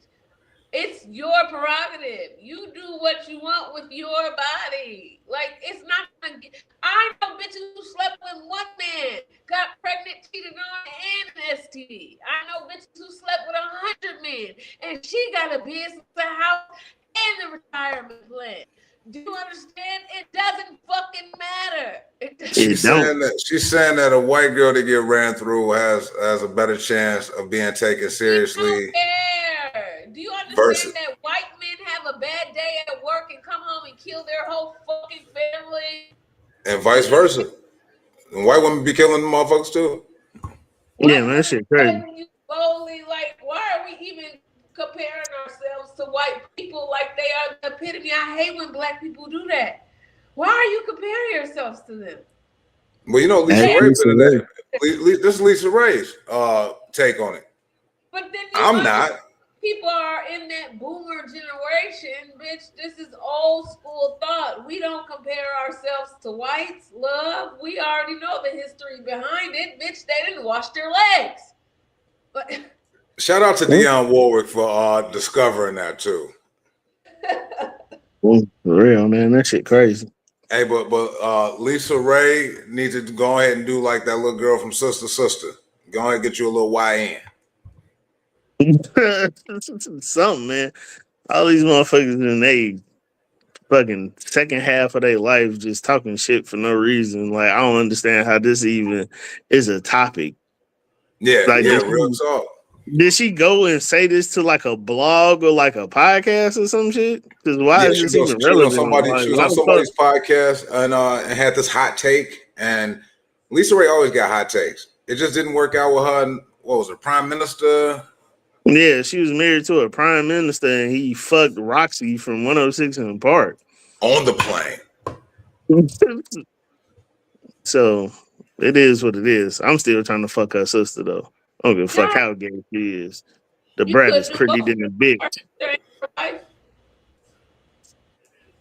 it's your prerogative. You do what you want with your body. Like, it's not gonna get, I know bitches who slept with one man, got pregnant, cheated on, and an STD. I know bitches who slept with 100 men, and she got a business, a house, and a retirement plan. Do you understand? It doesn't fucking matter. She's saying that a white girl that get ran through has a better chance of being taken seriously. I don't care. Do you understand that white men have a bad day at work and come home and kill their whole fucking family? And vice versa. And white women be killing them motherfuckers too. Yeah, man, that shit crazy. You boldly, like, why are we even comparing ourselves to white people like they are the epitome? I hate when black people do that. Why are you comparing yourselves to them? Well, you know, Lisa Ray. This is Lisa Ray's take on it. But then I'm not. People are in that boomer generation, bitch. This is old school thought. We don't compare ourselves to whites, love. We already know the history behind it, bitch. They didn't wash their legs. But shout out to Dionne Warwick for discovering that too. For real, man, that shit crazy. Hey, but Lisa Ray needs to go ahead and do like that little girl from Sister. Go ahead and get you a little YN. Something, man. All these motherfuckers in they fucking second half of their life just talking shit for no reason. Like, I don't understand how this even is a topic. Yeah, like, real talk. Did she go and say this to like a blog or like a podcast or some shit? Because why is this even relevant? She was on somebody's podcast and had this hot take. And Lisa Ray always got hot takes. It just didn't work out with her. And, what was it, Prime Minister? Yeah, she was married to a prime minister and he fucked Roxy from 106 in Park. On the plane. So it is what it is. I'm still trying to fuck her sister though. I don't give a fuck how gay she is. The brat is pretty than a bitch.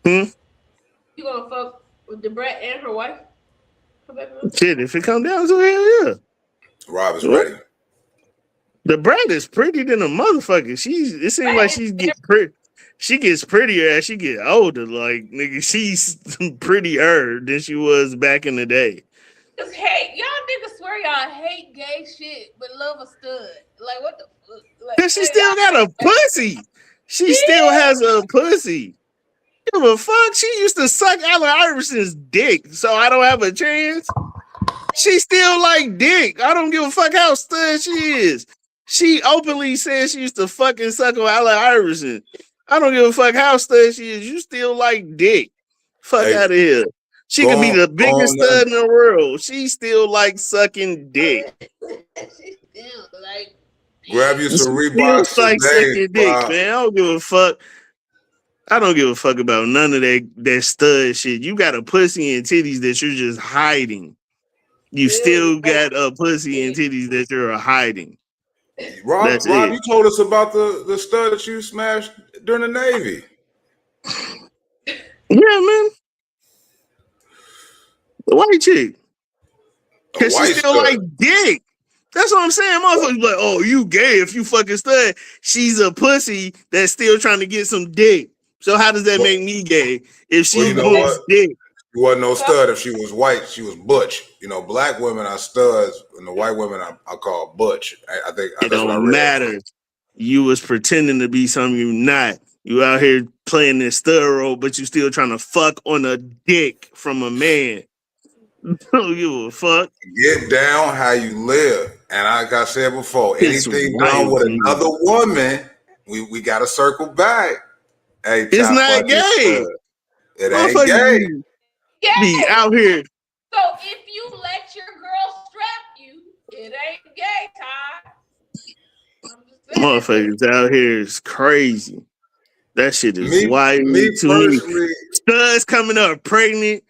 You gonna fuck with the brat and her wife? Shit, if it come down to it, hell yeah. Rob is ready. The brat is pretty than a motherfucker. It seems like she gets prettier as she get older. Like, nigga, she's prettier than she was back in the day. Cause hey, y'all niggas swear y'all hate gay shit, but love a stud. Like, what the fuck? Like, cause she still got a pussy. She still has a pussy. Give a fuck. She used to suck Allen Iverson's dick, so I don't have a chance. She still like dick. I don't give a fuck how stud she is. She openly said she used to fucking suck on Allen Iverson. I don't give a fuck how stud she is. You still like dick. Fuck out of here. She could be the biggest stud in the world. She still like sucking dick. She still like. Grab you some Reeboks like today, sucking dick, man. I don't give a fuck. I don't give a fuck about none of that stud shit. You got a pussy and titties that you're just hiding. You still got a pussy and titties that you're hiding. Rob, you told us about the stud that you smashed during the Navy. Yeah, man. The white chick. Because she still like dick. That's what I'm saying. Motherfuckers like, oh, you gay if you fucking stud. She's a pussy that's still trying to get some dick. So how does that make me gay if she wants dick? She wasn't no stud if she was white. She was butch. You know, black women are studs, and the white women I call butch. I think it don't matter. You was pretending to be something you're not. You out here playing this stud role, but you still trying to fuck on a dick from a man. Don't give a fuck. Get down how you live, and like I said before, anything done with another woman, we got to circle back. Hey, it's not gay. It ain't gay. Be out here. So if you let your girl strap you, it ain't gay, Todd. Motherfuckers out here is crazy. That shit is Me wild to me. personally, Studs coming up pregnant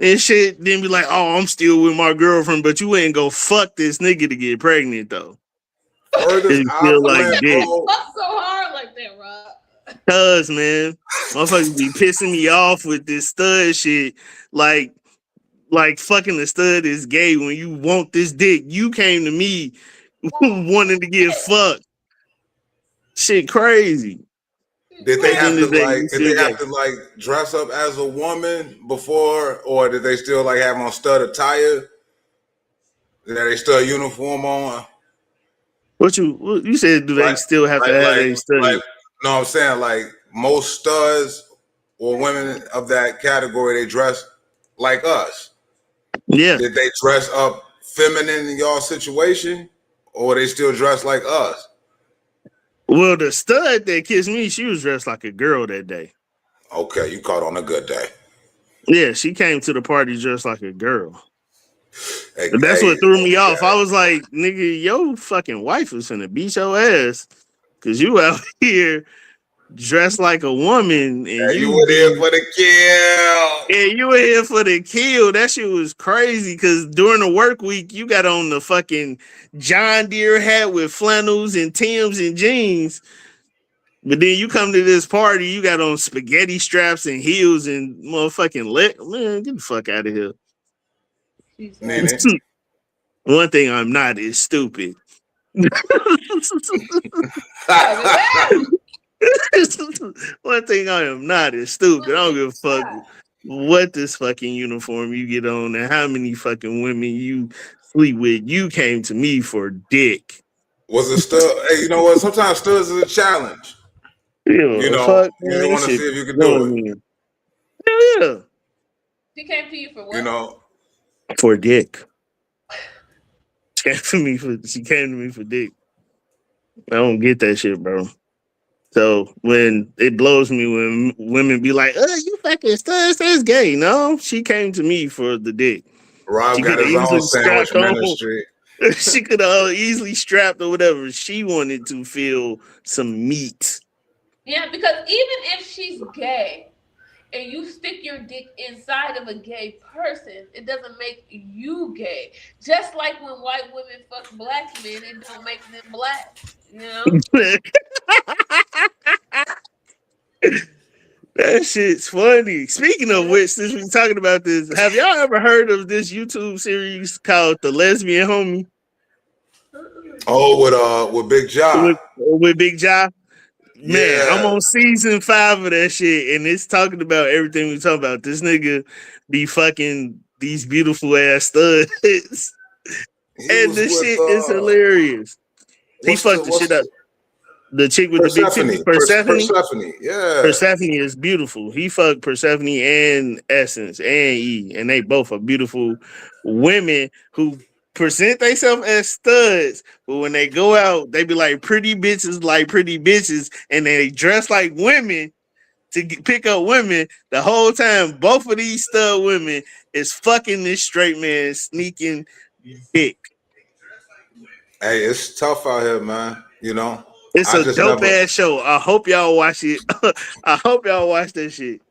and shit, then be like, oh, I'm still with my girlfriend, but you ain't go fuck this nigga to get pregnant though. furthest It I feel like went, dick. bro. Fuck so hard like that, Rob. Cuz, man, motherfuckers be pissing me off with this stud shit. Like fucking the stud is gay when you want this dick. You came to me wanting to get fucked. Shit crazy. Did they have to You still gay. dress up as a woman before, or did they still like have on stud attire? Did they still a uniform on? What you said? Do they still have to have a stud? No, I'm saying like most studs or women of that category, they dress like us. Yeah. Did they dress up feminine in y'all situation, or they still dress like us? Well, the stud that kissed me, she was dressed like a girl that day. Okay, you caught on a good day. Yeah, she came to the party dressed like a girl. Hey, That's what threw me off. I was like, nigga, your fucking wife was finna beat your ass because you out here dressed like a woman and you were there for the kill. Yeah, you were here for the kill. That shit was crazy because during the work week, you got on the fucking John Deere hat with flannels and Timbs and jeans. But then you come to this party, you got on spaghetti straps and heels and motherfucking leg. Man, get the fuck out of here. NiNi. One thing I'm not is stupid. One thing I am not is stupid. I don't give a fuck what this fucking uniform you get on and how many fucking women you sleep with. You came to me for dick. Was it stud? Hey, you know what? Sometimes studs is a challenge. You know, fuck, you want to see if you can do it. Yeah. She came to you for what? You know, for dick. She came to me for dick. I don't get that shit, bro. So when it blows me when women be like, "Oh, you fucking studs, that's gay." No, she came to me for the dick. Rob She got his own sandwich ministry. She could have easily strapped or whatever. She wanted to feel some meat. Yeah, because even if she's gay and you stick your dick inside of a gay person, it doesn't make you gay. Just like when white women fuck black men, it don't make them black. You know? That shit's funny. Speaking of which, since we're talking about this, have y'all ever heard of this YouTube series called The Lesbian Homie? Oh, with Big Ja. With Big Ja? Man, yeah. I'm on season 5 of that shit, and it's talking about everything we talk about. This nigga be fucking these beautiful ass studs. And the shit is hilarious. He fucked the shit up. The chick with the big titties, Persephone. Yeah. Persephone is beautiful. He fucked Persephone and Essence and E, and they both are beautiful women who present themselves as studs, but when they go out, they be like pretty bitches, and they dress like women to pick up women. The whole time, both of these stud women is fucking this straight man sneaking dick. Hey, it's tough out here, man. You know, it's a dope ass show. I hope y'all watch it. I hope y'all watch that shit.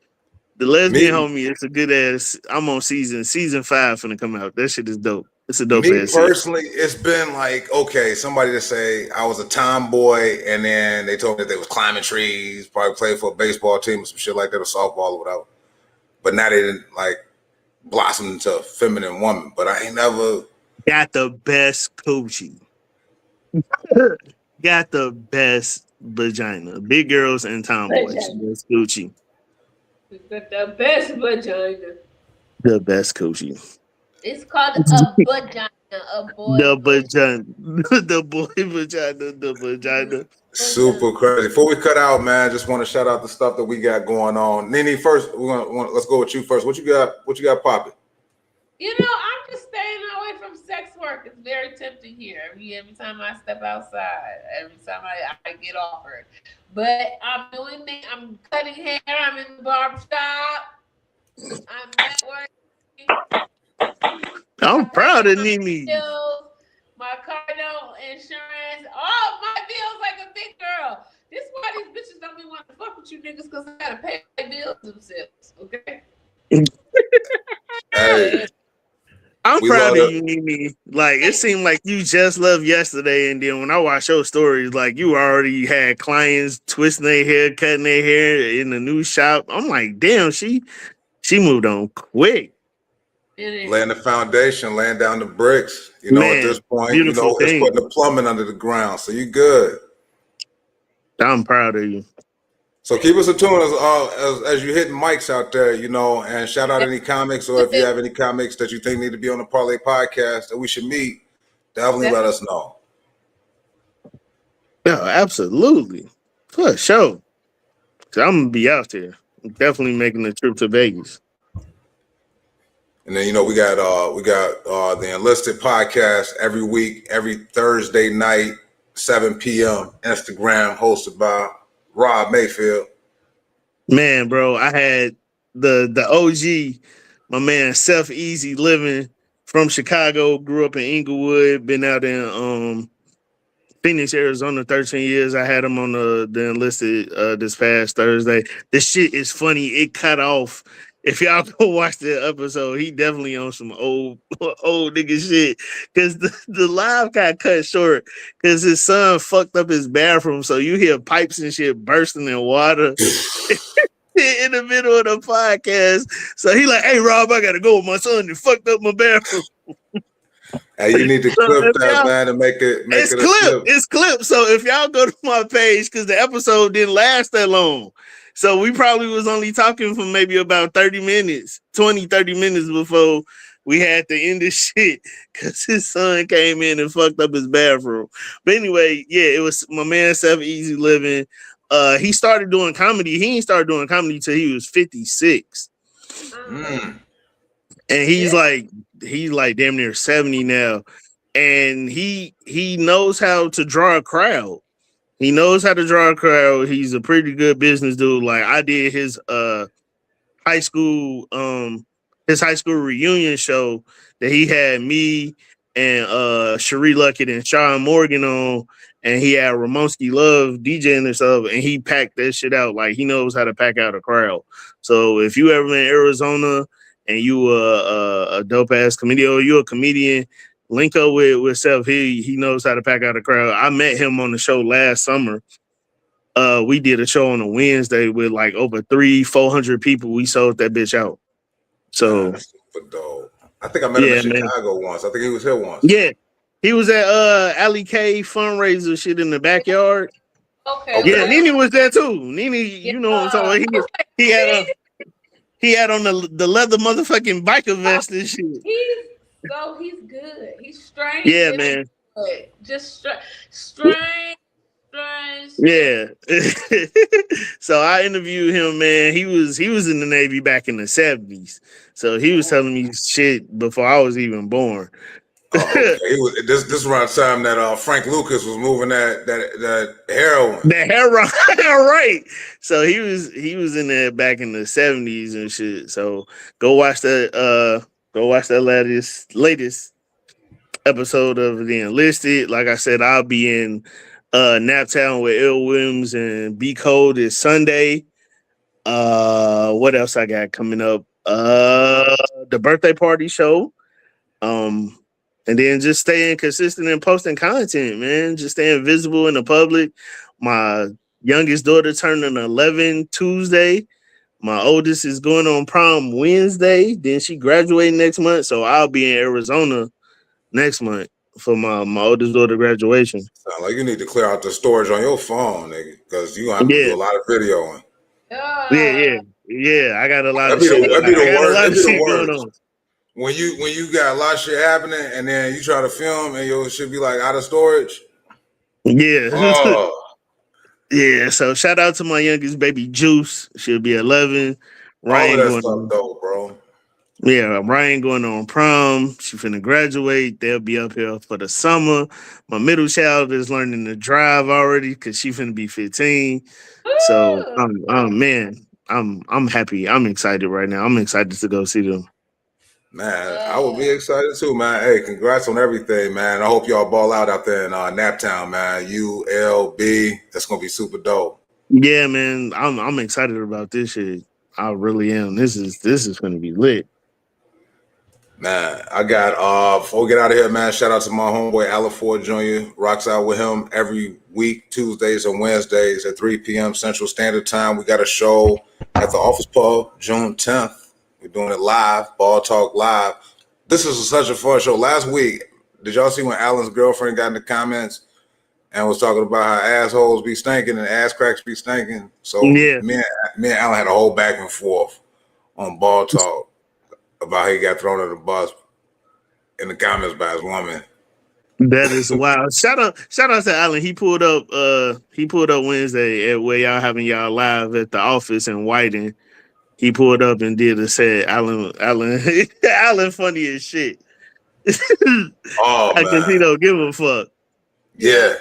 The Lesbian Homie. It's a good ass. I'm on season 5 finna come out. That shit is dope. It's a dope ass. Me personally, it's been like, okay, somebody to say I was a tomboy, and then they told me that they was climbing trees, probably played for a baseball team or some shit like that, or softball or whatever. But now they didn't like blossom into a feminine woman. But I ain't never got the best coochie. Got the best vagina. Big girls and tomboys. Best coochie. The best vagina. The best coochie. It's called a vagina. A boy. The vagina. The boy vagina. The vagina. Super crazy. Before we cut out, man, just want to shout out the stuff that we got going on. NiNi, first, let's go with you first. What you got popping? You know, I'm just staying away from sex work. It's very tempting here. Every time I step outside, every time I get offered. But I'm doing things. I'm cutting hair. I'm in the barbershop. I'm networking. I'm proud of NiNi. My car note, insurance. Oh, my feels like a big girl. This why these bitches don't be wanting to fuck with you niggas because they gotta pay bills themselves. Okay. Hey, I'm we proud love of it. you, NiNi. Like it seemed like you just left yesterday, and then when I watched your stories, like you already had clients twisting their hair, cutting their hair in the new shop. I'm like, damn, she moved on quick. Laying the foundation, laying down the bricks. You know, at Man, this point, you beautiful know, it's thing. putting the plumbing under the ground. So you good. I'm proud of you. So keep us attuned as you hitting mics out there, you know, and shout out any comics, or if you have any comics that you think need to be on the Parlay Podcast that we should meet, definitely let us know. Yeah, absolutely. For sure. So I'm gonna be out there. I'm definitely making a trip to Vegas. And then, you know, we got the Enlisted Podcast every week, every Thursday night, 7 p.m. Instagram, hosted by Rob Mayfield. Man, bro, I had the OG, my man, Self Easy Living from Chicago, grew up in Inglewood, been out in Phoenix, Arizona, 13 years. I had him on the Enlisted this past Thursday. This shit is funny. It cut off. If y'all go watch the episode, he definitely on some old nigga shit. Cause the live got cut short because his son fucked up his bathroom. So you hear pipes and shit bursting in water in the middle of the podcast. So he like, hey Rob, I gotta go with my son and fucked up my bathroom. Hey, you need to clip that, man, and make it a clip. It's clip. So if y'all go to my page, because the episode didn't last that long. So we probably was only talking for maybe about 30 minutes before we had to end this shit because his son came in and fucked up his bathroom. But anyway, yeah, it was my man, Self Easy Living. He started doing comedy. He ain't started doing comedy till he was 56. And he's like damn near 70 now. And he knows how to draw a crowd. He knows how to draw a crowd. He's a pretty good business dude. Like I did his high school reunion show that he had me and Cherie Luckett and Sean Morgan on, and he had Ramonski Love DJing and stuff, and he packed that shit out. Like he knows how to pack out a crowd. So if you ever in Arizona and you a dope ass comedian or you a comedian, link up with Self. He knows how to pack out a crowd. I met him on the show last summer. We did a show on a Wednesday with like over 300-400 people. We sold that bitch out. So that's super dope. I think I met him in Chicago once. I think he was here once. Yeah. He was at Alley K fundraiser shit in the backyard. Okay. Yeah, NiNi was there too. NiNi, you know what I'm talking about. He had on the leather motherfucking biker vest and shit. He's good. He's strange. Yeah, man. Good. Just strange. Yeah. So I interviewed him, man. He was in the Navy back in the 70s. So he was telling me shit before I was even born. Okay. This around the time that Frank Lucas was moving that heroin. The heroin, right? So he was in there back in the 70s and shit. So go watch that latest episode of The Enlisted. Like I said, I'll be in Naptown with Ill Williams and B Code this Sunday. What else I got coming up? The birthday party show. And then just staying consistent and posting content, man. Just staying visible in the public. My youngest daughter turning 11 Tuesday. My oldest is going on prom Wednesday. Then she graduating next month. So I'll be in Arizona next month for my oldest daughter graduation. Sound like you need to clear out the storage on your phone, nigga, because you have to do a lot of videoing. Yeah. I got a lot of shit. That'd be the going on. When you got a lot of shit happening and then you try to film and your shit be like out of storage. Yeah. Oh. Yeah. So shout out to my youngest baby Juice. She'll be 11. Ryan all of that stuff though, bro. Yeah, Ryan going on prom. She finna graduate. They'll be up here for the summer. My middle child is learning to drive already because she finna be 15. So I'm happy. I'm excited right now. I'm excited to go see them. Man, I would be excited too, man. Hey, congrats on everything, man. I hope y'all ball out there in Naptown, man. ULB, that's gonna be super dope. Yeah, man, I'm excited about this shit. I really am. This is gonna be lit. Man, I got before we get out of here, man, shout out to my homeboy Alan Ford Jr. Rocks out with him every week, Tuesdays and Wednesdays at 3 p.m. Central Standard Time. We got a show at the Office Pub, June 10th. We're doing it live, Ball Talk Live. This is such a fun show. Last week, did y'all see when Alan's girlfriend got in the comments and was talking about how assholes be stinking and ass cracks be stinking? So Yeah. me and Alan had a whole back and forth on Ball Talk about how he got thrown under the bus in the comments by his woman. That is wild. Shout out to Alan. He pulled up Wednesday at where y'all having y'all live at the office in Whiting. He pulled up and did a set. Alan funny as shit. Oh, I guess he don't give a fuck. Yeah.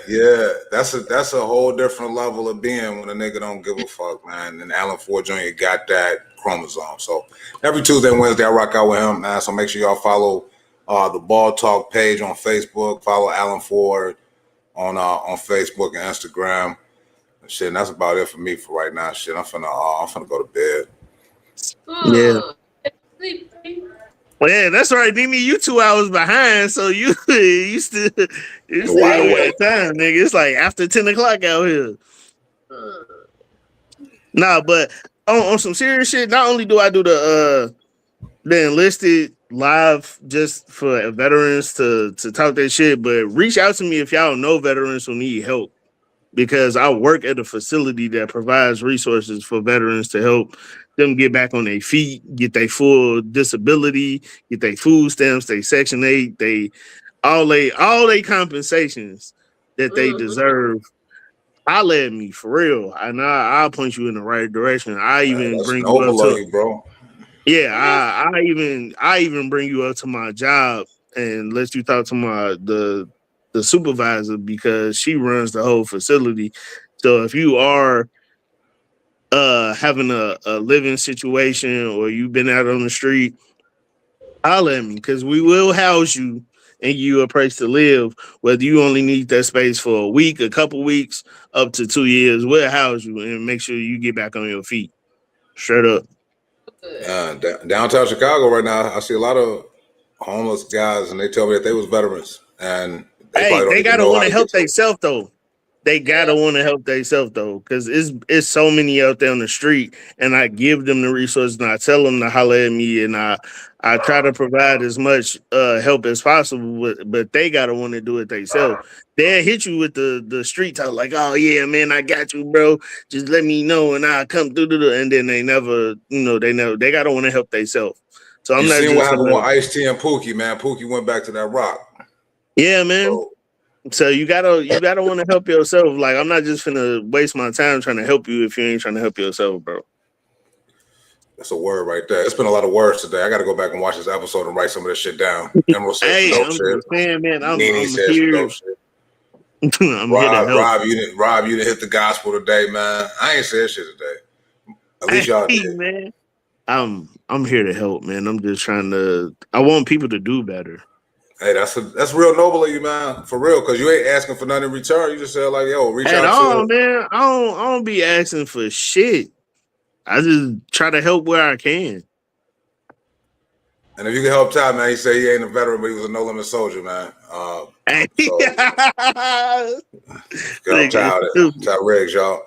That's a whole different level of being when a nigga don't give a fuck, man. And Alan Ford Jr. got that chromosome. So every Tuesday and Wednesday I rock out with him, man. So make sure y'all follow the Ball Talk page on Facebook. Follow Alan Ford on Facebook and Instagram. And shit, and that's about it for me for right now. Shit, I'm finna go to bed. Yeah. Well, yeah, that's right, NiNi. You 2 hours behind, so you still wide awake time, nigga. It's like after 10 o'clock out here. Nah, but on some serious shit, not only do I do the enlisted live just for veterans to talk that shit, but reach out to me if y'all know veterans who need help, because I work at a facility that provides resources for veterans to help them get back on their feet, get their full disability, get their food stamps, their Section 8, all they compensations that they deserve. Holla at me for real, and I'll point you in the right direction. I even bring you up to you, bro. Yeah, I even bring you up to my job and let you talk to the supervisor, because she runs the whole facility. So if you are having a living situation or you've been out on the street, holler at me, because we will house you and you a place to live. Whether you only need that space for a week, a couple weeks, up to 2 years, we'll house you and make sure you get back on your feet. Straight up. Downtown Chicago right now, I see a lot of homeless guys, and they tell me that they was veterans, and they gotta want to help themselves though. They gotta want to help themselves though, because it's so many out there on the street, and I give them the resources and I tell them to holler at me, and I try to provide as much help as possible, but they gotta want to do it themselves. They'll hit you with the street talk like, "Oh yeah, man, I got you, bro. Just let me know and I'll come through." And then they gotta want to help themselves. So I'm not seen just what happened with Ice-T and Pookie, man. Pookie went back to that rock. Yeah, man. So you gotta want to help yourself. Like, I'm not just finna waste my time trying to help you if you ain't trying to help yourself, bro. That's a word right there. It's been a lot of words today. I got to go back and watch this episode and write some of this shit down. Emerald said Hey, some I'm dope shit. just saying, man. I'm NiNi said here. some dope shit. I'm here to help. Rob, you didn't hit the gospel today, man. I ain't said shit today. At least y'all did. Man. I'm here to help, man. I'm just trying to. I want people to do better. Hey, that's real noble of you, man. For real, because you ain't asking for nothing in return. You just said like, yo, reach out to man. I don't be asking for shit. I just try to help where I can. And if you can help Ty, man, he said he ain't a veteran, but he was a no limit soldier, man. So, help Ty Riggs, y'all.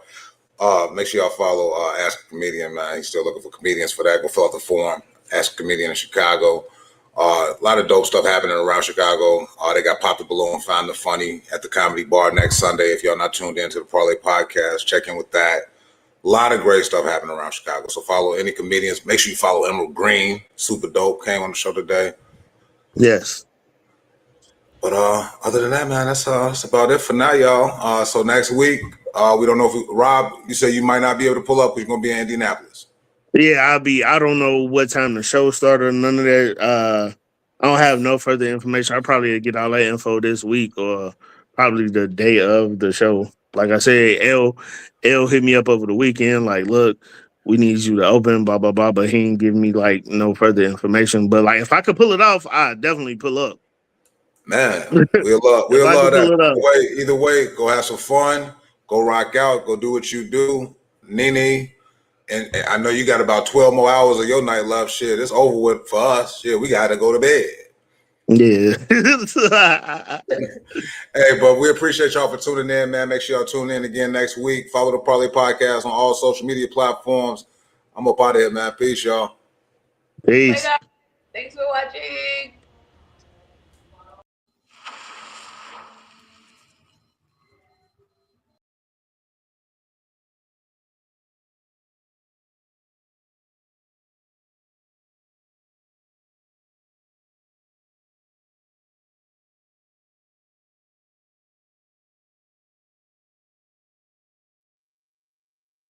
Make sure y'all follow Ask a Comedian, man. He's still looking for comedians for that. Go fill out the form. Ask a Comedian in Chicago. A lot of dope stuff happening around Chicago. They got Pop the Balloon, Find the Funny at the Comedy Bar next Sunday. If y'all not tuned in to the Parlay Podcast, check in with that. A lot of great stuff happening around Chicago. So follow any comedians. Make sure you follow Emerald Green. Super dope. Came on the show today. Yes. But other than that, man, that's about it for now, y'all. So next week, we don't know if Rob, you say you might not be able to pull up because you're going to be in Indianapolis. Yeah, I don't know what time the show started, none of that. I don't have no further information. I'll probably get all that info this week or probably the day of the show. Like I said, L hit me up over the weekend. Like, look, we need you to open, blah, blah, blah. But he didn't give me like no further information. But like, if I could pull it off, I'd definitely pull up. Man, we'll love that. Either way, go have some fun, go rock out, go do what you do. NiNi, and I know you got about 12 more hours of your night left. Shit, it's over with for us. Shit, we got to go to bed. Yeah. Hey, but we appreciate y'all for tuning in, man. Make sure y'all tune in again next week. Follow the Parlay Podcast on all social media platforms. I'm up out of here, man. Peace, y'all. Peace. Thanks for watching.